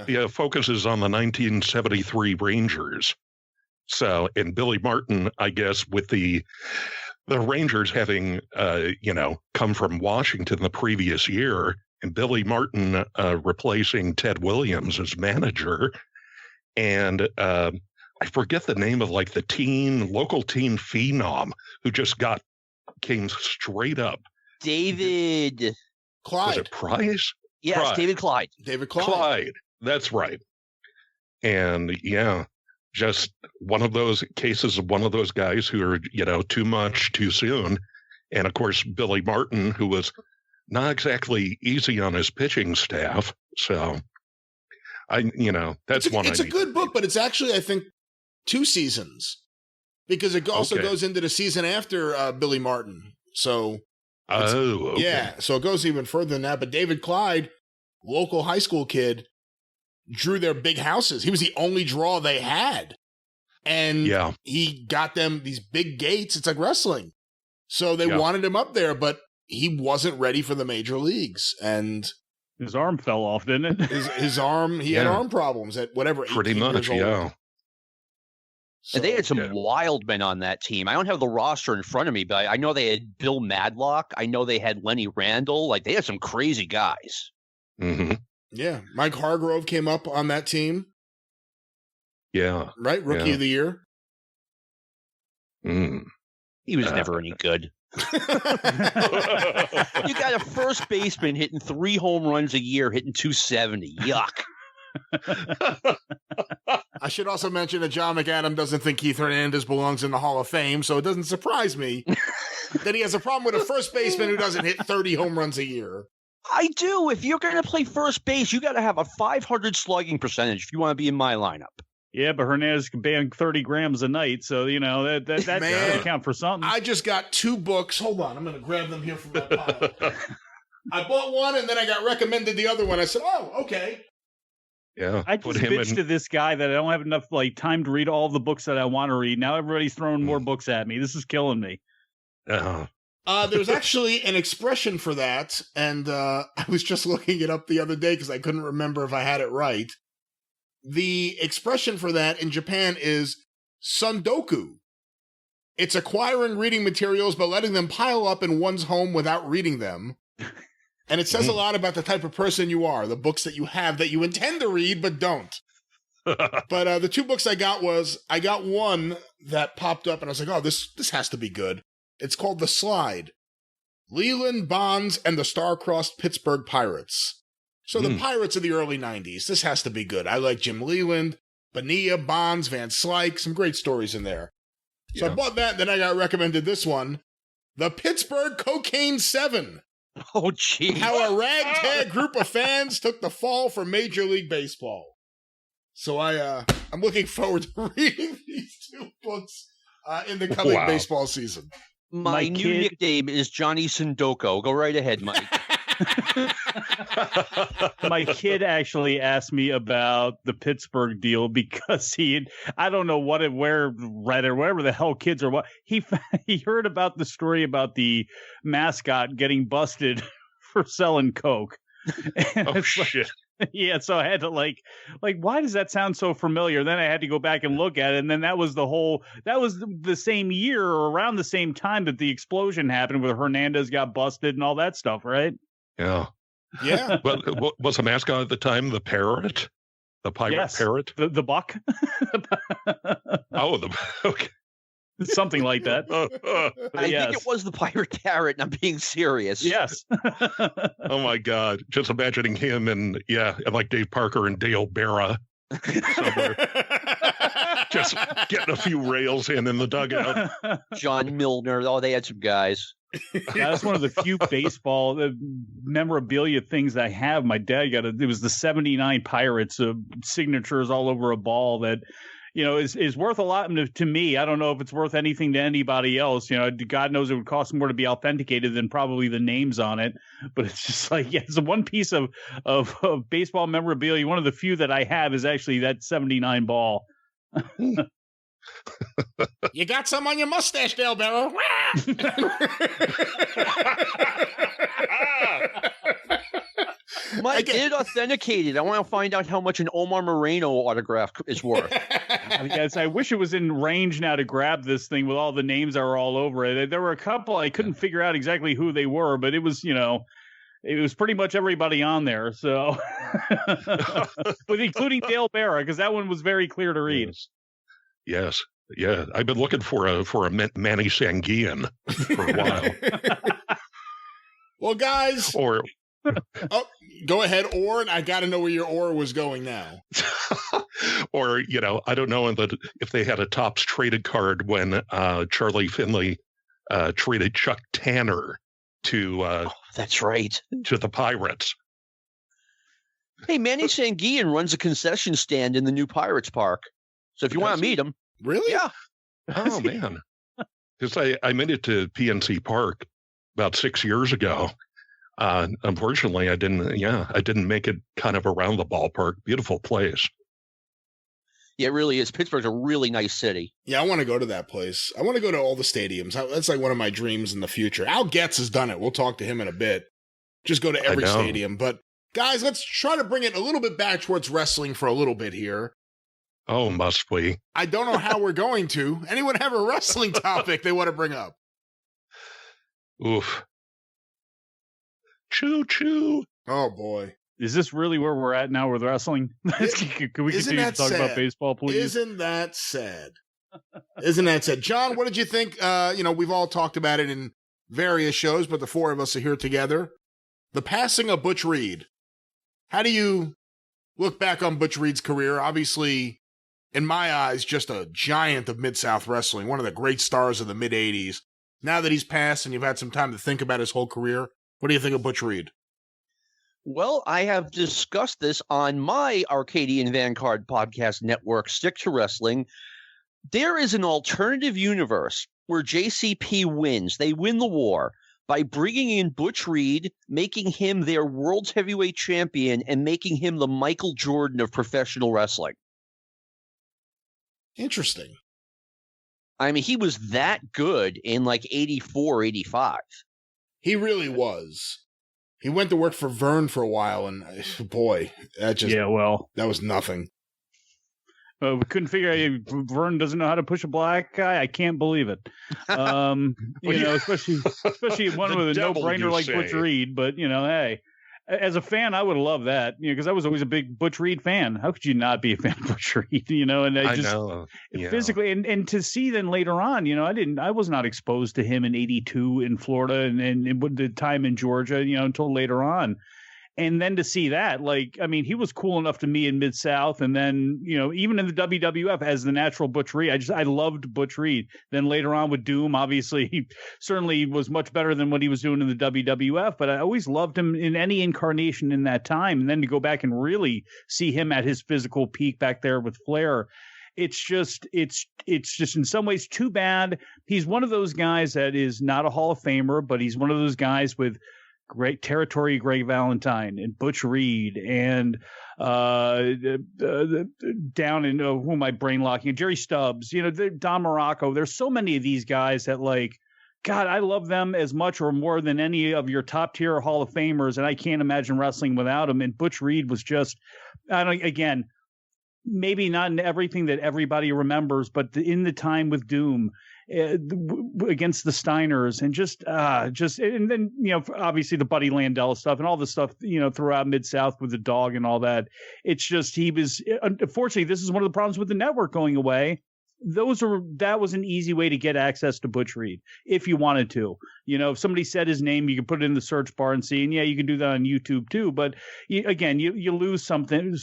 It focuses on the 1973 Rangers. So, and Billy Martin, I guess, with the Rangers having, come from Washington the previous year, and Billy Martin replacing Ted Williams as manager. And I forget the name of like the local teen phenom who just came straight up. David Clyde. Was it Price? Yes, Clyde. David Clyde. David Clyde. Clyde. That's right. And just one of those cases of one of those guys who are, too much too soon. And of course, Billy Martin, who was not exactly easy on his pitching staff. So that's one. It's a good book, but it's actually, I think, 2 seasons because it also goes into the season after Billy Martin. So, yeah, so it goes even further than that. But David Clyde, local high school kid, drew their big houses. He was the only draw they had. And he got them these big gates. It's like wrestling. So they wanted him up there, but he wasn't ready for the major leagues. And his arm fell off, didn't it? His arm, he had arm problems at whatever, 18 pretty much, years old. So, and they had some wild men on that team. I don't have the roster in front of me, but I know they had Bill Madlock. I know they had Lenny Randall. Like, they had some crazy guys. Mm-hmm. Yeah. Mike Hargrove came up on that team. Yeah. Right? Rookie of the year. He was never any good. You got a first baseman hitting 3 home runs a year, hitting 270. Yuck. I should also mention that John McAdam doesn't think Keith Hernandez belongs in the Hall of Fame, so it doesn't surprise me that he has a problem with a first baseman who doesn't hit 30 home runs a year. I do. If you're going to play first base, you got to have a 500 slugging percentage if you want to be in my lineup. Yeah, but Hernandez can bang 30 grams a night, so, you know, that doesn't count for something. I just got 2 books. Hold on, I'm going to grab them here from my pile. I bought one, and then I got recommended the other one. I said, oh, okay. Yeah, I just bitched to this guy that I don't have enough time to read all the books that I want to read. Now everybody's throwing more books at me. This is killing me. There's actually an expression for that, and I was just looking it up the other day because I couldn't remember if I had it right. The expression for that in Japan is sundoku. It's acquiring reading materials but letting them pile up in one's home without reading them. And it says a lot about the type of person you are, the books that you have that you intend to read but don't. But the 2 books I got one that popped up and I was like, oh, this has to be good. It's called The Slide. Leland, Bonds, and the Star-Crossed Pittsburgh Pirates. So the Pirates of the early 90s. This has to be good. I like Jim Leland, Bonilla, Bonds, Van Slyke. Some great stories in there. So I bought that, then I got recommended this one. The Pittsburgh Cocaine 7. Oh, gee. How a ragtag group of fans took the fall for Major League Baseball. So I'm looking forward to reading these 2 books in the coming baseball season. My new nickname is Johnny Sindoko. Go right ahead, Mike. My kid actually asked me about the Pittsburgh deal because I don't know wherever the hell kids are. He heard about the story about the mascot getting busted for selling coke. Oh shit. Yeah, so I had to why does that sound so familiar? Then I had to go back and look at it, and then that was the same year or around the same time that the explosion happened where Hernandez got busted and all that stuff, right? Yeah. Yeah. Well, was the mascot at the time the parrot? The pirate parrot? The buck? Okay. Something like that. I think it was the pirate parrot, and I'm being serious. Yes. Oh, my God. Just imagining him and like Dave Parker and Dale Berra somewhere. Just getting a few rails in the dugout. John Milner. Oh, they had some guys. That's one of the few baseball memorabilia things I have. My dad got it was the 79 Pirates signatures all over a ball that, you know, is worth a lot to me. I don't know if it's worth anything to anybody else. You know, God knows it would cost more to be authenticated than probably the names on it. But it's just it's one piece of baseball memorabilia. One of the few that I have is actually that 79 ball. You got some on your mustache, Dale Barrow. Mike, get it authenticated. I want to find out how much an Omar Moreno autograph is worth. Yes, I wish it was in range now to grab this thing with all the names that are all over it. There were a couple I couldn't figure out exactly who they were, but it was, it was pretty much everybody on there. So, but including Dale Berra, because that one was very clear to read. Yes. Yeah, I've been looking for a Manny Sanguian for a while. Well, guys. Or go ahead, Orr. I got to know where your Orr was going now. Or, I don't know if they had a Topps traded card when Charlie Finley traded Chuck Tanner to that's right, to the Pirates. Hey, Manny Sanguian runs a concession stand in the new Pirates Park. So if you want to meet him. Really? Yeah. Oh, man. Because I made it to PNC Park about 6 years ago. Unfortunately, I didn't make it kind of around the ballpark. Beautiful place. Yeah, it really is. Pittsburgh's a really nice city. Yeah, I want to go to that place. I want to go to all the stadiums. That's like one of my dreams in the future. Al Getz has done it. We'll talk to him in a bit. Just go to every stadium. But guys, let's try to bring it a little bit back towards wrestling for a little bit here. Oh, must we? I don't know how we're going to. Anyone have a wrestling topic they want to bring up? Oof. Choo choo. Oh boy. Is this really where we're at now with wrestling? Can we continue to talk about baseball, please? Isn't that sad? Isn't that sad? John, what did you think? We've all talked about it in various shows, but the four of us are here together. The passing of Butch Reed. How do you look back on Butch Reed's career? Obviously, in my eyes, just a giant of Mid-South wrestling, one of the great stars of the mid-'80s. Now that he's passed and you've had some time to think about his whole career, what do you think of Butch Reed? Well, I have discussed this on my Arcadian Vanguard podcast network, Stick to Wrestling. There is an alternative universe where JCP wins. They win the war by bringing in Butch Reed, making him their world's heavyweight champion, and making him the Michael Jordan of professional wrestling. Interesting. I mean, he was that good in like 84, 85. He really was. He went to work for Vern for a while, and boy, that was nothing. We couldn't figure out Vern doesn't know how to push a black guy. I can't believe it. Especially one with a no-brainer like Butch Reed. But hey, as a fan, I would have loved that. Because I was always a big Butch Reed fan. How could you not be a fan of Butch Reed? And I know. Physically, and to see then later on, I was not exposed to him in '82 in Florida and the time in Georgia, until later on. And then to see that, he was cool enough to me in Mid-South. And then, even in the WWF as the natural Butch Reed, I loved Butch Reed. Then later on with Doom, obviously, he certainly was much better than what he was doing in the WWF. But I always loved him in any incarnation in that time. And then to go back and really see him at his physical peak back there with Flair. It's just in some ways too bad. He's one of those guys that is not a Hall of Famer, but he's one of those guys with great territory, Greg Valentine and Butch Reed and down in who am I brain locking? Jerry Stubbs, Don Morocco. There's so many of these guys that God, I love them as much or more than any of your top tier Hall of Famers, and I can't imagine wrestling without them. And Butch Reed was just, again, maybe not in everything that everybody remembers, but in the time with Doom. Against the Steiners and then obviously the Buddy Landell stuff and all the stuff throughout Mid-South with the dog and all that. It's just unfortunately this is one of the problems with the network going away. That was an easy way to get access to Butch Reed if you wanted to. If somebody said his name, you could put it in the search bar and see. And yeah, you can do that on YouTube too. But you lose something,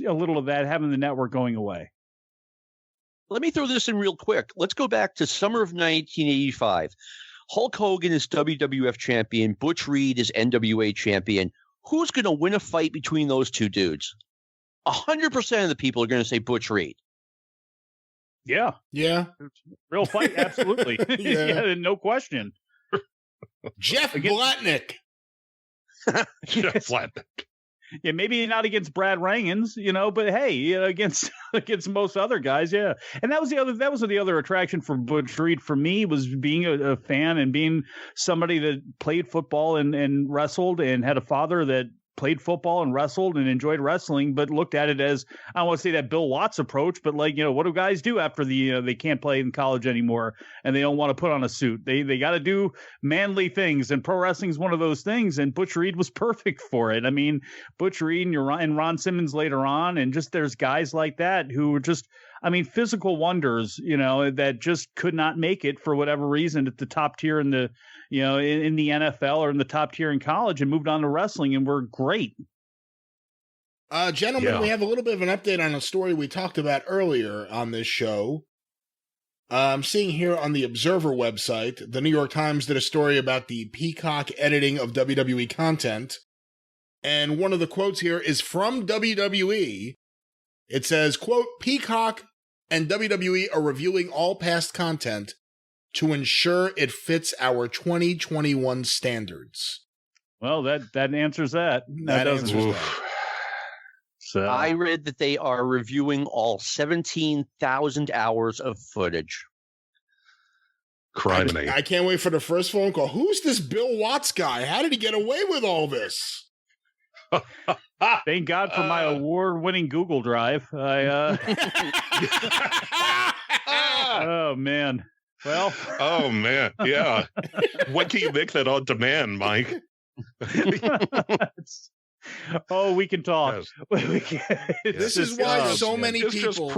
a little of that having the network going away. Let me throw this in real quick. Let's go back to summer of 1985. Hulk Hogan is WWF champion. Butch Reed is NWA champion. Who's going to win a fight between those two dudes? 100% of the people are going to say Butch Reed. Yeah. Yeah. Real fight. Absolutely. Yeah, no question. Jeff Blatnick. Jeff Blatnick. Yeah, maybe not against Brad Rangans, but hey, against most other guys, yeah. And that was the other attraction for Butch Reed for me, was being a fan and being somebody that played football and wrestled and had a father that played football and wrestled and enjoyed wrestling, but looked at it as, I don't want to say that Bill Watts approach, but what do guys do after they can't play in college anymore and they don't want to put on a suit? They got to do manly things, and pro wrestling is one of those things. And Butch Reed was perfect for it. I mean, Butch Reed and Ron Simmons later on, and just there's guys like that who were just, physical wonders, that just could not make it for whatever reason at the top tier in the, in the NFL or in the top tier in college, and moved on to wrestling and were great. Gentlemen, we have a little bit of an update on a story we talked about earlier on this show. I'm seeing here on the Observer website, the New York Times did a story about the Peacock editing of WWE content. And one of the quotes here is from WWE. It says, quote, Peacock and WWE are reviewing all past content to ensure it fits our 2021 standards. Well, that answers that. That answers that. So I read that they are reviewing all 17,000 hours of footage. Criminy. I can't wait for the first phone call. Who's this Bill Watts guy? How did he get away with all this? Thank God for my award-winning Google Drive. Oh, man. Well. Oh, man. Yeah. When can you make that on demand, Mike? Oh, we can talk. Yes. This is why so many people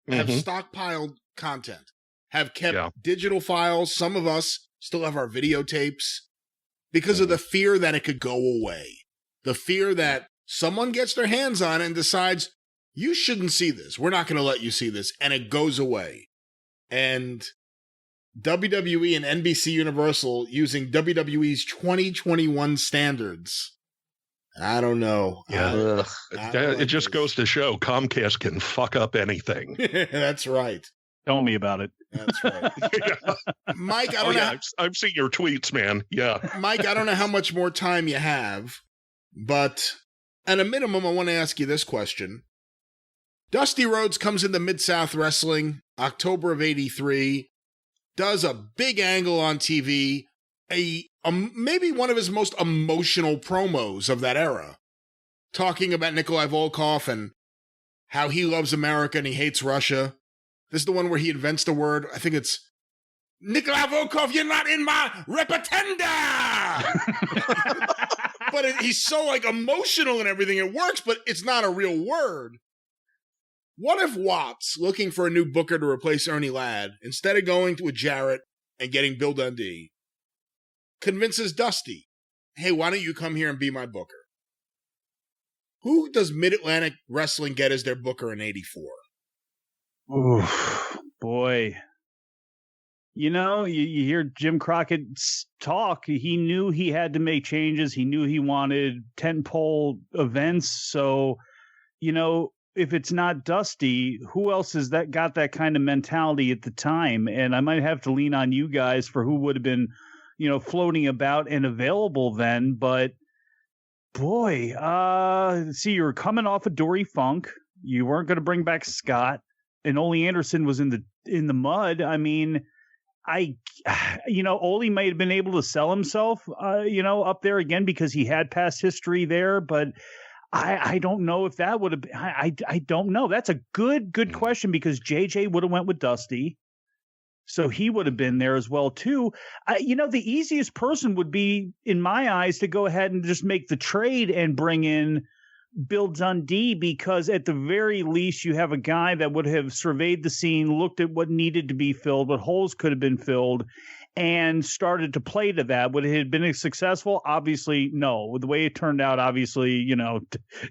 have Mm-hmm. stockpiled content, have kept digital files. Some of us still have our videotapes because of the fear that it could go away. The fear that someone gets their hands on it and decides, you shouldn't see this. We're not going to let you see this. And it goes away. And WWE and NBC Universal using WWE's 2021 standards. I don't know. Yeah. It just goes to show Comcast can fuck up anything. That's right. Tell me about it. That's right. Mike, I don't know. I've seen your tweets, man. Yeah. Mike, I don't know how much more time you have, but at a minimum, I want to ask you this question. Dusty Rhodes comes into Mid-South Wrestling, October of '83, does a big angle on TV, maybe one of his most emotional promos of that era, talking about Nikolai Volkov and how he loves America and he hates Russia. This is the one where he invents the word, I think it's, Nikolai Volkov, you're not in my repetenda! But he's so like emotional and everything, it works, but it's not a real word. What if Watts, looking for a new booker to replace Ernie Ladd, instead of going to a Jarrett and getting Bill Dundee, convinces Dusty, hey, why don't you come here and be my booker? Who does Mid-Atlantic Wrestling get as their booker in '84? Oof, boy. You know, you hear Jim Crockett talk. He knew he had to make changes. He knew he wanted tentpole events. So, you know, if it's not Dusty, who else has got that kind of mentality at the time? And I might have to lean on you guys for who would have been, you know, floating about and available then. But boy, see, you were coming off of Dory Funk. You weren't going to bring back Scott, and Ole Anderson was in the mud. I mean, Ole might have been able to sell himself, up there again because he had past history there, but I don't know if that would have been, I don't know. That's a good question because JJ would have went with Dusty. So he would have been there as well, too. The easiest person would be, in my eyes, to go ahead and just make the trade and bring in Bill Dundee, because at the very least you have a guy that would have surveyed the scene, looked at what needed to be filled, what holes could have been filled, and started to play to that. Would it have been successful? Obviously, no. With the way it turned out, obviously,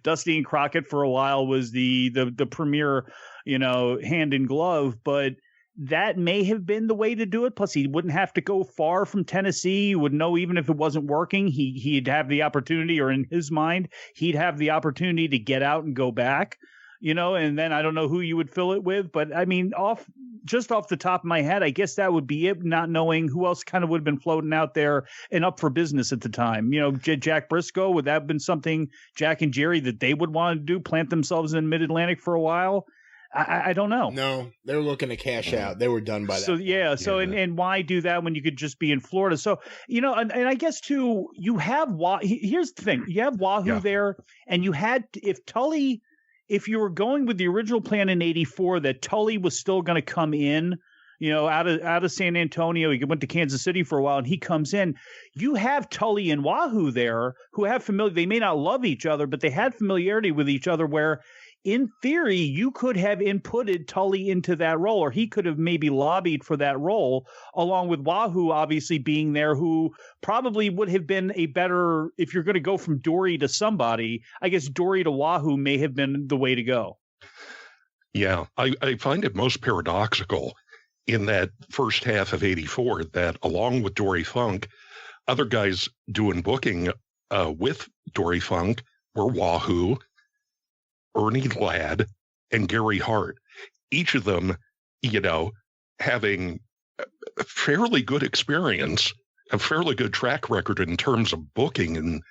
Dusty and Crockett for a while was the premier, hand in glove, but that may have been the way to do it. Plus, he wouldn't have to go far from Tennessee. He would know even if it wasn't working, he'd have the opportunity, or in his mind, he'd have the opportunity to get out and go back, and then I don't know who you would fill it with. But I mean, off the top of my head, I guess that would be it, not knowing who else kind of would have been floating out there and up for business at the time. Jack Briscoe, would that have been something, Jack and Jerry, that they would want to do, plant themselves in Mid-Atlantic for a while? I don't know. No, they were looking to cash out. They were done by that. So, yeah. So, and why do that when you could just be in Florida? So, and I guess, too, you have here's the thing. You have Wahoo there, and you had, if you were going with the original plan in '84 that Tully was still going to come in, out of San Antonio, he went to Kansas City for a while, and he comes in. You have Tully and Wahoo there who have they may not love each other, but they had familiarity with each other where, in theory, you could have inputted Tully into that role, or he could have maybe lobbied for that role, along with Wahoo obviously being there, who probably would have been a better, if you're going to go from Dory to somebody, I guess Dory to Wahoo may have been the way to go. Yeah, I find it most paradoxical in that first half of '84 that, along with Dory Funk, other guys doing booking with Dory Funk were Wahoo, Ernie Ladd, and Gary Hart, each of them, having a fairly good experience, a fairly good track record in terms of booking in,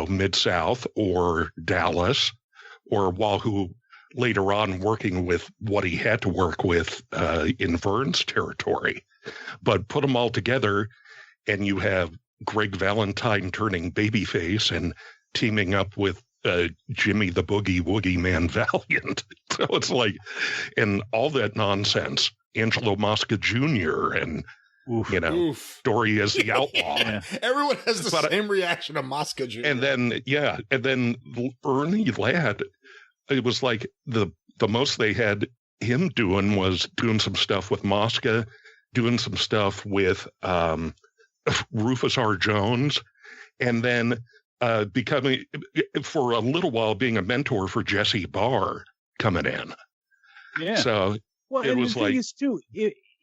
Mid-South or Dallas or Wahoo later on working with what he had to work with in Vern's territory. But put them all together, and you have Greg Valentine turning babyface and teaming up with Jimmy the Boogie Woogie Man Valiant. So it's like, and all that nonsense. Angelo Mosca Jr. and Dory as the outlaw. Yeah. Everyone has the same reaction to Mosca Jr. And then Ernie Ladd. It was like the most they had him doing was doing some stuff with Mosca, doing some stuff with Rufus R. Jones, and then becoming, for a little while, being a mentor for Jesse Barr coming in. Yeah. So it was like,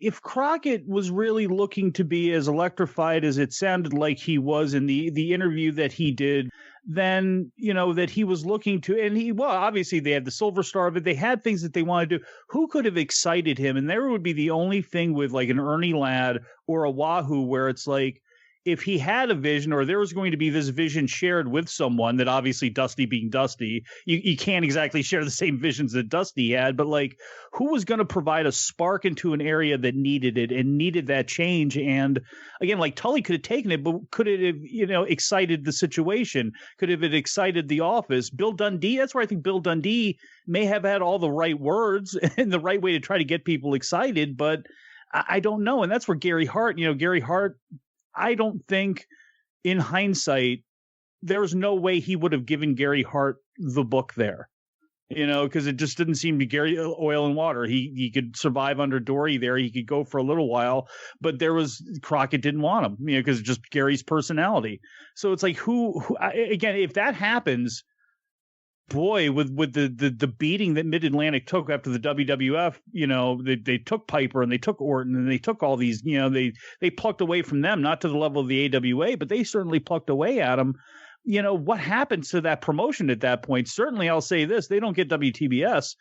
if Crockett was really looking to be as electrified as it sounded like he was in the interview that he did, then, that he was looking to, and obviously they had the Silver Star, but they had things that they wanted to do. Who could have excited him? And there would be the only thing with like an Ernie Ladd or a Wahoo where it's like, if he had a vision, or there was going to be this vision shared with someone, that obviously Dusty being Dusty, you can't exactly share the same visions that Dusty had, but like, who was going to provide a spark into an area that needed it and needed that change? And again, like Tully could have taken it, but could it have, excited the situation? Could it have excited the office? Bill Dundee, that's where I think Bill Dundee may have had all the right words and the right way to try to get people excited, but I don't know. And that's where Gary Hart, I don't think, in hindsight, there's no way he would have given Gary Hart the book there, because it just didn't seem to be Gary oil and water. He could survive under Dory there. He could go for a little while, but Crockett didn't want him, because just Gary's personality. So it's like, who again, if that happens, boy, with the beating that Mid-Atlantic took after the WWF, they took Piper and they took Orton and they took all these, they plucked away from them, not to the level of the AWA, but they certainly plucked away at them. What happens to that promotion at that point? Certainly, I'll say this, they don't get WTBS,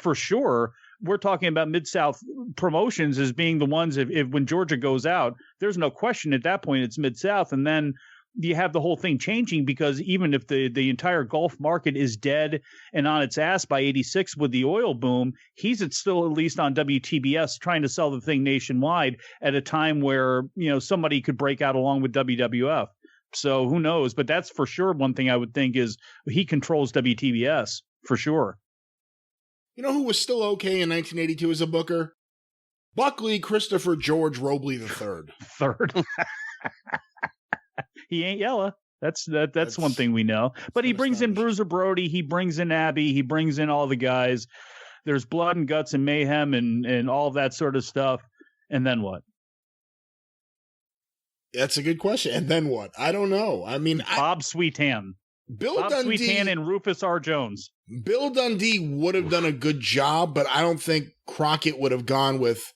for sure. We're talking about Mid-South promotions as being the ones, if when Georgia goes out, there's no question at that point it's Mid-South. And then you have the whole thing changing, because even if the entire Gulf market is dead and on its ass by 86 with the oil boom, he's still at least on WTBS trying to sell the thing nationwide at a time where, somebody could break out along with WWF. So who knows? But that's for sure one thing I would think is he controls WTBS for sure. You know who was still okay in 1982 as a booker? Buckley Christopher George Robley III. Third. He ain't yellow. That's one thing we know. But he brings in Bruiser Brody. He brings in Abby. He brings in all the guys. There's blood and guts and mayhem and all that sort of stuff. And then what? That's a good question. And then what? I don't know. I mean, Bob Sweetan. Bob Sweetan and Rufus R. Jones. Bill Dundee would have done a good job, but I don't think Crockett would have gone with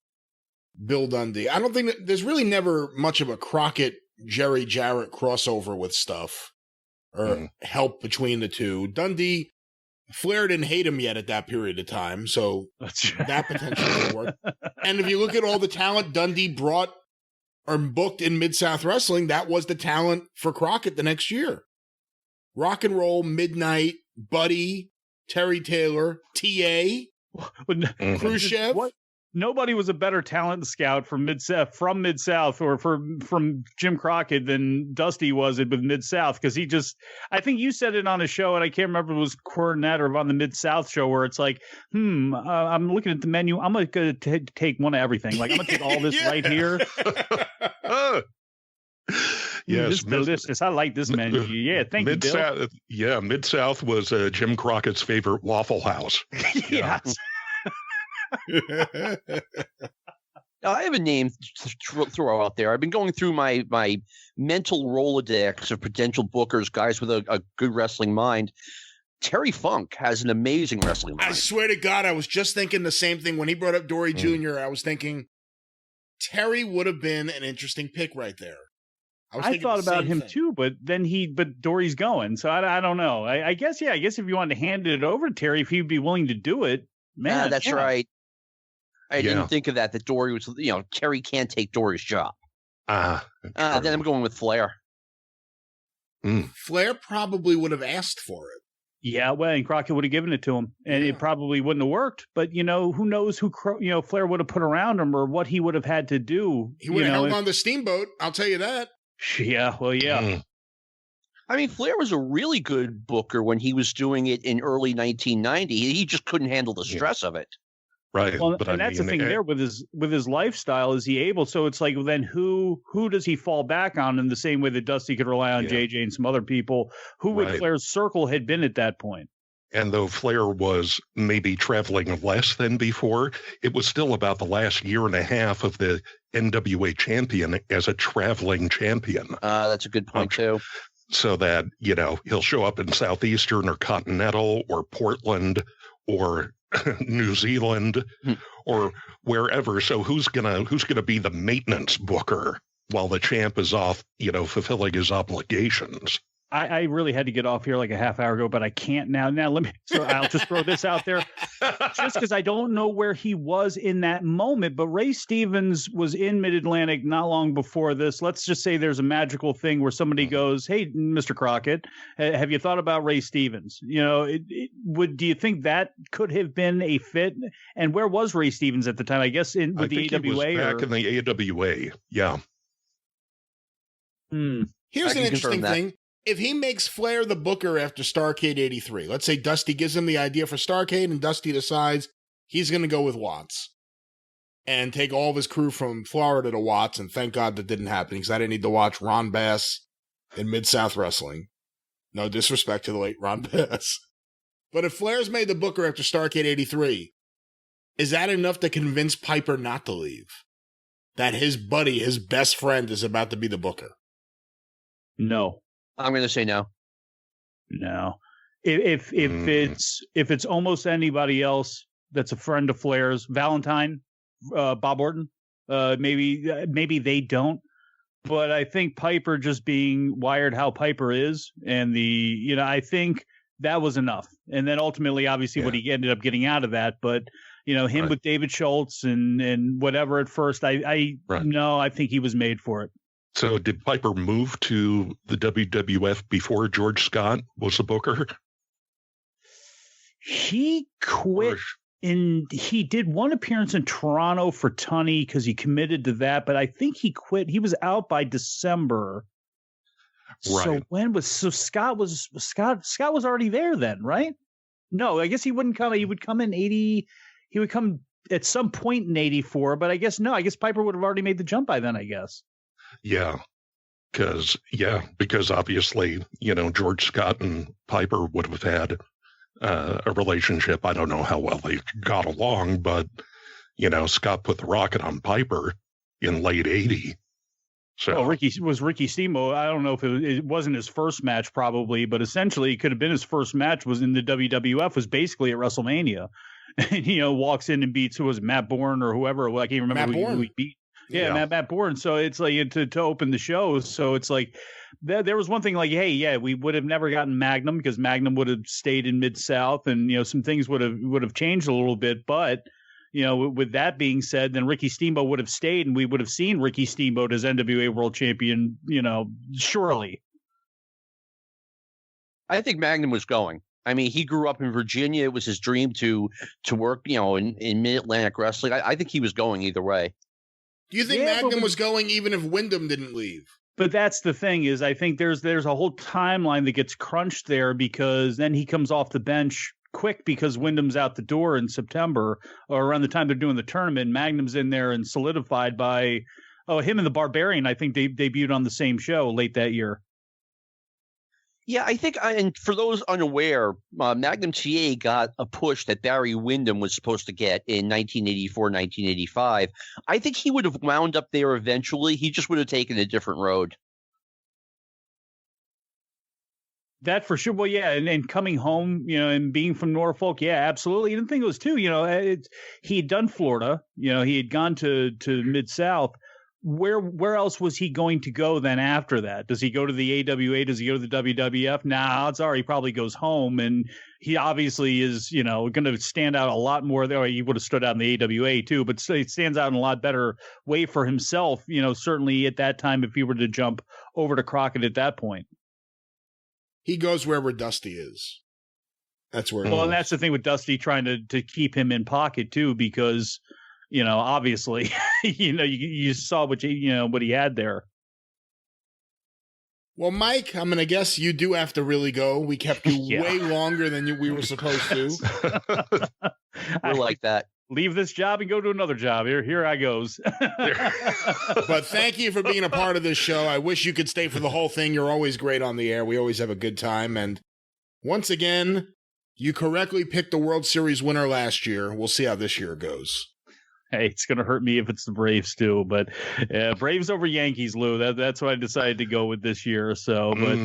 Bill Dundee. I don't think that there's really never much of a Crockett Jerry Jarrett crossover with stuff or help between the two. Dundee, Flair didn't hate him yet at that period of time, so that potentially would work. And if you look at all the talent Dundee brought or booked in Mid-South Wrestling, that was the talent for Crockett the next year. Rock and Roll, Midnight, Buddy, Terry Taylor, T.A., Khrushchev. What? Nobody was a better talent scout from Mid-South or from Jim Crockett than Dusty was with Mid-South, because I think you said it on a show, and I can't remember if it was Cornette or on the Mid-South show, where it's like, I'm looking at the menu, I'm going to take one of everything. Like, I'm going to take all this right here. Yes, this is delicious. I like this menu. Yeah, thank you, Bill. Yeah, Mid-South was Jim Crockett's favorite Waffle House. Yes. I have a name to throw out there. I've been going through my mental Rolodex of potential bookers, guys with a good wrestling mind. Terry Funk has an amazing wrestling mind. I swear to God, I was just thinking the same thing. When he brought up Dory Jr., I was thinking Terry would have been an interesting pick right there. I thought about him too, but Dory's going. So I don't know. I guess if you wanted to hand it over to Terry, if he'd be willing to do it, man. That's right. I didn't think of that Dory was, Terry can't take Dory's job. Then I'm going with Flair. Flair probably would have asked for it. Yeah, well, and Crockett would have given it to him, and it probably wouldn't have worked. But, who knows who, Flair would have put around him or what he would have had to do. He would have held on the Steamboat, I'll tell you that. Yeah, well, yeah. I mean, Flair was a really good booker when he was doing it in early 1990. He just couldn't handle the stress of it. Right. Well, and that's the thing there with his lifestyle. Is he able? So it's like, then who does he fall back on in the same way that Dusty could rely on JJ and some other people? Who would Flair's circle had been at that point? And though Flair was maybe traveling less than before, it was still about the last year and a half of the NWA champion as a traveling champion. That's a good point, too. So that, he'll show up in Southeastern or Continental or Portland or New Zealand or wherever. So who's gonna be the maintenance booker while the champ is off, fulfilling his obligations? I really had to get off here like a half hour ago, but I can't now. So I'll just throw this out there, just because I don't know where he was in that moment. But Ray Stevens was in Mid-Atlantic not long before this. Let's just say there's a magical thing where somebody goes, "Hey, Mr. Crockett, have you thought about Ray Stevens?" Do you think that could have been a fit? And where was Ray Stevens at the time? I guess the AWA. He was back in the AWA. Yeah. Here's an interesting thing. If he makes Flair the booker after Starrcade 83, let's say Dusty gives him the idea for Starrcade and Dusty decides he's going to go with Watts and take all of his crew from Florida to Watts, and thank God that didn't happen because I didn't need to watch Ron Bass in Mid-South Wrestling. No disrespect to the late Ron Bass. But if Flair's made the booker after Starrcade 83, is that enough to convince Piper not to leave? That his buddy, his best friend, is about to be the booker? No. I'm going to say no. No. If it's almost anybody else that's a friend of Flair's, Valentine, Bob Orton, maybe they don't. But I think Piper, just being wired how Piper is, and I think that was enough. And then ultimately, obviously, what he ended up getting out of that. But him with David Schultz and whatever at first, I think he was made for it. So did Piper move to the WWF before George Scott was the booker? He quit he did one appearance in Toronto for Tunney because he committed to that, but I think he quit. He was out by December. Right. So Scott was already there then, right? No, I guess he wouldn't come. He would come in 80. He would come at some point in 84, but I guess Piper would have already made the jump by then, I guess. Yeah, because obviously, George Scott and Piper would have had a relationship. I don't know how well they got along, but, Scott put the rocket on Piper in late 80. So Ricky Steamboat. I don't know if it wasn't his first match, probably, but essentially it could have been his first match was in the WWF, was basically at WrestleMania. And, walks in and beats, who was it, Matt Bourne or whoever. I can't remember who he beat. Yeah, Matt Bourne. So it's like to open the show. So it's like there was one thing like, hey, we would have never gotten Magnum because Magnum would have stayed in Mid-South, and some things would have changed a little bit. But with that being said, then Ricky Steamboat would have stayed, and we would have seen Ricky Steamboat as NWA World Champion. Surely. I think Magnum was going. I mean, he grew up in Virginia. It was his dream to work, in Mid-Atlantic wrestling. I think he was going either way. Do you think Magnum was going even if Wyndham didn't leave? But that's the thing is I think there's a whole timeline that gets crunched there because then he comes off the bench quick because Wyndham's out the door in September or around the time they're doing the tournament. Magnum's in there and solidified by him and the Barbarian. I think they debuted on the same show late that year. Yeah, I think, and for those unaware, Magnum TA got a push that Barry Windham was supposed to get in 1984, 1985. I think he would have wound up there eventually. He just would have taken a different road. That for sure. Well, yeah, and coming home, and being from Norfolk, yeah, absolutely. And the thing was too, he had done Florida, he had gone to Mid-South. Where else was he going to go then after that? Does he go to the AWA? Does he go to the WWF? Nah, odds are he probably goes home, and he obviously is, going to stand out a lot more there. He would have stood out in the AWA too, but he stands out in a lot better way for himself, certainly at that time if he were to jump over to Crockett at that point. He goes wherever Dusty is. That's where. Well, and that's the thing with Dusty trying to keep him in pocket too, because obviously, you saw what he had there. Well, Mike, I'm going to guess you do have to really go. We kept you way longer than we were supposed to. We're like that. Leave this job and go to another job. Here I goes. But thank you for being a part of this show. I wish you could stay for the whole thing. You're always great on the air. We always have a good time. And once again, you correctly picked the World Series winner last year. We'll see how this year goes. Hey, it's going to hurt me if it's the Braves too, but Braves over Yankees, Lou. That's what I decided to go with this year. So, but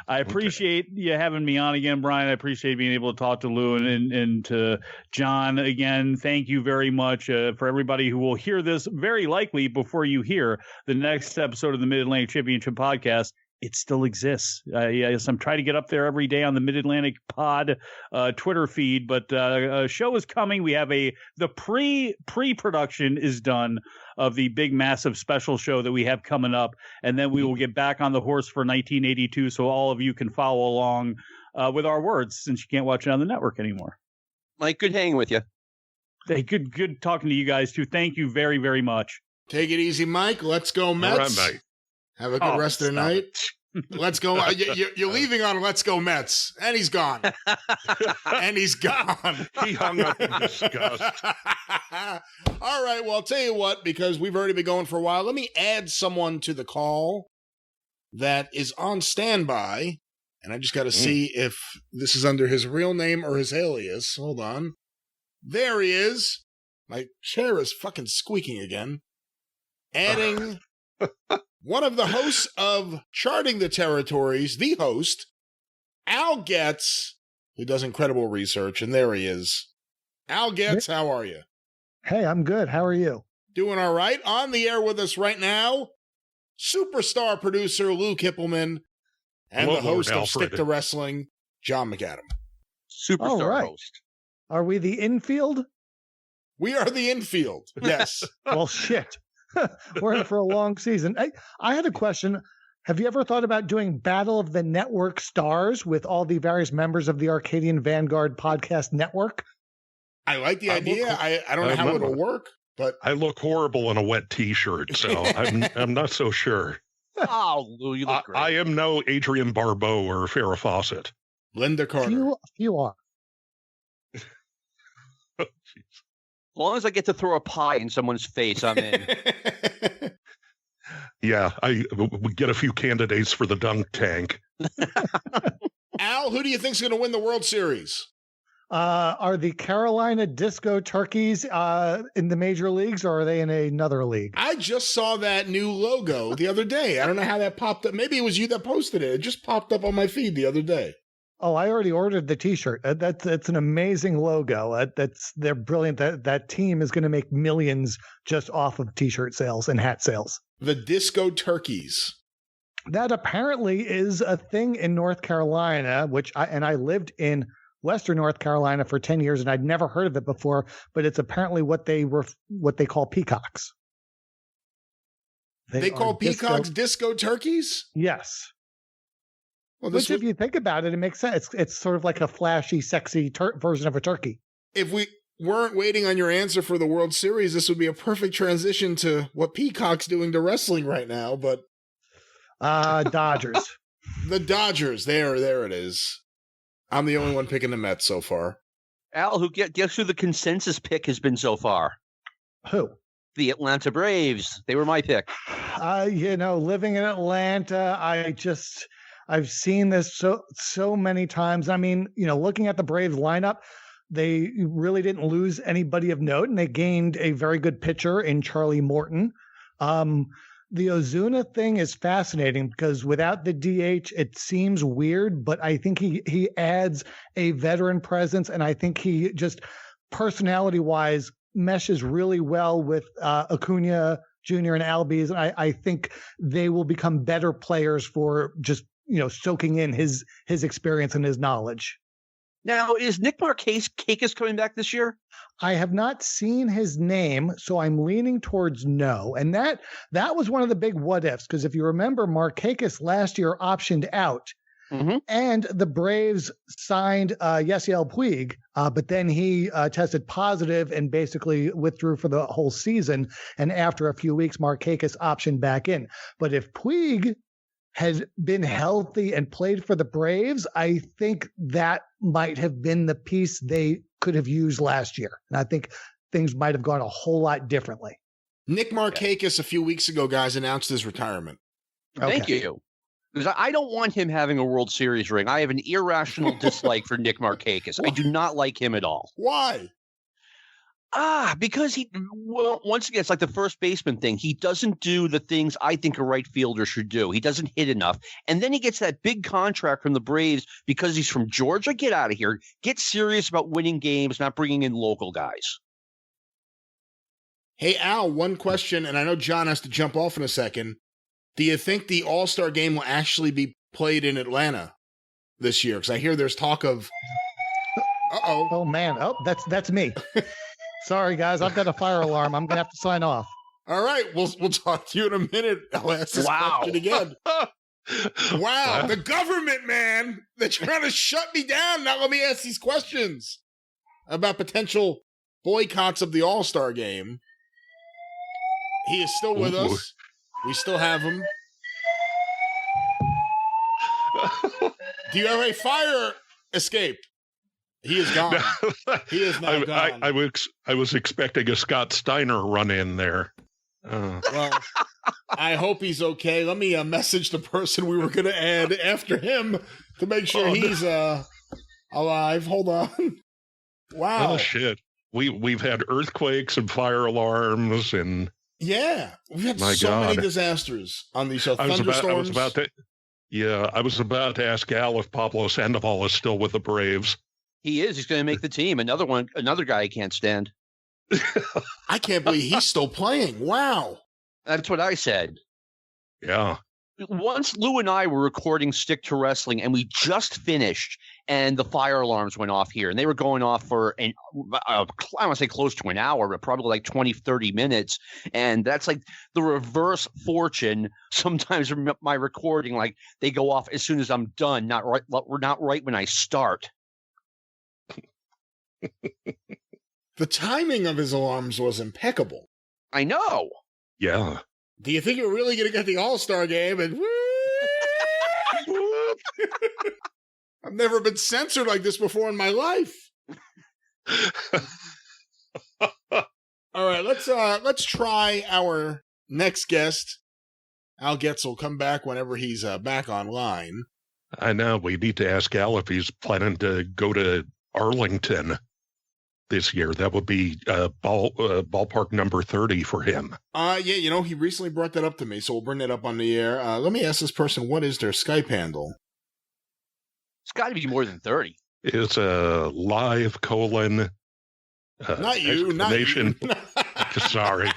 I appreciate you having me on again, Brian. I appreciate being able to talk to Lou and to John again. Thank you very much for everybody who will hear this very likely before you hear the next episode of the Mid-Atlantic Championship Podcast. It still exists. Yes, I'm trying to get up there every day on the Mid-Atlantic Pod Twitter feed, but a show is coming. We have the pre-production is done of the big, massive special show that we have coming up, and then we will get back on the horse for 1982, so all of you can follow along with our words, since you can't watch it on the network anymore. Mike, good hanging with you. Hey, good talking to you guys too. Thank you very, very much. Take it easy, Mike. Let's go, Mets. All right, Mike. Have a good rest of the night. Let's go. You're leaving on Let's Go Mets. And he's gone. And he's gone. He hung up in disgust. All right. Well, I'll tell you what, because we've already been going for a while, let me add someone to the call that is on standby. And I just got to see if this is under his real name or his alias. Hold on. There he is. My chair is fucking squeaking again. Adding... one of the hosts of Charting the Territories, the host, Al Getz, who does incredible research, and there he is. Al Getz, how are you? Hey, I'm good. How are you? Doing all right. On the air with us right now, superstar producer Lou Kippelman, and the host of Stick to Wrestling, John McAdam. Superstar host. Are we the infield? We are the infield, yes. Well, shit. We're in for a long season. I had a question. Have you ever thought about doing Battle of the Network Stars with all the various members of the Arcadian Vanguard podcast network? I like the idea. I don't know how it'll work, but I look horrible in a wet T-shirt, so I'm not so sure. Oh, Lou, you look great. I am no Adrian Barbeau or Farrah Fawcett. Linda Carter. You are. As long as I get to throw a pie in someone's face, I'm in. Yeah, we get a few candidates for the dunk tank. Al, who do you think's going to win the World Series? Are the Carolina Disco Turkeys in the major leagues, or are they in another league? I just saw that new logo the other day. I don't know how that popped up. Maybe it was you that posted it. It just popped up on my feed the other day. Oh, I already ordered the T-shirt. That's an amazing logo. They're brilliant. That team is going to make millions just off of T-shirt sales and hat sales. The Disco Turkeys. That apparently is a thing in North Carolina, I lived in Western North Carolina for 10 years, and I'd never heard of it before. But it's apparently what they call peacocks. They call peacocks disco turkeys? Yes. Well, which, if you think about it, it makes sense. It's sort of like a flashy, sexy version of a turkey. If we weren't waiting on your answer for the World Series, this would be a perfect transition to what Peacock's doing to wrestling right now. But Dodgers. The Dodgers. There it is. I'm the only one picking the Mets so far. Al, guess who the consensus pick has been so far? Who? The Atlanta Braves. They were my pick. Living in Atlanta, I've seen this so many times. I mean, looking at the Braves lineup, they really didn't lose anybody of note, and they gained a very good pitcher in Charlie Morton. The Ozuna thing is fascinating because without the DH, it seems weird, but I think he adds a veteran presence, and I think he just personality-wise meshes really well with Acuna Jr. and Albies, and I think they will become better players for just soaking in his experience and his knowledge. Now, is Nick Markakis coming back this year? I have not seen his name, so I'm leaning towards no. And that was one of the big what ifs, because if you remember, Markakis last year optioned out, And the Braves signed Yasiel Puig, but then he tested positive and basically withdrew for the whole season. And after a few weeks, Markakis optioned back in. But if Puig had been healthy and played for the Braves, I think that might have been the piece they could have used last year. And I think things might have gone a whole lot differently. Nick Markakis a few weeks ago, guys, announced his retirement. Thank you. Because I don't want him having a World Series ring. I have an irrational dislike for Nick Markakis. I do not like him at all. Why? Because once again, it's like the first baseman thing. He doesn't do the things I think a right fielder should do. He doesn't hit enough. And then he gets that big contract from the Braves because he's from Georgia. Get out of here. Get serious about winning games, not bringing in local guys. Hey, Al, one question, and I know John has to jump off in a second. Do you think the All-Star game will actually be played in Atlanta this year? Because I hear there's talk of... Uh-oh. Oh, man. Oh, that's me. Sorry, guys. I've got a fire alarm. I'm going to have to sign off. All right. We'll talk to you in a minute. I'll ask this question again. Wow. The government, man. They're trying to shut me down. Now let me ask these questions about potential boycotts of the All-Star game. He is still with us. We still have him. Do you have a fire escape? He is gone. He is now gone. I was expecting a Scott Steiner run in there. Well, I hope he's okay. Let me message the person we were going to add after him to make sure he's alive. Hold on. Wow. Oh, shit. We've had earthquakes and fire alarms and... Yeah, we've had many disasters on these thunderstorms. I was about to ask Al if Pablo Sandoval is still with the Braves. He is. He's going to make the team. Another guy I can't stand. I can't believe he's still playing. Wow. That's what I said. Yeah. Once Lou and I were recording Stick to Wrestling, and we just finished, and the fire alarms went off here, and they were going off for, I want to say close to an hour, but probably like 20, 30 minutes. And that's like the reverse fortune. Sometimes my recording, like they go off as soon as I'm done, not right when I start. The timing of his alarms was impeccable. I know. Yeah. Do you think you're really going to get the All-Star game? And I've never been censored like this before in my life. All right, let's try our next guest. Al Getz will come back whenever he's back online. I know. We need to ask Al if he's planning to go to Arlington this year. That would be ballpark number 30 for him. Yeah, he recently brought that up to me, so we'll bring that up on the air. Let me ask this person, what is their Skype handle? It's got to be more than 30. It's a live : not you. Sorry.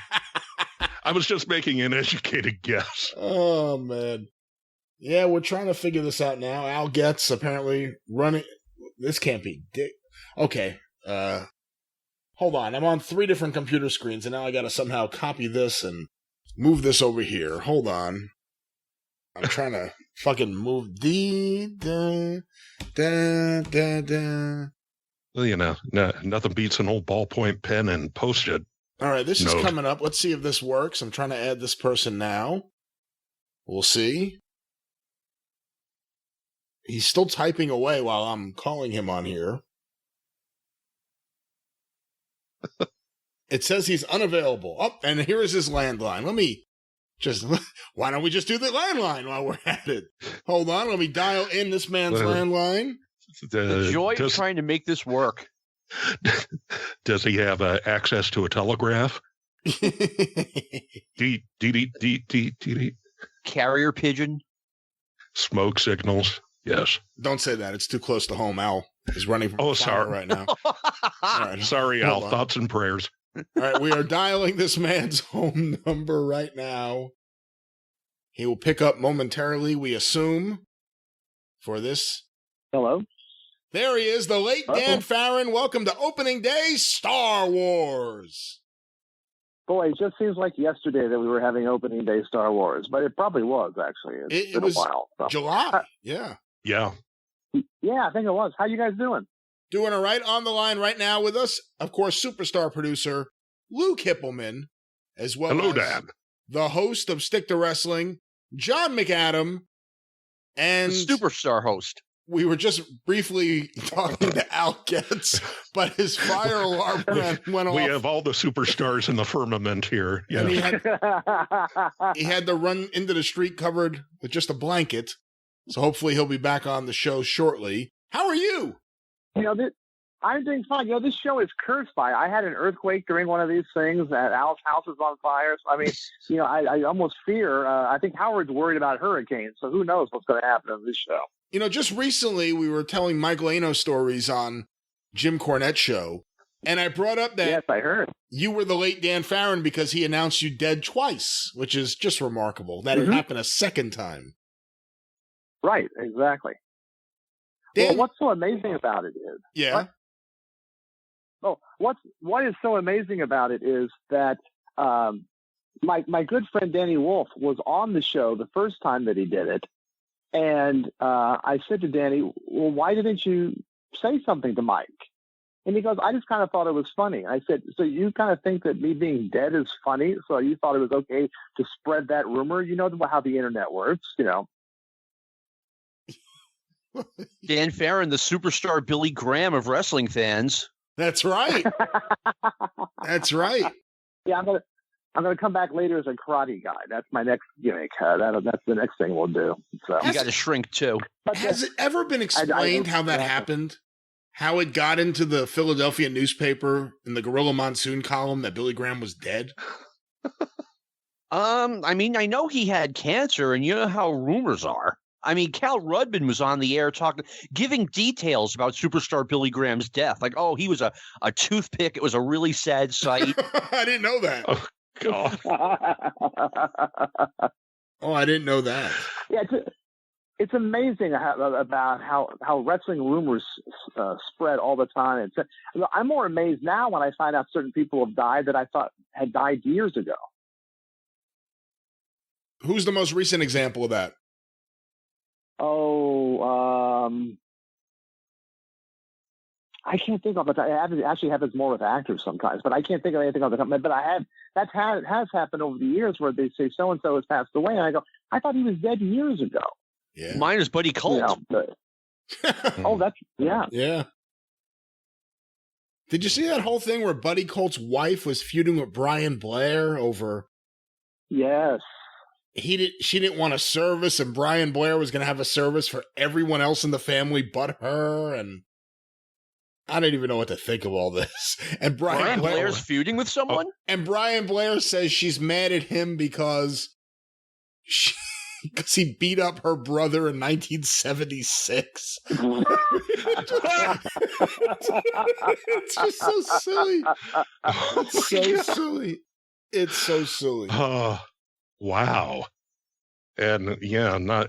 I was just making an educated guess. Oh, man. Yeah, we're trying to figure this out now. Al Getz apparently running. This can't be. Okay. Hold on. I'm on 3 different computer screens, and now I got to somehow copy this and move this over here. Hold on. I'm trying to fucking move Well, nothing beats an old ballpoint pen and Post-it. All right, this is coming up. Let's see if this works. I'm trying to add this person now. We'll see. He's still typing away while I'm calling him on here. It says he's unavailable. Oh, and here is his landline. Why don't we just do the landline while we're at it? Hold on, let me dial in this man's landline. The joy of trying to make this work. Does he have access to a telegraph? Carrier pigeon? Smoke signals? Yes. Don't say that. It's too close to home. Al is running from fire right now. Right, sorry, Al. Thoughts and prayers. All right, we are dialing this man's home number right now. He will pick up momentarily, we assume, for this. Hello? There he is, the late Dan Farron. Welcome to Opening Day Star Wars. Boy, it just seems like yesterday that we were having Opening Day Star Wars, but it probably was, actually. It's been a while. So. July, yeah. Yeah. Yeah, I think it was. How you guys doing? Doing all right. On the line right now with us, of course, superstar producer Lou Kippelman, as well Hello, as Dad. the host of Stick to Wrestling, John McAdam, and The superstar host. we were just briefly talking to Al Getz, but his fire alarm went off. We have all the superstars in the firmament here. Yeah. And he had to run into the street covered with just a blanket. So hopefully he'll be back on the show shortly. How are you? I'm doing fine. This show is cursed by. I had an earthquake during one of these things. Al's house is on fire. So, I mean, I almost fear. I think Howard's worried about hurricanes. So who knows what's going to happen on this show? Just recently we were telling Mike Lano stories on Jim Cornette's show. And I brought up that yes, I heard. You were the late Dan Farron because he announced you dead twice, which is just remarkable. That it happened a second time. Right, exactly. Dan, well, what's so amazing about it is... Yeah. What is so amazing about it is that my good friend Danny Wolf was on the show the first time that he did it. And I said to Danny, well, why didn't you say something to Mike? And he goes, I just kind of thought it was funny. I said, so you kind of think that me being dead is funny? So you thought it was okay to spread that rumor? You know how the internet works, Dan Farron, the superstar Billy Graham of wrestling fans. That's right. That's right. Yeah, I'm gonna come back later as a karate guy. That's my next gimmick. That's the next thing we'll do. So you got to shrink too. Has it ever been explained how that happened? How it got into the Philadelphia newspaper in the Gorilla Monsoon column that Billy Graham was dead? I mean, I know he had cancer, and you know how rumors are. I mean, Cal Rudman was on the air giving details about superstar Billy Graham's death. Like, oh, he was a toothpick. It was a really sad sight. I didn't know that. Oh, God. Oh, I didn't know that. Yeah, it's amazing about how wrestling rumors spread all the time. I'm more amazed now when I find out certain people have died that I thought had died years ago. Who's the most recent example of that? I can't think of it. It actually happens more with actors sometimes, but I can't think of anything off the top of my head. But that has happened over the years where they say so-and-so has passed away, and I go, I thought he was dead years ago. Yeah. Mine is Buddy Colt. Yeah. Yeah. Did you see that whole thing where Buddy Colt's wife was feuding with Brian Blair over? Yes. She didn't want a service, and Brian Blair was going to have a service for everyone else in the family but her, and I don't even know what to think of all this. And Brian Blair's feuding with someone? And Brian Blair says she's mad at him because he beat up her brother in 1976. It's just so silly. It's so silly. It's so silly. Wow. And yeah, not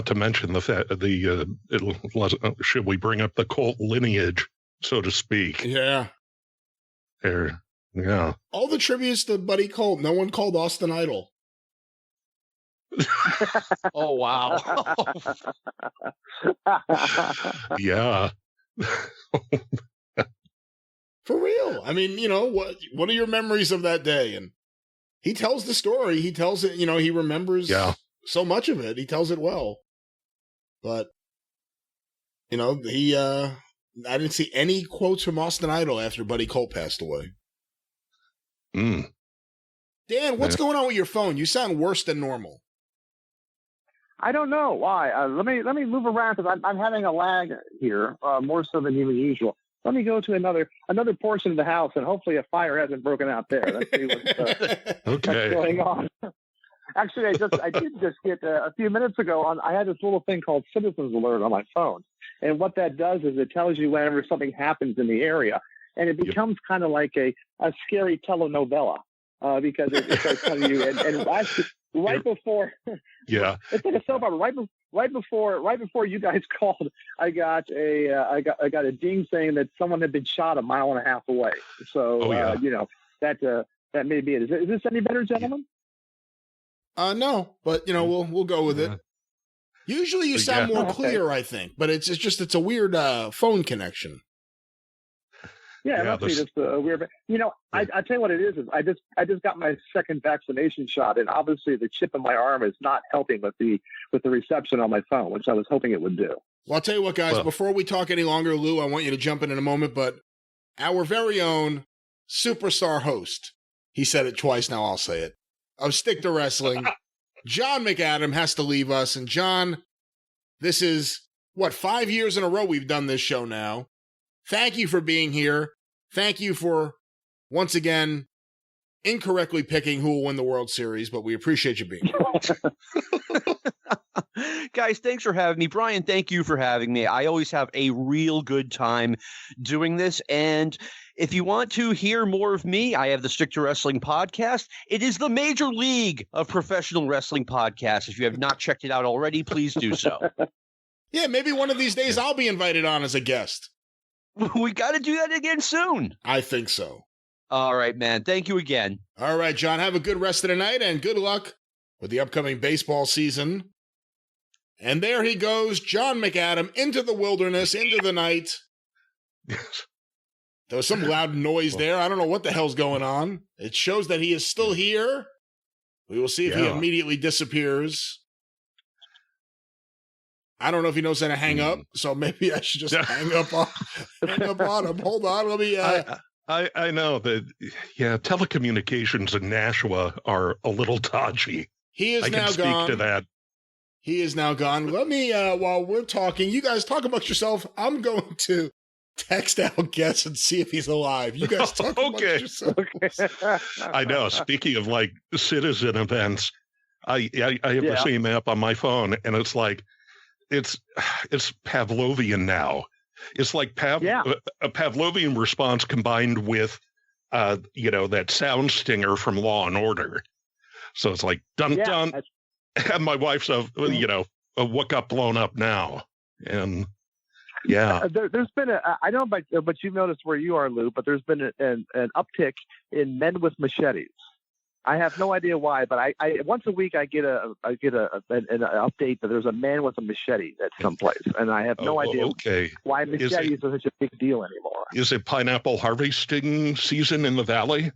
to mention the fact should we bring up the Colt lineage, so to speak? Yeah. Yeah. All the tributes to Buddy Colt. No one called Austin Idol. Oh wow. Yeah. For real. I mean, what are your memories of that day? And he tells the story. He tells it, he remembers so much of it. He tells it well. But, I didn't see any quotes from Austin Idol after Buddy Colt passed away. Dan, what's going on with your phone? You sound worse than normal. I don't know why. Let me move around because I'm having a lag here, more so than even usual. Let me go to another portion of the house, and hopefully a fire hasn't broken out there. Let's see what's going on. Actually, I did just get a few minutes ago. I had this little thing called Citizens Alert on my phone, and what that does is it tells you whenever something happens in the area, and it becomes kind of like a scary telenovela because it starts telling you. And right before, it's like a soap opera. Right before you guys called, I got a ding saying that someone had been shot a mile and a half away. So that may be it. Is this any better, gentlemen? No, but we'll go with it. Usually you sound more clear, I think, but it's a weird phone connection. Yeah, it must be just a weird. I tell you what it is I just got my second vaccination shot, and obviously the chip in my arm is not helping with the reception on my phone, which I was hoping it would do. Well, I'll tell you what, guys. Before we talk any longer, Lou, I want you to jump in a moment, but our very own superstar host, he said it twice. Now I'll say it. Of Stick to Wrestling, John McAdam has to leave us, and John, this is 5 years in a row we've done this show now. Thank you for being here. Thank you for, once again, incorrectly picking who will win the World Series, but we appreciate you being here. Guys, thanks for having me. Brian, thank you for having me. I always have a real good time doing this. And if you want to hear more of me, I have the Stick to Wrestling podcast. It is the major league of professional wrestling podcasts. If you have not checked it out already, please do so. Yeah, maybe one of these days I'll be invited on as a guest. We got to do that again soon. I think so. All right, man. Thank you again. All right, John. Have a good rest of the night and good luck with the upcoming baseball season. And there he goes, John McAdam, into the wilderness, into the night. There was some loud noise there. I don't know what the hell's going on. It shows that he is still here. We will see if he immediately disappears. I don't know if he knows how to hang up, so maybe I should just hang up on him. Hold on, let me... I know that, telecommunications in Nashua are a little dodgy. He is now gone. I can speak to that. He is now gone. Let me, while we're talking, you guys talk amongst yourself. I'm going to text our guest and see if he's alive. You guys talk amongst yourself. I know. Speaking of, citizen events, I have the same app on my phone, and it's like, it's Pavlovian now. It's like a Pavlovian response combined with, that sound stinger from Law and Order. So it's like, dun, dun. And my wife's, what got blown up now? And there's been I don't know, but you've noticed where you are, Lou, but there's been an uptick in men with machetes. I have no idea why, but I once a week I get an update that there's a man with a machete at some place, and I have no idea why machetes are such a big deal anymore. Is it pineapple harvesting season in the valley?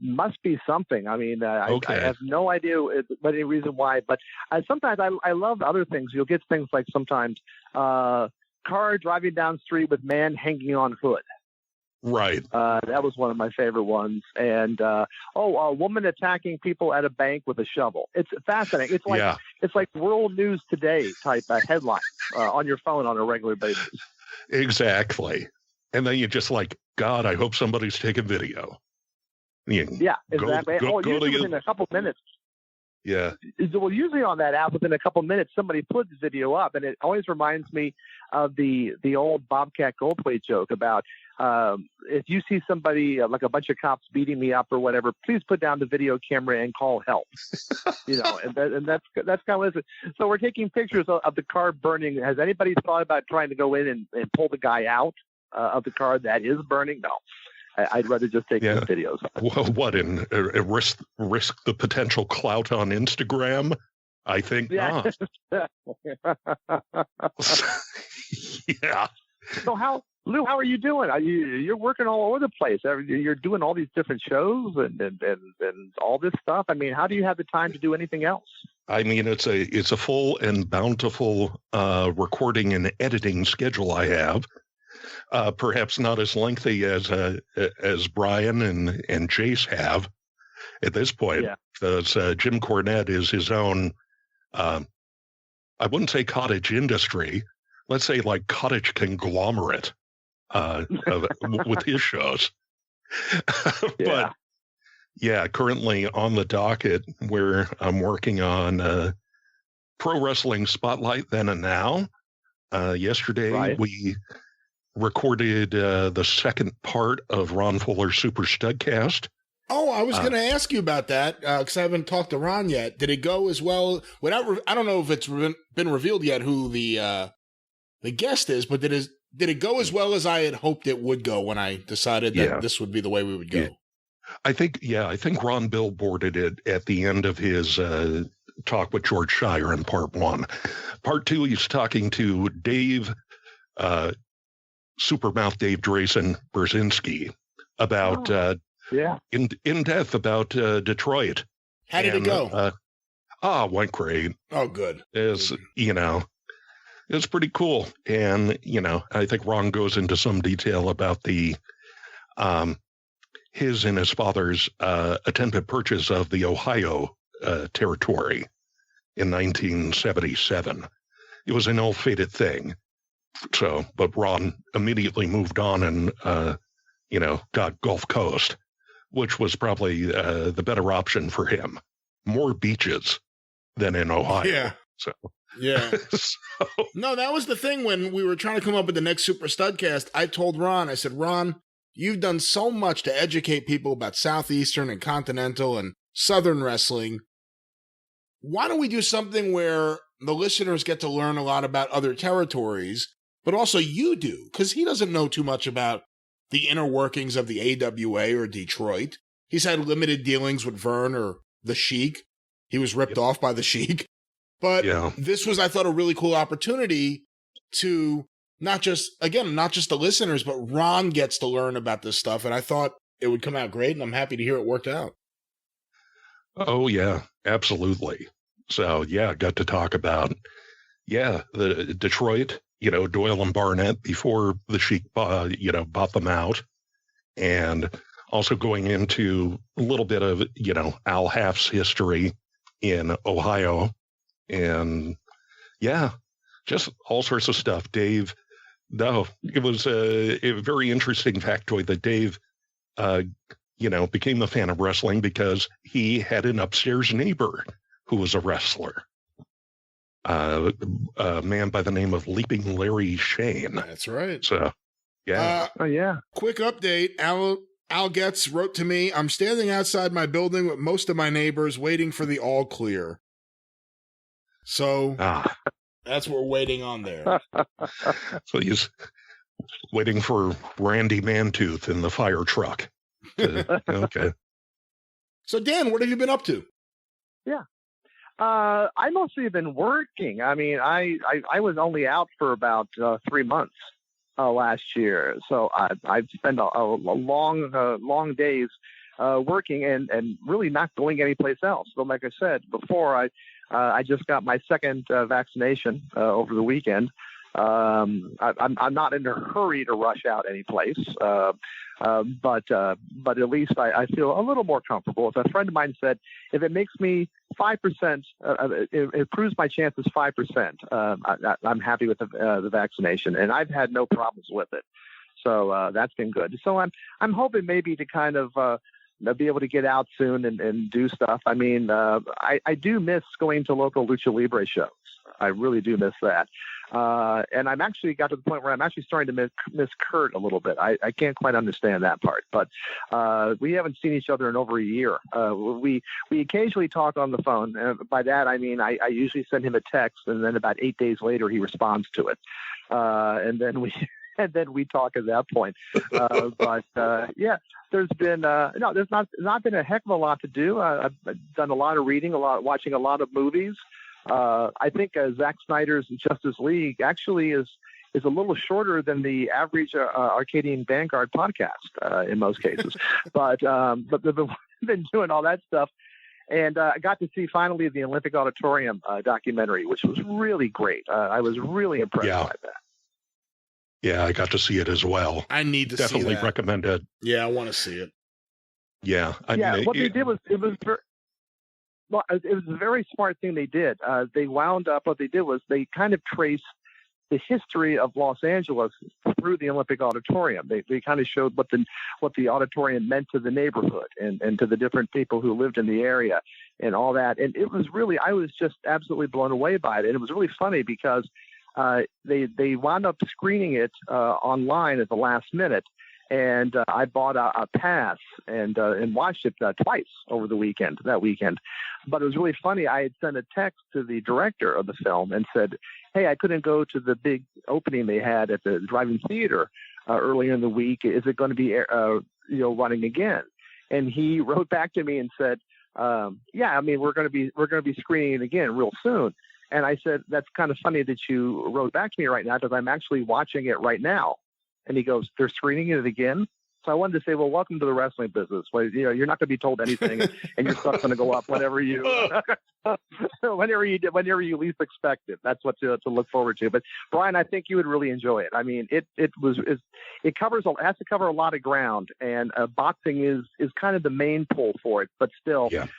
Must be something. I mean, I have no idea any reason why, but sometimes I love other things. You'll get things like sometimes car driving down the street with man hanging on hood. Right. That was one of my favorite ones. And a woman attacking people at a bank with a shovel. It's fascinating. It's like World News Today type headline on your phone on a regular basis. Exactly. And then you're just like, God, I hope somebody's taking video. Yeah, exactly. Usually within a couple minutes. Yeah. Well, usually on that app, within a couple minutes, somebody puts the video up, and it always reminds me of the old Bobcat Goldthwait joke about if you see somebody like a bunch of cops beating me up or whatever, please put down the video camera and call help. And that's kind of what it is. So we're taking pictures of the car burning. Has anybody thought about trying to go in and pull the guy out of the car that is burning? No. I'd rather just take the videos. Well, what, risk the potential clout on Instagram? I think not. Yeah. So Lou, how are you doing? You're working all over the place. You're doing all these different shows and all this stuff. I mean, how do you have the time to do anything else? I mean, it's a full and bountiful recording and editing schedule I have. Perhaps not as lengthy as Brian and Jace have at this point, because Jim Cornette is his own, I wouldn't say cottage industry, let's say like cottage conglomerate with his shows. But currently on the docket where I'm working on Pro Wrestling Spotlight Then and Now. Yesterday we recorded the second part of Ron Fuller's Super Studcast. Oh, I was going to ask you about that because I haven't talked to Ron yet. Did it go as well? I don't know if it's been revealed yet who the guest is, but did it go as well as I had hoped it would go when I decided that this would be the way we would go? I think Ron billboarded it at the end of his talk with George Shire in part 1. Part 2, he's talking to Dave, Supermouth Dave Drayson Brzezinski about in depth about Detroit. How did it go? Went great. Oh, good. It's it's pretty cool, and I think Ron goes into some detail about the his and his father's attempted purchase of the Ohio territory in 1977. It was an ill-fated thing. So, but Ron immediately moved on and, got Gulf Coast, which was probably the better option for him. More beaches than in Ohio. Yeah. So. Yeah. No, that was the thing when we were trying to come up with the next Super Studcast. I told Ron, I said, Ron, you've done so much to educate people about Southeastern and Continental and Southern wrestling. Why don't we do something where the listeners get to learn a lot about other territories, but also you do, because he doesn't know too much about the inner workings of the AWA or Detroit. He's had limited dealings with Vern or the Sheik. He was ripped off by the Sheik. But this was, I thought, a really cool opportunity to not just the listeners, but Ron gets to learn about this stuff. And I thought it would come out great, and I'm happy to hear it worked out. Oh, yeah, absolutely. So, got to talk about, the Detroit, Doyle and Barnett before the Sheik, bought them out. And also going into a little bit of, Al Half's history in Ohio. And, just all sorts of stuff. Dave, it was a very interesting factoid that Dave, became a fan of wrestling because he had an upstairs neighbor who was a wrestler. A man by the name of Leaping Larry Shane. That's right. So, Quick update. Al Getz wrote to me, I'm standing outside my building with most of my neighbors waiting for the all clear. So that's what we're waiting on there. So he's waiting for Randy Mantooth in the fire truck. Okay. So, Dan, what have you been up to? Yeah. I mostly have been working. I mean, I was only out for about 3 months last year. So I've spent a long days working and really not going anyplace else. So like I said before, I just got my second vaccination over the weekend. I'm not in a hurry to rush out any place, but at least I feel a little more comfortable. As a friend of mine said, if it makes me 5%, it improves my chances 5%. I'm happy with the vaccination, and I've had no problems with it. So that's been good. So I'm hoping maybe to kind of be able to get out soon and do stuff. I mean, I do miss going to local Lucha Libre shows. I really do miss that. And I'm actually got to the point where I'm actually starting to miss Kurt a little bit. I can't quite understand that part, but we haven't seen each other in over a year. We occasionally talk on the phone. By that, I mean, I usually send him a text, and then about 8 days later, he responds to it. And then we talk at that point. There's been there's not been a heck of a lot to do. I've done a lot of reading, watching a lot of movies. I think Zack Snyder's Justice League actually is a little shorter than the average Arcadian Vanguard podcast in most cases. But they've been doing all that stuff. And I got to see finally the Olympic Auditorium documentary, which was really great. I was really impressed by that. Yeah, I got to see it as well. I need to definitely see that. Recommend it. Yeah, I want to see it. Yeah, what they did was it was a very smart thing they did. They wound up. What they did was they kind of traced the history of Los Angeles through the Olympic Auditorium. They kind of showed what the auditorium meant to the neighborhood and to the different people who lived in the area and all that. And it was really, I was just absolutely blown away by it. And it was really funny because they wound up screening it online at the last minute. And I bought a pass and watched it twice over that weekend. But it was really funny. I had sent a text to the director of the film and said, hey, I couldn't go to the big opening they had at the drive-in theater earlier in the week. Is it going to be running again? And he wrote back to me and said, yeah, I mean, we're going to be screening it again real soon. And I said, that's kind of funny that you wrote back to me right now, because I'm actually watching it right now. And he goes, they're screening it again? So I wanted to say, well, welcome to the wrestling business. Well, you know, you're not going to be told anything, and your stuff's going to go up whenever you least expect it. That's what to look forward to. But Brian, I think you would really enjoy it. I mean, it has to cover a lot of ground, and boxing is kind of the main pull for it. But still, there's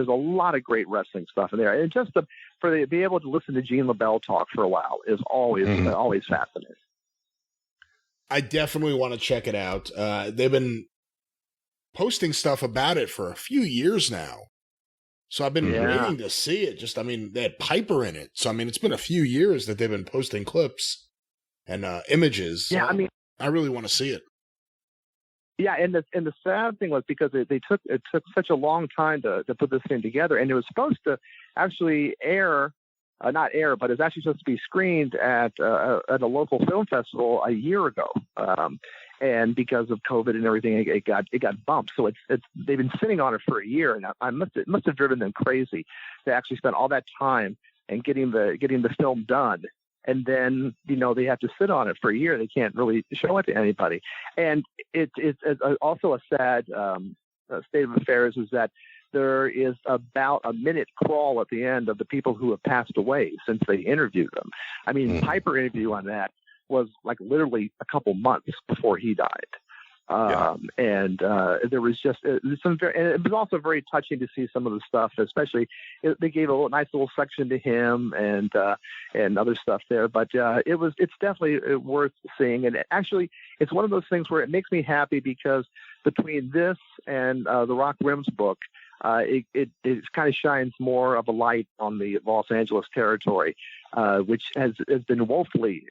a lot of great wrestling stuff in there, and just to be able to listen to Gene LaBelle talk for a while is always fascinating. I definitely want to check it out. They've been posting stuff about it for a few years now. So I've been waiting to see it. They had Piper in it. So, it's been a few years that they've been posting clips and images. Yeah, so I really want to see it. Yeah, and the sad thing was, because it took such a long time to put this thing together, and it was supposed to actually not air, but it's actually supposed to be screened at a local film festival a year ago. And because of COVID and everything, it got bumped. So they've been sitting on it for a year, and it must have driven them crazy to actually spend all that time and getting the film done. And then, they have to sit on it for a year. They can't really show it to anybody. And it's also a sad state of affairs is that there is about a minute crawl at the end of the people who have passed away since they interviewed them. Piper interview on that was like literally a couple months before he died. And there was just and it was also very touching to see some of the stuff, especially they gave a nice little section to him and other stuff there. But it's definitely worth seeing. And actually, it's one of those things where it makes me happy, because between this and the Rock Rim's book, it kind of shines more of a light on the Los Angeles territory, which has been woefully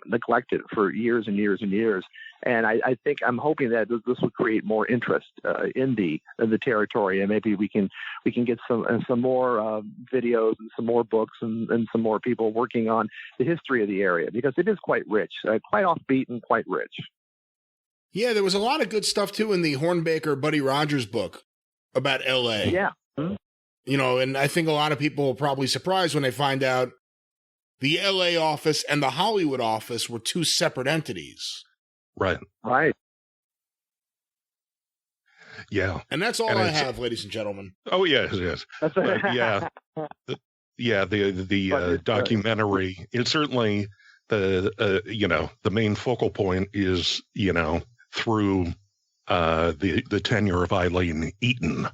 neglected for years and years and years. And I'm hoping that this will create more interest in the territory, and maybe we can get some more videos and some more books and some more people working on the history of the area, because it is quite rich, quite offbeat and quite rich. Yeah, there was a lot of good stuff too in the Hornbaker Buddy Rogers book about LA. Yeah. And I think a lot of people are probably surprised when they find out the LA office and the Hollywood office were two separate entities. Right. Yeah. And that's all I have, ladies and gentlemen. Oh, yes. The documentary, it's certainly the main focal point is, through the tenure of Eileen Eaton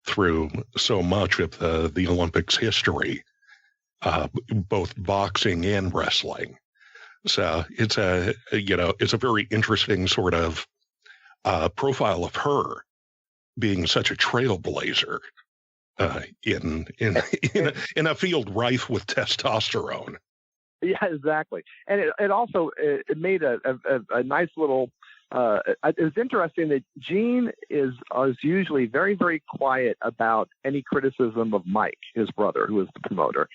through so much of the Olympics history, both boxing and wrestling. So it's a very interesting sort of profile of her being such a trailblazer in a field rife with testosterone. Yeah, exactly. And it also made a nice little. It was interesting that Gene is usually very, very quiet about any criticism of Mike, his brother, who is the promoter.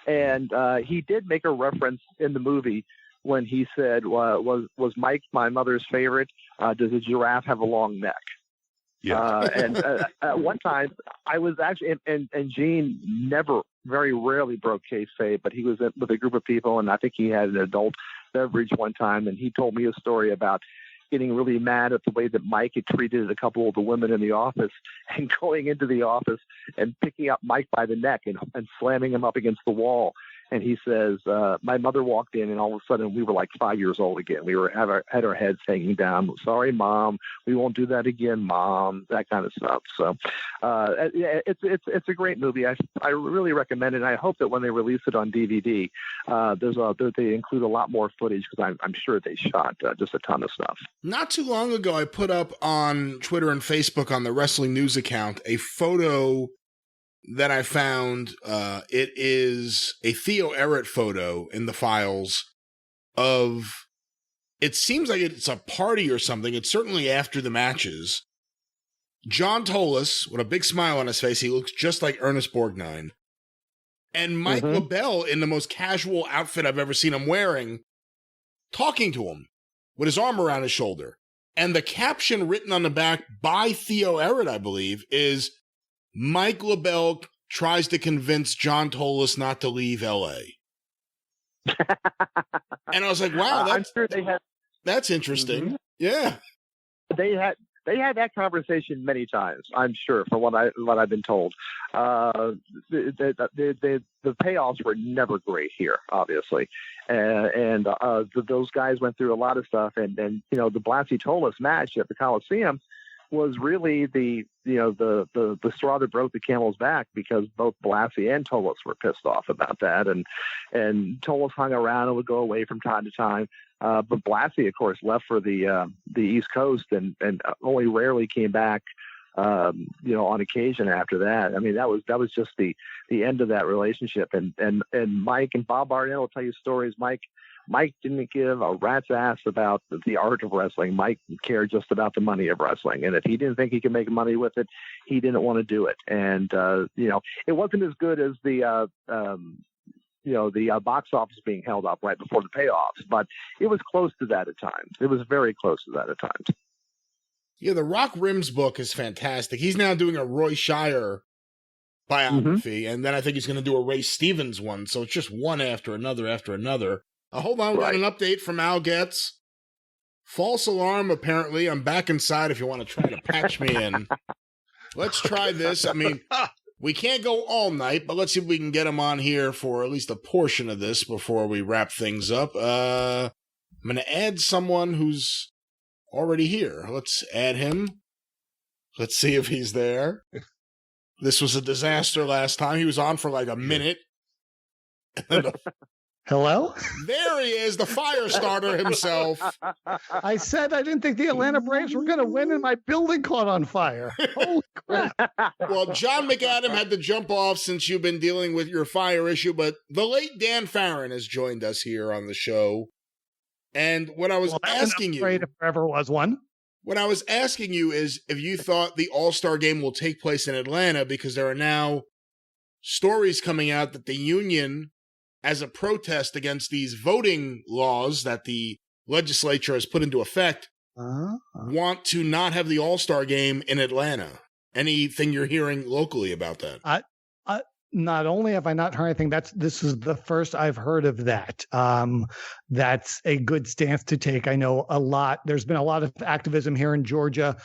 And he did make a reference in the movie when he said, was Mike my mother's favorite? Does a giraffe have a long neck? Yeah. And at one time, I was actually, and Gene very rarely broke kayfabe, but he was with a group of people, and I think he had an adult beverage one time, and he told me a story about getting really mad at the way that Mike had treated a couple of the women in the office, and going into the office and picking up Mike by the neck and slamming him up against the wall. And he says, my mother walked in, and all of a sudden we were like 5 years old again. We had our heads hanging down. Sorry, Mom. We won't do that again, Mom. That kind of stuff. So it's a great movie. I really recommend it. And I hope that when they release it on DVD, they include a lot more footage, because I'm sure they shot just a ton of stuff. Not too long ago, I put up on Twitter and Facebook on the Wrestling News account a photo that I found. It is a Theo Ehret photo in the files of, it seems like it's a party or something. It's certainly after the matches. John Tolis, with a big smile on his face, he looks just like Ernest Borgnine. And Mike LaBelle, in the most casual outfit I've ever seen him wearing, talking to him with his arm around his shoulder. And the caption written on the back by Theo Ehret, I believe, is, Mike LaBelle tries to convince John Tolis not to leave L.A. And I was like, wow, I'm sure they had. That's interesting. Mm-hmm. Yeah. They had that conversation many times, I'm sure, from what I've been told. The payoffs were never great here, obviously, and those guys went through a lot of stuff, and you know, the Blassie-Tolis match at the Coliseum was really the straw that broke the camel's back, because both Blassie and Tolis were pissed off about that, and Tolis hung around and would go away from time to time. But Blassie, of course, left for the East Coast and only rarely came back, on occasion after that. I mean, that was just the end of that relationship. And Mike and Bob Barnett will tell you stories. Mike didn't give a rat's ass about the art of wrestling. Mike cared just about the money of wrestling. And if he didn't think he could make money with it, he didn't want to do it. And, it wasn't as good as the box office being held up right before the payoffs, but it was close to that at times. It was very close to that at times. Yeah, the Rock Rims book is fantastic. He's now doing a Roy Shire biography, and then I think he's going to do a Ray Stevens one, so it's just one after another after another. Hold on, we got an update from Al Getz. False alarm, apparently. I'm back inside if you want to try to patch me in. Let's try this. I mean, we can't go all night, but let's see if we can get him on here for at least a portion of this before we wrap things up. I'm going to add someone who's already here. Let's add him. Let's see if he's there. This was a disaster last time. He was on for like a minute. Hello? There he is, the fire starter himself. I said I didn't think the Atlanta Braves were going to win, and my building caught on fire. Holy crap. Well, John McAdam had to jump off since you've been dealing with your fire issue, but the late Dan Farron has joined us here on the show. And what I was asking you... If there ever was one. What I was asking you is if you thought the All-Star Game will take place in Atlanta, because there are now stories coming out that the union, as a protest against these voting laws that the legislature has put into effect, want to not have the All-Star Game in Atlanta. Anything you're hearing locally about that? Not only have I not heard anything, this is the first I've heard of that. That's a good stance to take. I know there's been a lot of activism here in Georgia,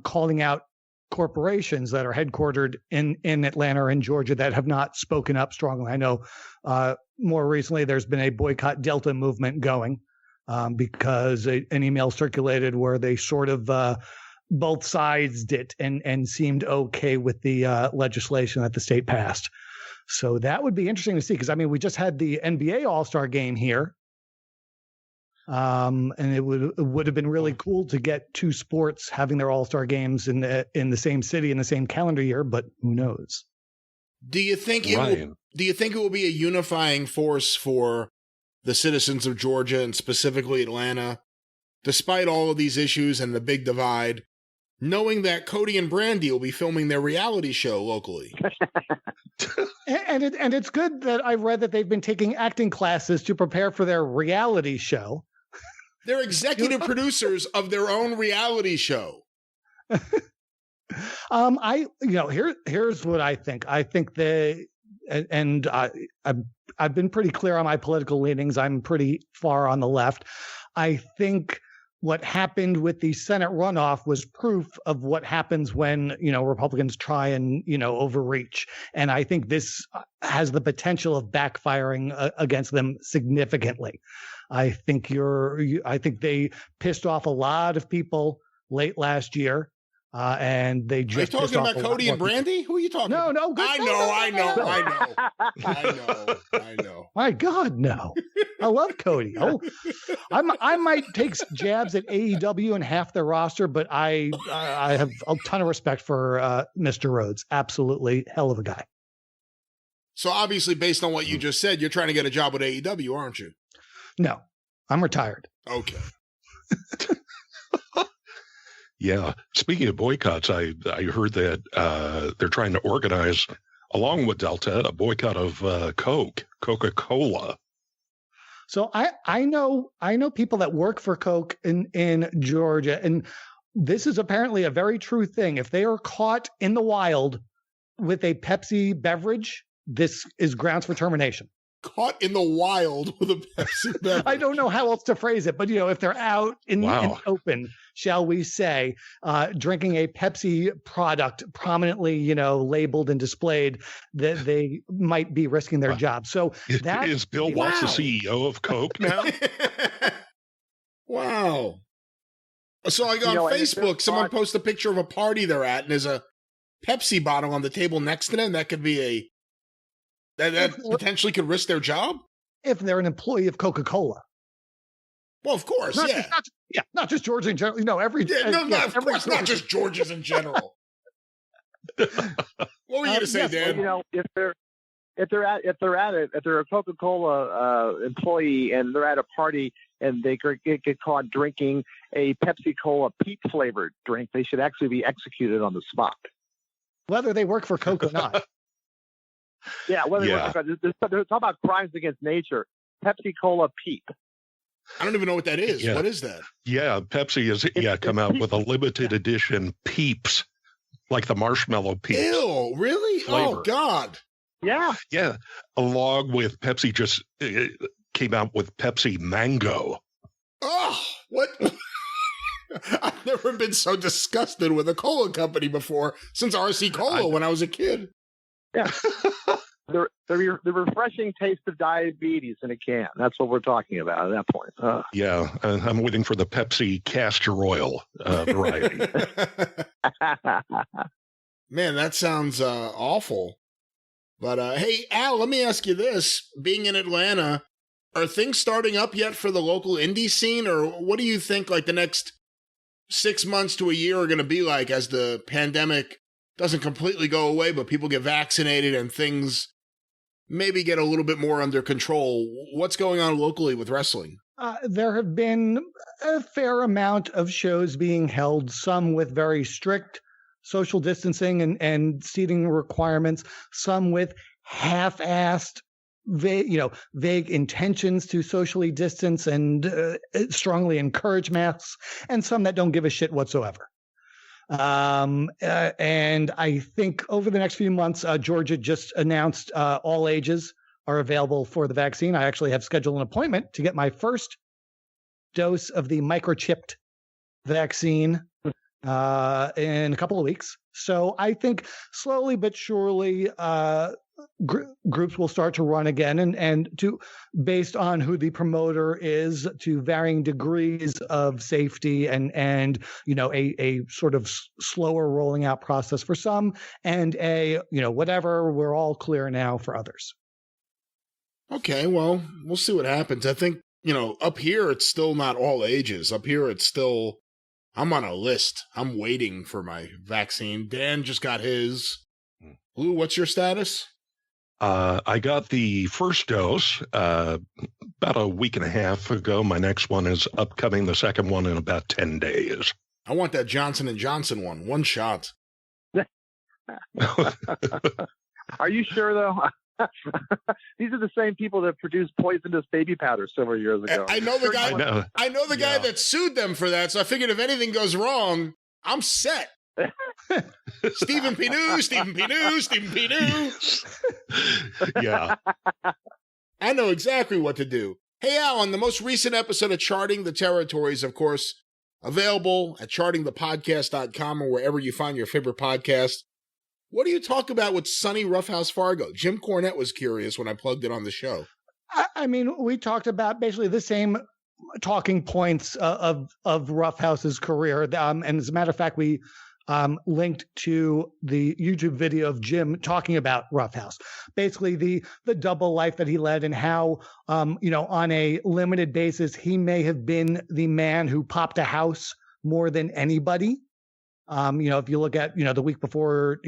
calling out corporations that are headquartered in Atlanta or in Georgia that have not spoken up strongly. I know more recently there's been a boycott Delta movement going because an email circulated where they sort of both sides did and seemed okay with the legislation that the state passed. So that would be interesting to see, because I mean, we just had the NBA All-Star Game here. And it would have been really cool to get two sports having their All-Star games in the same city in the same calendar year, but who knows? Do you think it will be a unifying force for the citizens of Georgia and specifically Atlanta, despite all of these issues and the big divide, knowing that Cody and Brandy will be filming their reality show locally? And it's good that I read that they've been taking acting classes to prepare for their reality show. They're executive producers of their own reality show. Here's what I think. I think I've been pretty clear on my political leanings. I'm pretty far on the left. I think what happened with the Senate runoff was proof of what happens when, Republicans try and, overreach. And I think this has the potential of backfiring against them significantly. I think they pissed off a lot of people late last year. And they just. Are you talking about Cody and Brandy? Who are you talking about? No. I know. My God, no. I love Cody. Oh, I might take jabs at AEW and half their roster, but I have a ton of respect for Mr. Rhodes. Absolutely hell of a guy. So obviously, based on what you just said, you're trying to get a job with AEW, aren't you? No, I'm retired. Okay. Yeah. Speaking of boycotts, I heard that they're trying to organize, along with Delta, a boycott of Coca-Cola. So I know people that work for Coke in Georgia, and this is apparently a very true thing. If they are caught in the wild with a Pepsi beverage, this is grounds for termination. Caught in the wild with a Pepsi beverage. I don't know how else to phrase it, but if they're out in the open, shall we say, drinking a Pepsi product prominently, labeled and displayed, that they might be risking their job. So that is Bill Watts the CEO of Coke now? Wow. So like on Facebook, someone posts a picture of a party they're at, and there's a Pepsi bottle on the table next to them. That could be that potentially could risk their job if they're an employee of Coca-Cola. Well, of course, not just Georgia in general. Of course, not just Georgia's in general. What were you going to say, Dan? If they're a Coca-Cola employee and they're at a party and they get caught drinking a Pepsi Cola Peach flavored drink, they should actually be executed on the spot. Whether they work for Coke or not. They work for Coke. They're talking about crimes against nature. Pepsi Cola Peep. I don't even know what that is. Yeah. What is that? Yeah, Pepsi has come out with a limited edition Peeps, like the marshmallow Peeps. Ew, really? Flavor. Oh, God. Yeah. Yeah, along with Pepsi just came out with Pepsi Mango. Oh, what? I've never been so disgusted with a cola company before since RC Cola when I was a kid. Yeah. the refreshing taste of diabetes in a can. That's what we're talking about at that point. Yeah, I'm waiting for the Pepsi castor oil variety. Man, that sounds awful. But hey, Al, let me ask you this. Being in Atlanta, are things starting up yet for the local indie scene? Or what do you think like the next 6 months to a year are going to be like as the pandemic doesn't completely go away, but people get vaccinated and things maybe get a little bit more under control? What's going on locally with wrestling? There have been a fair amount of shows being held, some with very strict social distancing and seating requirements, some with half-assed, vague intentions to socially distance and strongly encourage masks, and some that don't give a shit whatsoever. And I think over the next few months, Georgia just announced all ages are available for the vaccine. I actually have scheduled an appointment to get my first dose of the microchipped vaccine in a couple of weeks. So I think slowly but surely groups will start to run again, and to based on who the promoter is, to varying degrees of safety and a sort of slower rolling out process for some, and a whatever, we're all clear now for others. Okay, well, we'll see what happens. I think up here it's still not all ages. Up here it's still, I'm on a list. I'm waiting for my vaccine. Dan just got his. Lou, what's your status? I got the first dose about a week and a half ago. My next one is upcoming, the second one in about 10 days. I want that Johnson & Johnson one shot. Are you sure, though? These are the same people that produced poisonous baby powder several years ago. I know the guy. I know the guy that sued them for that, so I figured if anything goes wrong, I'm set. Stephen Pinu. Yeah. I know exactly what to do. Hey, Al, on the most recent episode of Charting the Territories, of course, available at chartingthepodcast.com or wherever you find your favorite podcast. What do you talk about with Sonny Roughhouse Fargo? Jim Cornette was curious when I plugged it on the show. I mean, we talked about basically the same talking points of Roughhouse's career. And as a matter of fact, we linked to the YouTube video of Jim talking about Roughhouse, basically the double life that he led and how, on a limited basis, he may have been the man who popped a house more than anybody. If you look at, the week before,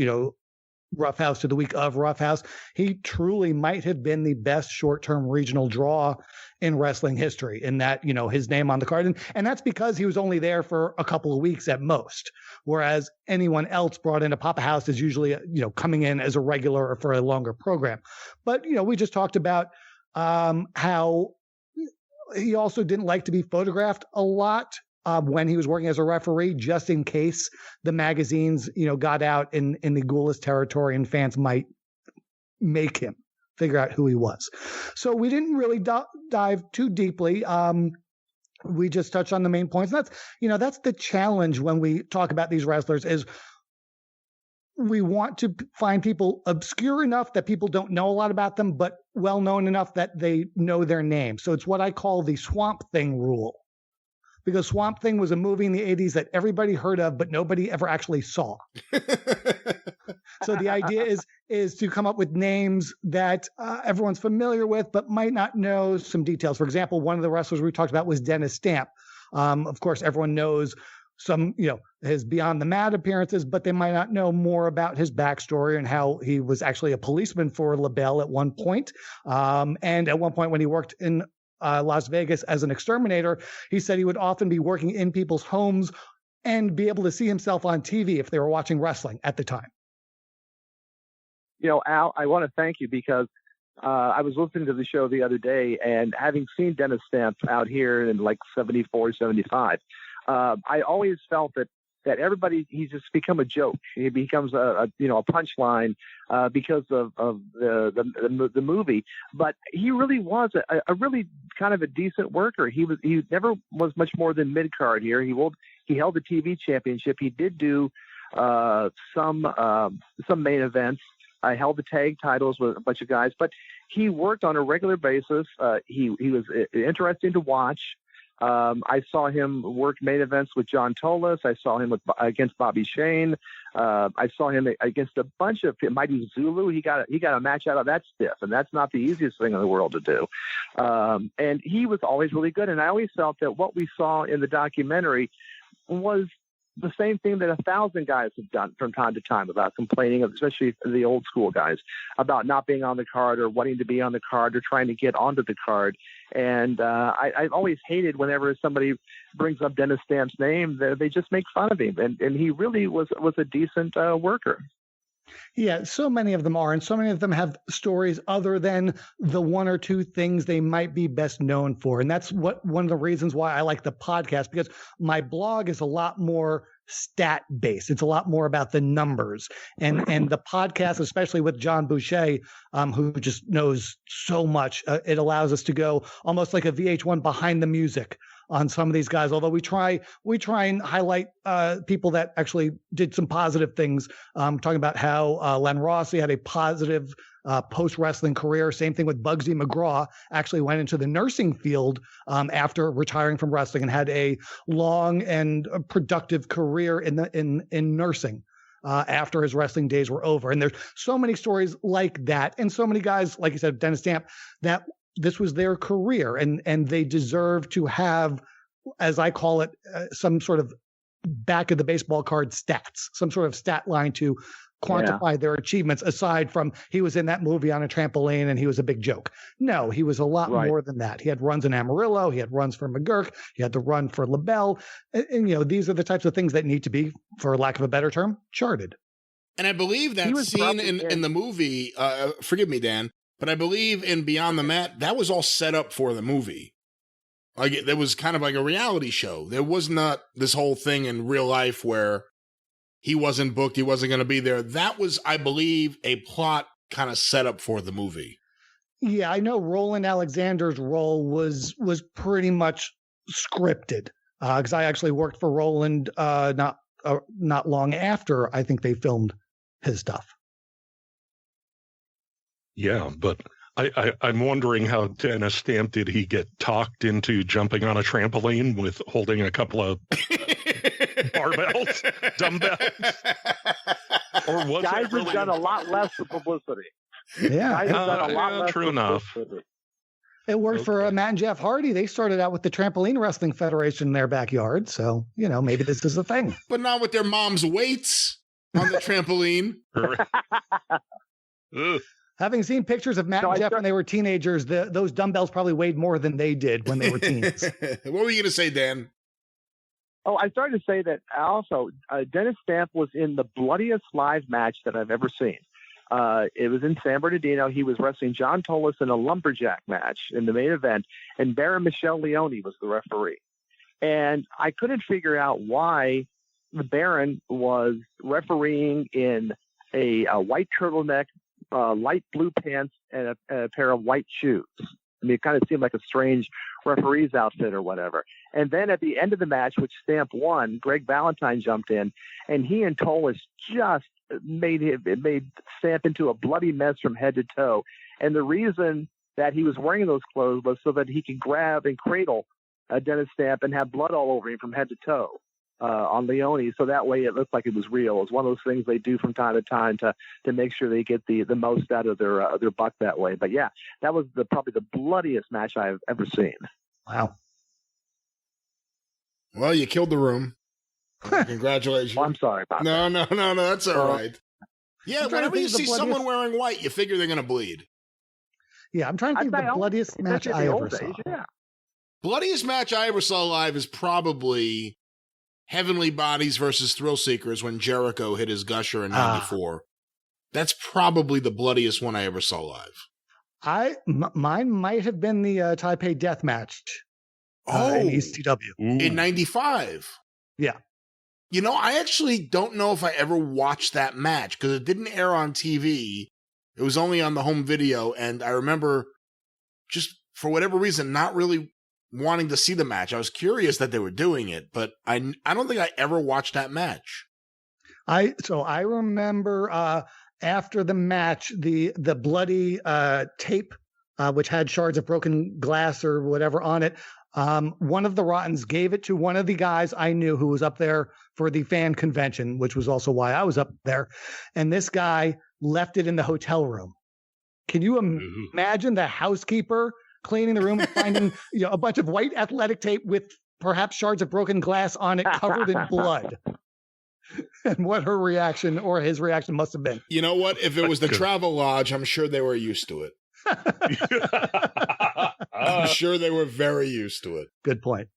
Roughhouse to the week of Roughhouse, he truly might have been the best short-term regional draw in wrestling history in that, his name on the card. And that's because he was only there for a couple of weeks at most, whereas anyone else brought in to pop a house is usually, coming in as a regular or for a longer program. But, we just talked about how he also didn't like to be photographed a lot when he was working as a referee, just in case the magazines, got out in the Goulas territory and fans might make him figure out who he was. So we didn't really dive too deeply. We just touched on the main points. And that's the challenge when we talk about these wrestlers is we want to find people obscure enough that people don't know a lot about them, but well-known enough that they know their name. So it's what I call the Swamp Thing rule. Because Swamp Thing was a movie in the 80s that everybody heard of, but nobody ever actually saw. So the idea is to come up with names that everyone's familiar with, but might not know some details. For example, one of the wrestlers we talked about was Dennis Stamp. Of course, everyone knows some, his Beyond the Mat appearances, but they might not know more about his backstory and how he was actually a policeman for LaBelle at one point. And at one point when he worked in Las Vegas as an exterminator, he said he would often be working in people's homes and be able to see himself on TV if they were watching wrestling at the time. Al, I want to thank you because I was listening to the show the other day, and having seen Dennis Stamp out here in like 74, 75, I always felt that everybody, he's just become a joke. He becomes a punchline because of the movie. But he really was a really kind of a decent worker. He never was much more than mid card here. He held the TV championship. He did do some main events. I held the tag titles with a bunch of guys, but he worked on a regular basis. He was interesting to watch. I saw him work main events with John Tolis. I saw him against Bobby Shane. I saw him against a bunch of Mighty Zulu. He got a match out of that stiff, and that's not the easiest thing in the world to do. And he was always really good. And I always felt that what we saw in the documentary was the same thing that 1,000 guys have done from time to time about complaining, especially the old school guys, about not being on the card or wanting to be on the card or trying to get onto the card. And I've always hated whenever somebody brings up Dennis Stamp's name, they just make fun of him. And he really was a decent worker. Yeah, so many of them are, and so many of them have stories other than the one or two things they might be best known for. And that's one of the reasons why I like the podcast, because my blog is a lot more stat based. It's a lot more about the numbers, and the podcast, especially with John Boucher, who just knows so much, it allows us to go almost like a VH1 behind the music on some of these guys. Although we try and highlight people that actually did some positive things. Talking about how Len Rossi had a positive post-wrestling career. Same thing with Bugsy McGraw, actually went into the nursing field after retiring from wrestling and had a long and productive career in nursing after his wrestling days were over. And there's so many stories like that, and so many guys, like you said, Dennis Stamp, that this was their career, and they deserve to have, as I call it, some sort of back of the baseball card stats, some sort of stat line to quantify their achievements, aside from he was in that movie on a trampoline and he was a big joke. No, he was a lot more than that. He had runs in Amarillo. He had runs for McGurk. He had the run for LaBelle. And these are the types of things that need to be, for lack of a better term, charted. And I believe that scene in the movie, forgive me, Dan, but I believe in Beyond the Mat, that was all set up for the movie. Like, there was kind of like a reality show. There was not this whole thing in real life where he wasn't booked, he wasn't going to be there. That was, I believe, a plot kind of set up for the movie. Yeah, I know Roland Alexander's role was pretty much scripted, because I actually worked for Roland not long after I think they filmed his stuff. Yeah, but I'm wondering how Dennis Stamp, did he get talked into jumping on a trampoline with holding a couple of barbells, dumbbells? Or was guys it really have done a lot less for publicity. Yeah, guys have done a lot less true for enough. publicity. It worked for Matt and Jeff Hardy. They started out with the Trampoline Wrestling Federation in their backyard, so maybe this is a thing. But not with their mom's weights on the trampoline. Having seen pictures of Matt and Jeff when they were teenagers, those dumbbells probably weighed more than they did when they were teens. What were you going to say, Dan? Oh, I started to say that also Dennis Stamp was in the bloodiest live match that I've ever seen. It was in San Bernardino. He was wrestling John Tolis in a lumberjack match in the main event, and Baron Michelle Leone was the referee. And I couldn't figure out why the Baron was refereeing in a white turtleneck, light blue pants, and a pair of white shoes. I mean, it kind of seemed like a strange referee's outfit or whatever. And then at the end of the match, which Stamp won, Greg Valentine jumped in, and he and Tolis just made Stamp into a bloody mess from head to toe. And the reason that he was wearing those clothes was so that he could grab and cradle Dennis Stamp and have blood all over him from head to toe on Leone. So that way it looked like it was real. It's one of those things they do from time to time to make sure they get the most out of their buck that way. But yeah, that was probably the bloodiest match I've ever seen. Wow. Well, you killed the room. Congratulations. Well, I'm sorry about that. No, that's all right. Yeah, whenever you see someone wearing white, you figure they're going to bleed. Yeah, I'm trying to think of the bloodiest match I ever saw. Yeah. Bloodiest match I ever saw live is probably Heavenly Bodies versus Thrill Seekers when Jericho hit his gusher in 94. That's probably the bloodiest one I ever saw live. Mine might have been the Taipei Death match. In ECW. In 95. Yeah. You know, I actually don't know if I ever watched that match because it didn't air on TV. It was only on the home video. And I remember just for whatever reason, not really wanting to see the match. I was curious that they were doing it, but I don't think I ever watched that match. I remember after the match, the bloody tape, which had shards of broken glass or whatever on it. One of the Rottens gave it to one of the guys I knew who was up there for the fan convention, which was also why I was up there. And this guy left it in the hotel room. Can you imagine the housekeeper cleaning the room and finding a bunch of white athletic tape with perhaps shards of broken glass on it covered in blood? And what her reaction or his reaction must have been. You know what? If it was the Travel Lodge, I'm sure they were used to it. I'm sure they were very used to it. Good point.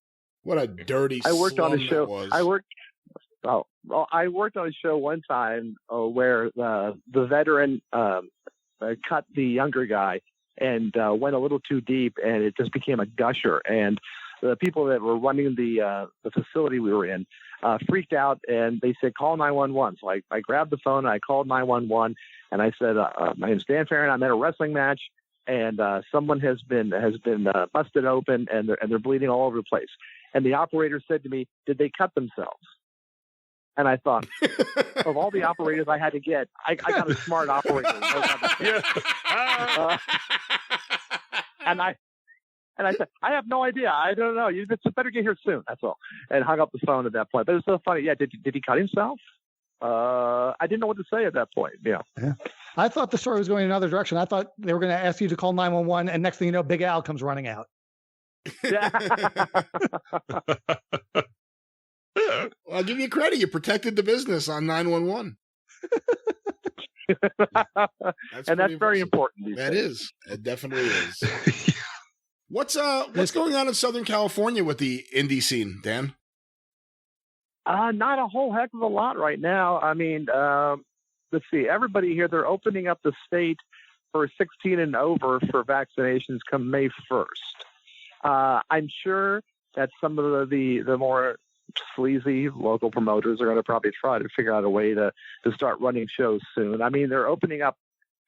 What a dirty I worked on a show. Was. I worked on a show one time where the veteran cut the younger guy and went a little too deep, and it just became a gusher. And the people that were running the facility we were in freaked out, and they said, "Call 911." So I grabbed the phone, and I called 911, and I said, "My name's Dan Farron. I'm at a wrestling match, and someone has been busted open, and they're bleeding all over the place." And the operator said to me, "Did they cut themselves?" And I thought, of all the operators I had to get, I got a smart operator. And I said, "I have no idea. I don't know. You better get here soon." That's all. And hung up the phone at that point. But it was so funny. Yeah, did he cut himself? I didn't know what to say at that point. Yeah. I thought the story was going in another direction. I thought they were going to ask you to call 911, and next thing you know, Big Al comes running out. Well, I'll give you credit. You protected the business on 911. That's very important. That is. It definitely is. What's going on in Southern California with the indie scene, Dan? Not a whole heck of a lot right now. I mean, let's see. Everybody here, they're opening up the state for 16 and over for vaccinations come May 1st. I'm sure that some of the more sleazy local promoters are going to probably try to figure out a way to start running shows soon. I mean, they're opening up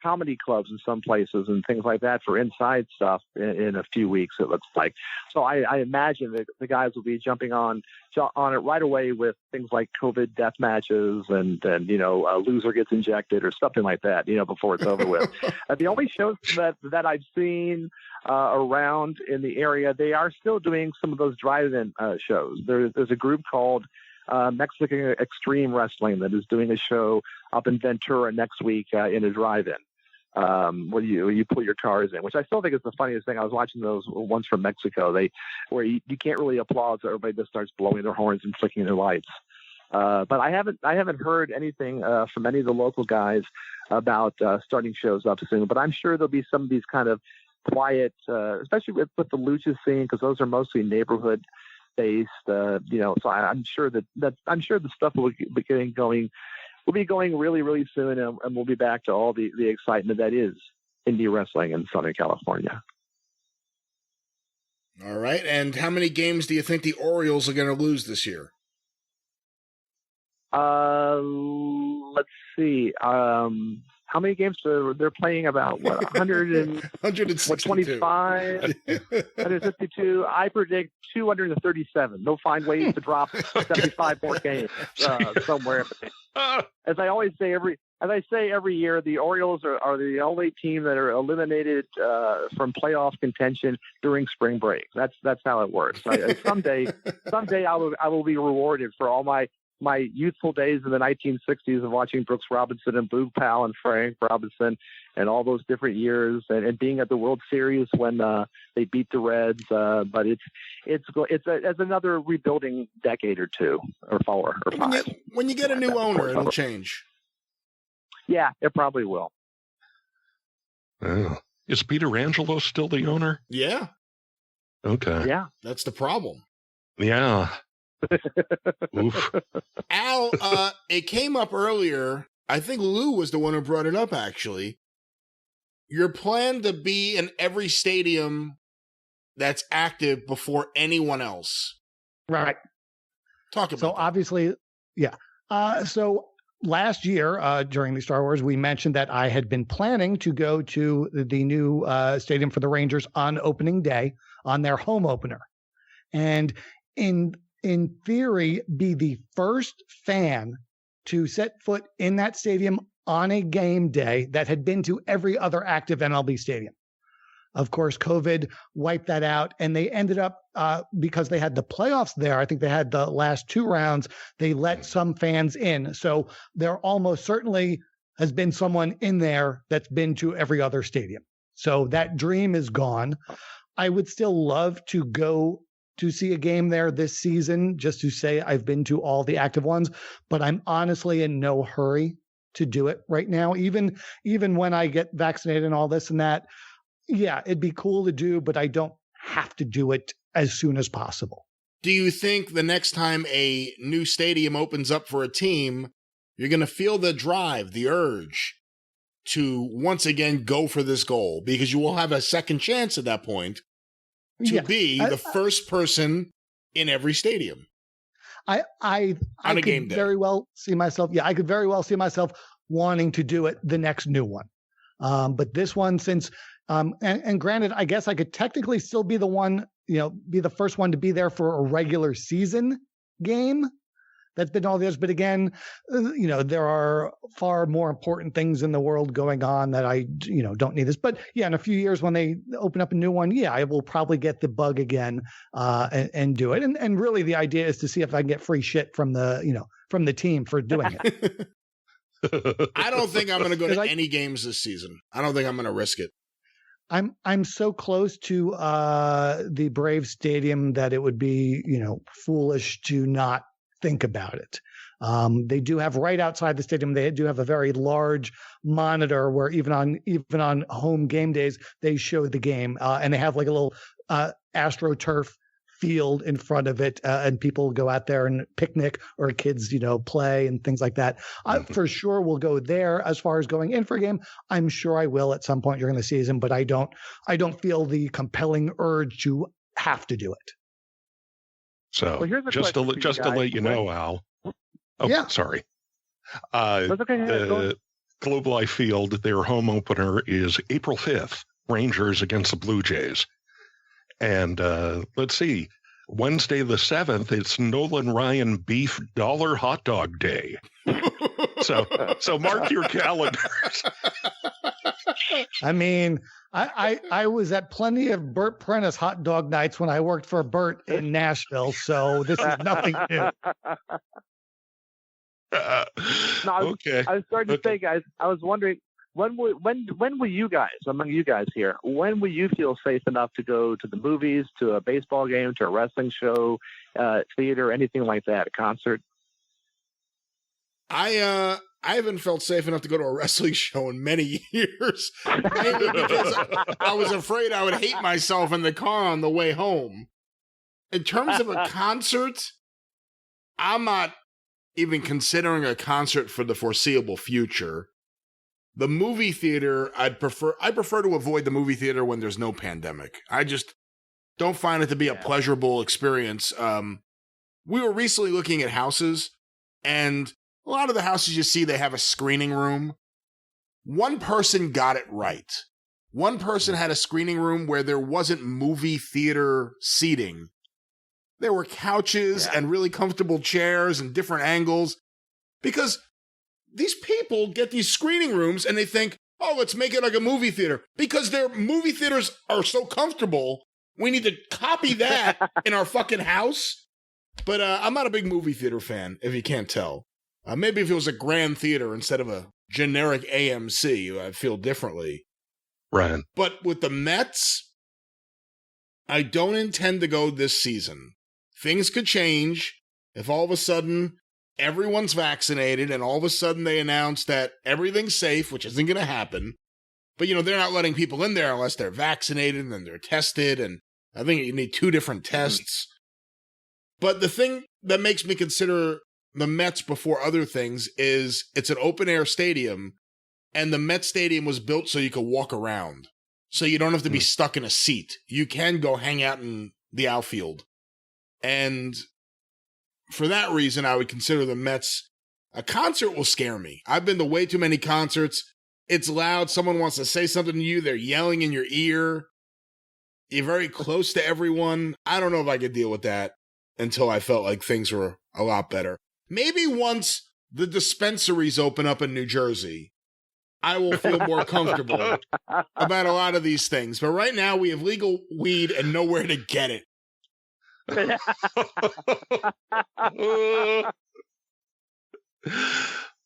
comedy clubs in some places and things like that for inside stuff in a few weeks, it looks like. So I imagine that the guys will be jumping on it right away with things like COVID death matches and a loser gets injected or something like that, before it's over with. The only shows that I've seen around in the area, they are still doing some of those drive-in shows. There's a group called Mexican Extreme Wrestling that is doing a show up in Ventura next week in a drive-in. Where you pull your cars in, which I still think is the funniest thing. I was watching those ones from Mexico, where you can't really applaud, so everybody just starts blowing their horns and flicking their lights. But I haven't heard anything from any of the local guys about starting shows up soon. But I'm sure there'll be some of these kind of quiet, especially with the lucha scene, because those are mostly neighborhood based. So I'm sure the stuff will be getting going. We'll be going really, really soon, and we'll be back to all the excitement that is indie wrestling in Southern California. All right. And how many games do you think the Orioles are going to lose this year? Let's see. How many games they're playing? About what? 125, 152. I predict 237. They'll find ways to drop 75 more games somewhere. As I say every year, the Orioles are the only team that are eliminated from playoff contention during spring break. That's how it works. Someday I will be rewarded for all my youthful days in the 1960s of watching Brooks Robinson and Boog Powell and Frank Robinson and all those different years and being at the World Series when they beat the Reds. But it's another rebuilding decade or two or 4 or 5. When you get a new owner, it'll change. Yeah, it probably will. Oh. Is Peter Angelo still the owner? Yeah. Okay. Yeah. That's the problem. Yeah. Oof. Al, it came up earlier. I think Lou was the one who brought it up, actually. Your plan to be in every stadium that's active before anyone else. Right. Talk about So that. obviously, yeah. So last year during the Star Wars, we mentioned that I had been planning to go to the new stadium for the Rangers on opening day, on their home opener. And in theory, be the first fan to set foot in that stadium on a game day that had been to every other active MLB stadium. Of course, COVID wiped that out, and they ended up, because they had the playoffs there, I think they had the last 2 rounds, they let some fans in. So there almost certainly has been someone in there that's been to every other stadium. So that dream is gone. I would still love to go to see a game there this season, just to say I've been to all the active ones, but I'm honestly in no hurry to do it right now. Even when I get vaccinated and all this and that, yeah, it'd be cool to do, but I don't have to do it as soon as possible. Do you think the next time a new stadium opens up for a team, you're going to feel the drive, the urge to once again go for this goal? Because you will have a second chance at that point to be the first person in every stadium. I could very well see myself. Yeah, I could very well see myself wanting to do it the next new one. But this one, since and granted, I guess I could technically still be the one, be the first one to be there for a regular season game. That's been all the others. But again, there are far more important things in the world going on that I, don't need this. But yeah, in a few years when they open up a new one, yeah, I will probably get the bug again and do it. And really the idea is to see if I can get free shit from the team for doing it. I don't think I'm going to go to any games this season. I don't think I'm going to risk it. I'm so close to the Braves Stadium that it would be, foolish to not think about it. They do have right outside the stadium. They do have a very large monitor where even on home game days, they show the game and they have like a little AstroTurf field in front of it, and people go out there and picnic or kids, play and things like that. For sure, we'll go there. As far as going in for a game, I'm sure I will at some point during the season, but I don't feel the compelling urge to have to do it. So just to let you know, Al. Oh, yeah. Sorry. The Globe Life Field, their home opener is April 5th, Rangers against the Blue Jays. And let's see, Wednesday the 7th, it's Nolan Ryan Beef Dollar Hot Dog Day. So mark your calendars. I mean, I was at plenty of Burt Prentice hot dog nights when I worked for Burt in Nashville, so this is nothing new. I was starting to say, guys, I was wondering, when will you guys, among you guys here, when will you feel safe enough to go to the movies, to a baseball game, to a wrestling show, theater, anything like that, a concert? I haven't felt safe enough to go to a wrestling show in many years, mainly because I was afraid I would hate myself in the car on the way home. In terms of a concert, I'm not even considering a concert for the foreseeable future. The movie theater, I prefer to avoid the movie theater when there's no pandemic. don't find it to be a pleasurable experience. We were recently looking at houses, and a lot of the houses you see, they have a screening room. One person got it right. One person had a screening room where there wasn't movie theater seating. There were couches and really comfortable chairs and different angles, because these people get these screening rooms and they think, oh, let's make it like a movie theater. Because their movie theaters are so comfortable, we need to copy that in our fucking house. But I'm not a big movie theater fan, if you can't tell. Maybe if it was a grand theater instead of a generic AMC, I'd feel differently. Right. But with the Mets, I don't intend to go this season. Things could change if all of a sudden everyone's vaccinated and all of a sudden they announce that everything's safe, which isn't going to happen. But, they're not letting people in there unless they're vaccinated and then they're tested. And I think you need 2 different tests. But the thing that makes me consider the Mets before other things is it's an open air stadium, and the Mets stadium was built so you could walk around. So you don't have to be stuck in a seat. You can go hang out in the outfield. And for that reason, I would consider the Mets. A concert will scare me. I've been to way too many concerts. It's loud. Someone wants to say something to you. They're yelling in your ear. You're very close to everyone. I don't know if I could deal with that until I felt like things were a lot better. Maybe once the dispensaries open up in New Jersey, I will feel more comfortable about a lot of these things. But right now, we have legal weed and nowhere to get it.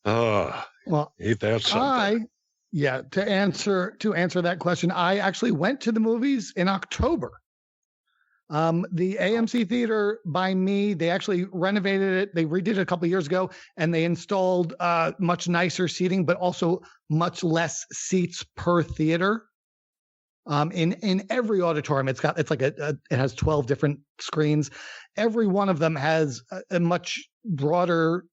Well, ain't that something? To answer that question, I actually went to the movies in October. The AMC theater by me, they actually renovated it. They redid it a couple of years ago, and they installed much nicer seating, but also much less seats per theater. In every auditorium, it has 12 different screens. Every one of them has a much broader,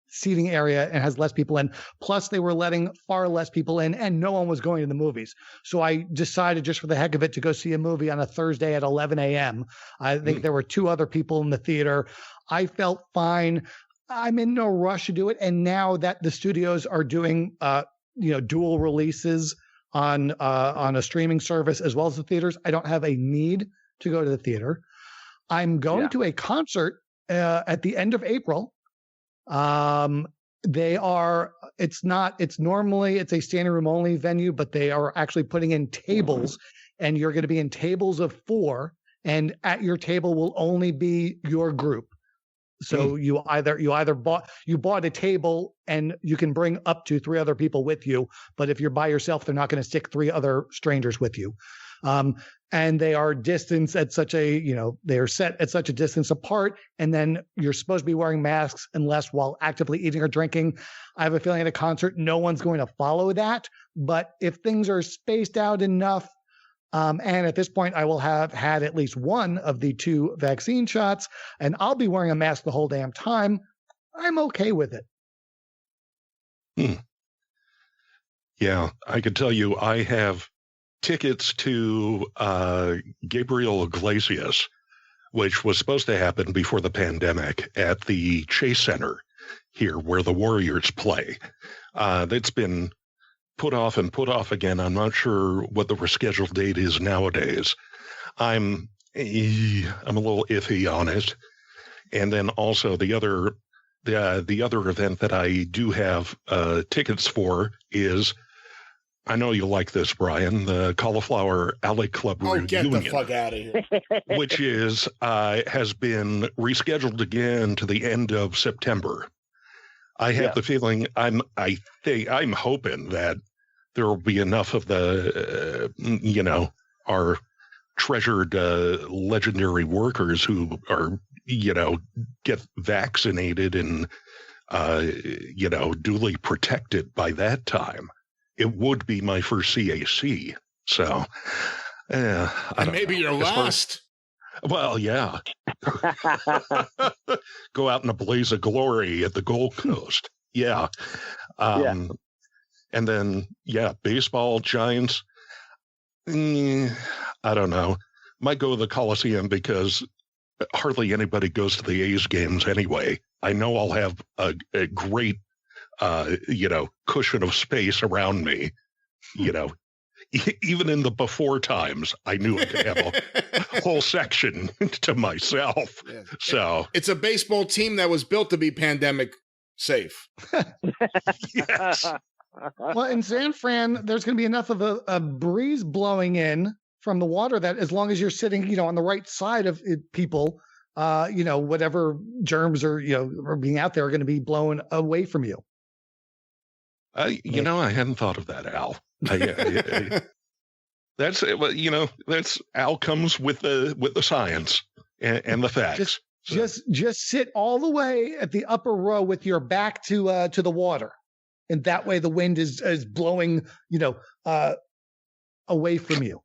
seating area and has less people in. Plus, they were letting far less people in, and no one was going to the movies. So I decided, just for the heck of it, to go see a movie on a Thursday at 11 a.m. I think there were 2 other people in the theater. I felt fine. I'm in no rush to do it. And now that the studios are doing, dual releases on a streaming service as well as the theaters, I don't have a need to go to the theater. I'm going to a concert at the end of April. It's normally a standing room only venue, but they are actually putting in tables, and you're going to be in tables of 4, and at your table will only be your group. So you bought a table, and you can bring up to 3 other people with you. But if you're by yourself, they're not going to stick 3 other strangers with you. And they are distanced at they are set at such a distance apart. And then you're supposed to be wearing masks unless while actively eating or drinking. I have a feeling at a concert, no one's going to follow that. But if things are spaced out enough, and at this point, I will have had at least 1 of the 2 vaccine shots, and I'll be wearing a mask the whole damn time, I'm okay with it. Yeah, I can tell you I have tickets to Gabriel Iglesias, which was supposed to happen before the pandemic at the Chase Center here where the Warriors play. That's been put off and put off again. I'm not sure what the rescheduled date is nowadays. I'm a little iffy on it. And then also the other event that I do have tickets for is, I know you like this, Brian, the Cauliflower Alley Club reunion. Get the fuck out of here. Which is has been rescheduled again to the end of September. I have the feeling I'm hoping that there will be enough of the our treasured legendary workers who are get vaccinated and duly protected by that time. It would be my first CAC, so and maybe your last. Well, yeah. Go out in a blaze of glory at the Gold Coast. Yeah. And then, baseball, Giants. I don't know. might go to the Coliseum because hardly anybody goes to the A's games anyway. I know I'll have a great, cushion of space around me. Even in the before times, I knew I could have a whole section to myself. Yeah. So it's a baseball team that was built to be pandemic safe. Yes. Well, in San Fran, there's going to be enough of a breeze blowing in from the water that as long as you're sitting, on the right side of people, whatever germs are being out there are going to be blown away from you. I hadn't thought of that, Al. That's Al comes with the science and the facts. Just sit all the way at the upper row with your back to the water, and that way the wind is blowing away from you,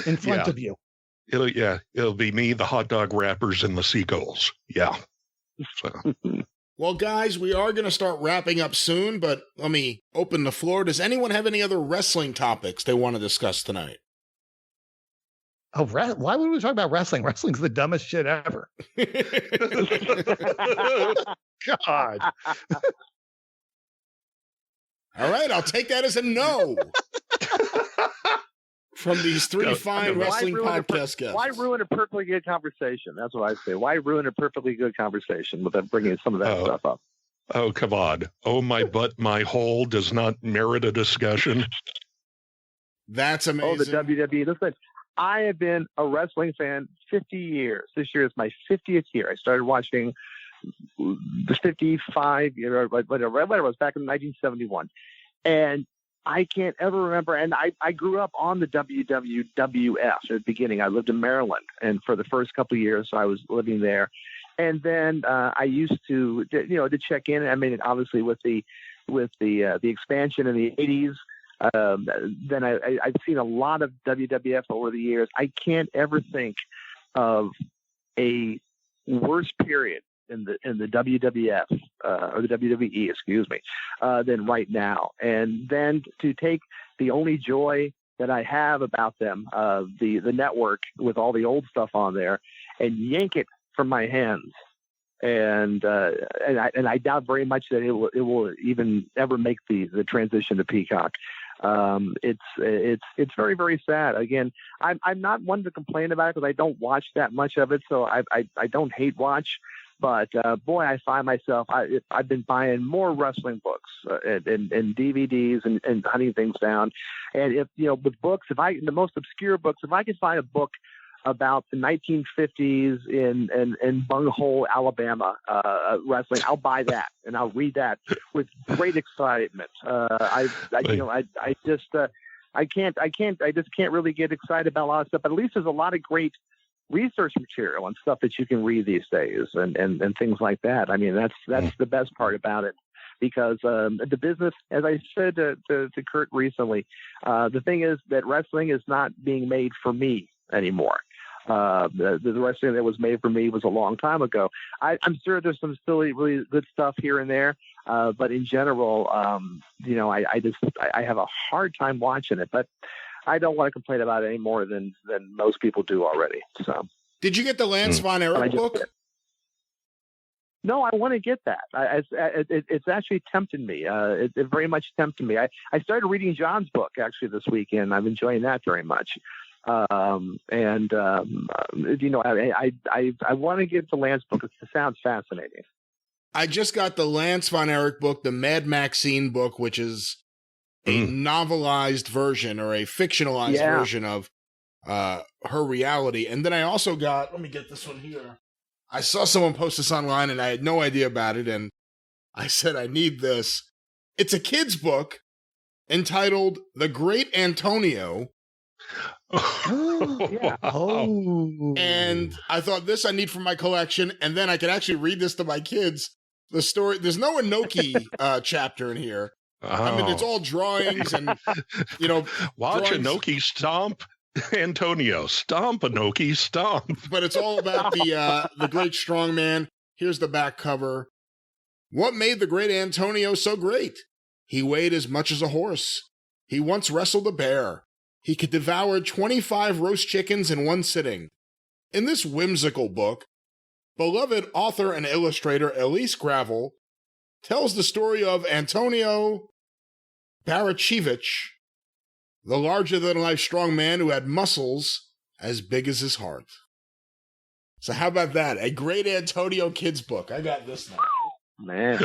in front of you. It'll be me, the hot dog wrappers, and the seagulls. Yeah. So. Well, guys, we are going to start wrapping up soon, but let me open the floor. Does anyone have any other wrestling topics they want to discuss tonight? Oh, why would we talk about wrestling? Wrestling's the dumbest shit ever. God. All right, I'll take that as a no. From these three fine wrestling podcast guests. Why ruin a perfectly good conversation? That's what I say. Why ruin a perfectly good conversation without bringing some of that stuff up? Oh, come on. Oh, my butt, my hole does not merit a discussion. That's amazing. Oh, the WWE. Listen, I have been a wrestling fan 50 years. This year is my 50th year. I started watching the 55, whatever it was, back in 1971. And I can't ever remember, and I grew up on the WWF at the beginning. I lived in Maryland, and for the first couple of years, I was living there. And then I used to check in. I mean, obviously with the expansion in the 80s, then I've seen a lot of WWF over the years. I can't ever think of a worse period in the WWF or the WWE, excuse me, than right now. And then to take the only joy that I have about them, the network with all the old stuff on there, and yank it from my hands. And I doubt very much that it will even ever make the transition to Peacock. It's very, very sad. Again, I'm not one to complain about it because I don't watch that much of it, so I don't hate watch. But boy, I find myself I've been buying more wrestling books and DVDs and hunting things down. And if with books, the most obscure books, if I could find a book about the 1950s in Bunghole, Alabama wrestling, I'll buy that and I'll read that with great excitement. I just can't really get excited about a lot of stuff. But at least there's a lot of great research material and stuff that you can read these days and things like that. I mean, that's the best part about it, because the business, as I said to Kurt recently, the thing is that wrestling is not being made for me anymore. The wrestling that was made for me was a long time ago. I'm sure there's some still really good stuff here and there, but in general, I have a hard time watching it, but I don't want to complain about it any more than most people do already. So, did you get the Lance Von Erich book? No, I want to get that. It's actually tempted me. It very much tempted me. I started reading John's book actually this weekend. I'm enjoying that very much. I want to get the Lance book. It sounds fascinating. I just got the Lance Von Erich book, the Mad Maxine book, which is a novelized version or a fictionalized version of her reality. And then I also got, let me get this one here. I saw someone post this online and I had no idea about it. And I said, I need this. It's a kid's book entitled The Great Antonio. And I thought, this I need for my collection. And then I could actually read this to my kids. The story, there's no Inoki chapter in here. I mean, it's all drawings and, watch Inoki stomp Antonio. Stomp Inoki, stomp. But it's all about the great strongman. Here's the back cover. What made the great Antonio so great? He weighed as much as a horse. He once wrestled a bear. he could devour 25 roast chickens in one sitting. In this whimsical book, beloved author and illustrator Elise Gravel tells the story of Antonio Barachevich, the larger-than-life strong man who had muscles as big as his heart. So how about that? A great Antonio kids book. I got this now. Man.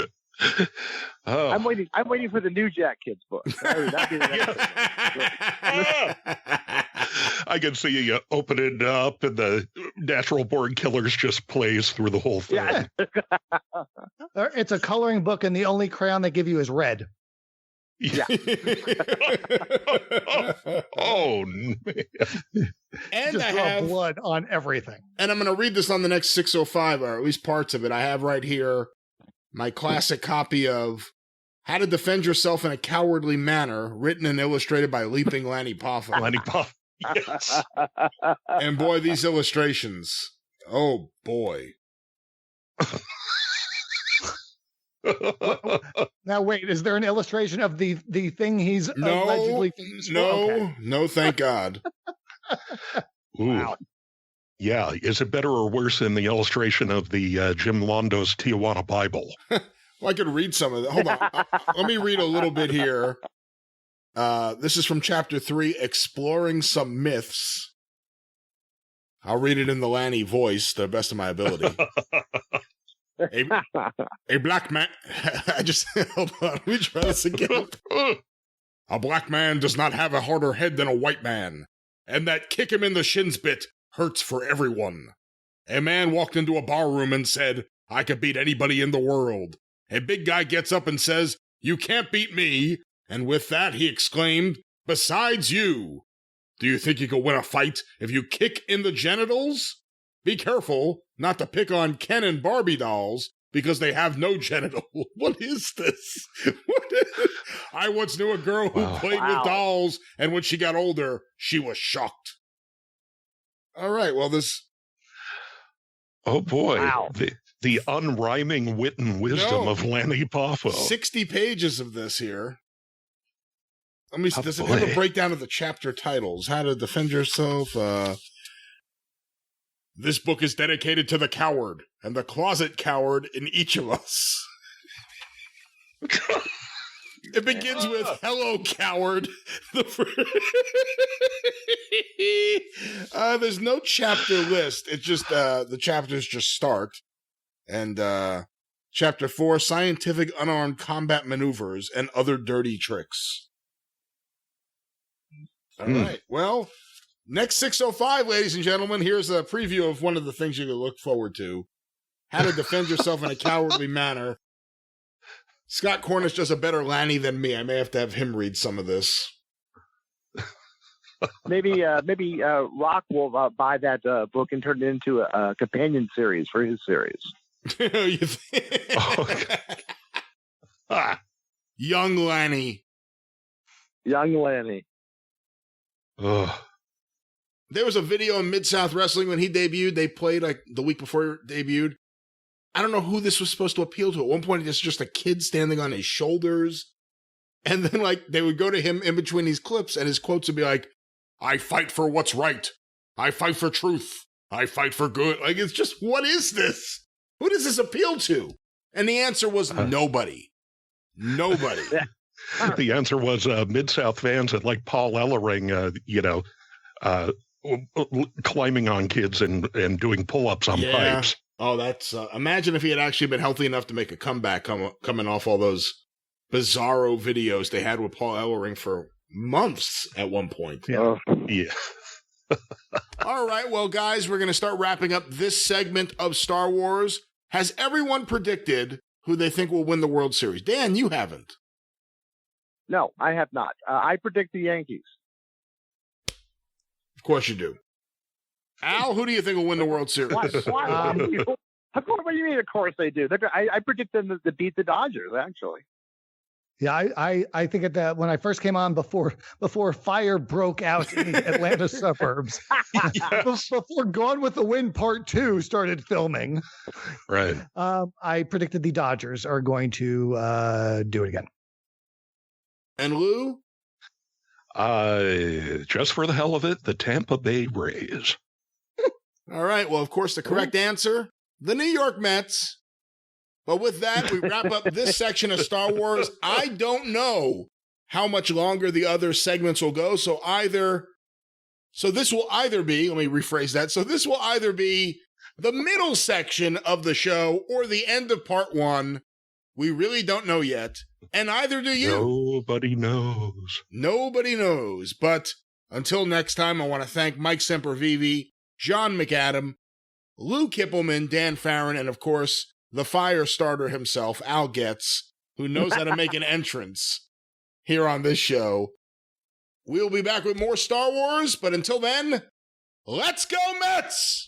Oh. I'm waiting for the New Jack Kids book. That'd be the next I can see you open it up and the Natural Born Killers just plays through the whole thing. Yeah. It's a coloring book, and the only crayon they give you is red. Yeah. Oh, man. And Just I draw have blood on everything. And I'm going to read this on the next 605, or at least parts of it. I have right here my classic copy of How to Defend Yourself in a Cowardly Manner, written and illustrated by Leaping Lanny Poffin. Lanny Poffin, yes. And boy, these illustrations. Oh, boy. Now, wait, is there an illustration of the thing he's allegedly famous for? Okay. No, thank God. Ooh. Wow. Yeah, is it better or worse than the illustration of the Jim Londo's Tijuana Bible? Well, I could read some of that. Hold on. Let me read a little bit here. This is from Chapter 3, Exploring Some Myths. I'll read it in the Lanny voice, to the best of my ability. A black man... Hold on, let me try this again. A black man does not have a harder head than a white man, and that kick him in the shins bit hurts for everyone. A man walked into a bar room and said, I could beat anybody in the world. A big guy gets up and says, you can't beat me. And with that, he exclaimed, besides you. Do you think you can win a fight if you kick in the genitals? Be careful not to pick on Ken and Barbie dolls because they have no genital. What is this? I once knew a girl who played with dolls, and when she got older, she was shocked. All right, well, this... Oh, boy. Wow. The unrhyming wit and wisdom of Lanny Poffo. 60 pages of this here. Does it have a breakdown of the chapter titles? How to defend yourself? This book is dedicated to the coward and the closet coward in each of us. It begins with, hello, coward. There's no chapter list. It's just, the chapters just start. And Chapter 4, Scientific Unarmed Combat Maneuvers and Other Dirty Tricks. All right. Well, next 605, ladies and gentlemen, here's a preview of one of the things you can look forward to. How to defend yourself in a cowardly manner. Scott Cornish does a better Lanny than me. I may have to have him read some of this. Maybe Rock will buy that book and turn it into a companion series for his series. You think? Young Lanny. Young Lanny. Ugh. There was a video in Mid-South Wrestling when he debuted. They played like the week before he debuted. I don't know who this was supposed to appeal to. At one point, it's just a kid standing on his shoulders. And then like they would go to him in between these clips and his quotes would be like, I fight for what's right. I fight for truth. I fight for good. Like, it's just, what is this? Who does this appeal to? And the answer was nobody. Nobody. The answer was Mid-South fans that like Paul Ellering, climbing on kids and doing pull-ups on pipes. Oh, that's... imagine if he had actually been healthy enough to make a comeback coming off all those bizarro videos they had with Paul Ellering for months at one point. Yeah. All right, well, guys, we're going to start wrapping up this segment of Star Wars. Has everyone predicted who they think will win the World Series? Dan, you haven't. No, I have not. I predict the Yankees. Of course you do. Al, who do you think will win the World Series? What do you mean, of course they do? I predict them to beat the Dodgers, actually. Yeah, I think when I first came on before fire broke out in the Atlanta suburbs, before Gone with the Wind Part 2 started filming, right? I predicted the Dodgers are going to do it again. And Lou? Just for the hell of it, the Tampa Bay Rays. All right. Well, of course, the correct answer, the New York Mets. But with that, we wrap up this section of Star Wars. I don't know how much longer the other segments will go. So this will either be, let me rephrase that. So this will either be the middle section of the show or the end of part 1. We really don't know yet. And either do you. Nobody knows. Nobody knows. But until next time, I want to thank Mike Sempervive, John McAdam, Lou Kippelman, Dan Farron, and of course, the fire starter himself, Al Getz, who knows how to make an entrance here on this show. We'll be back with more Star Wars, but until then, let's go Mets!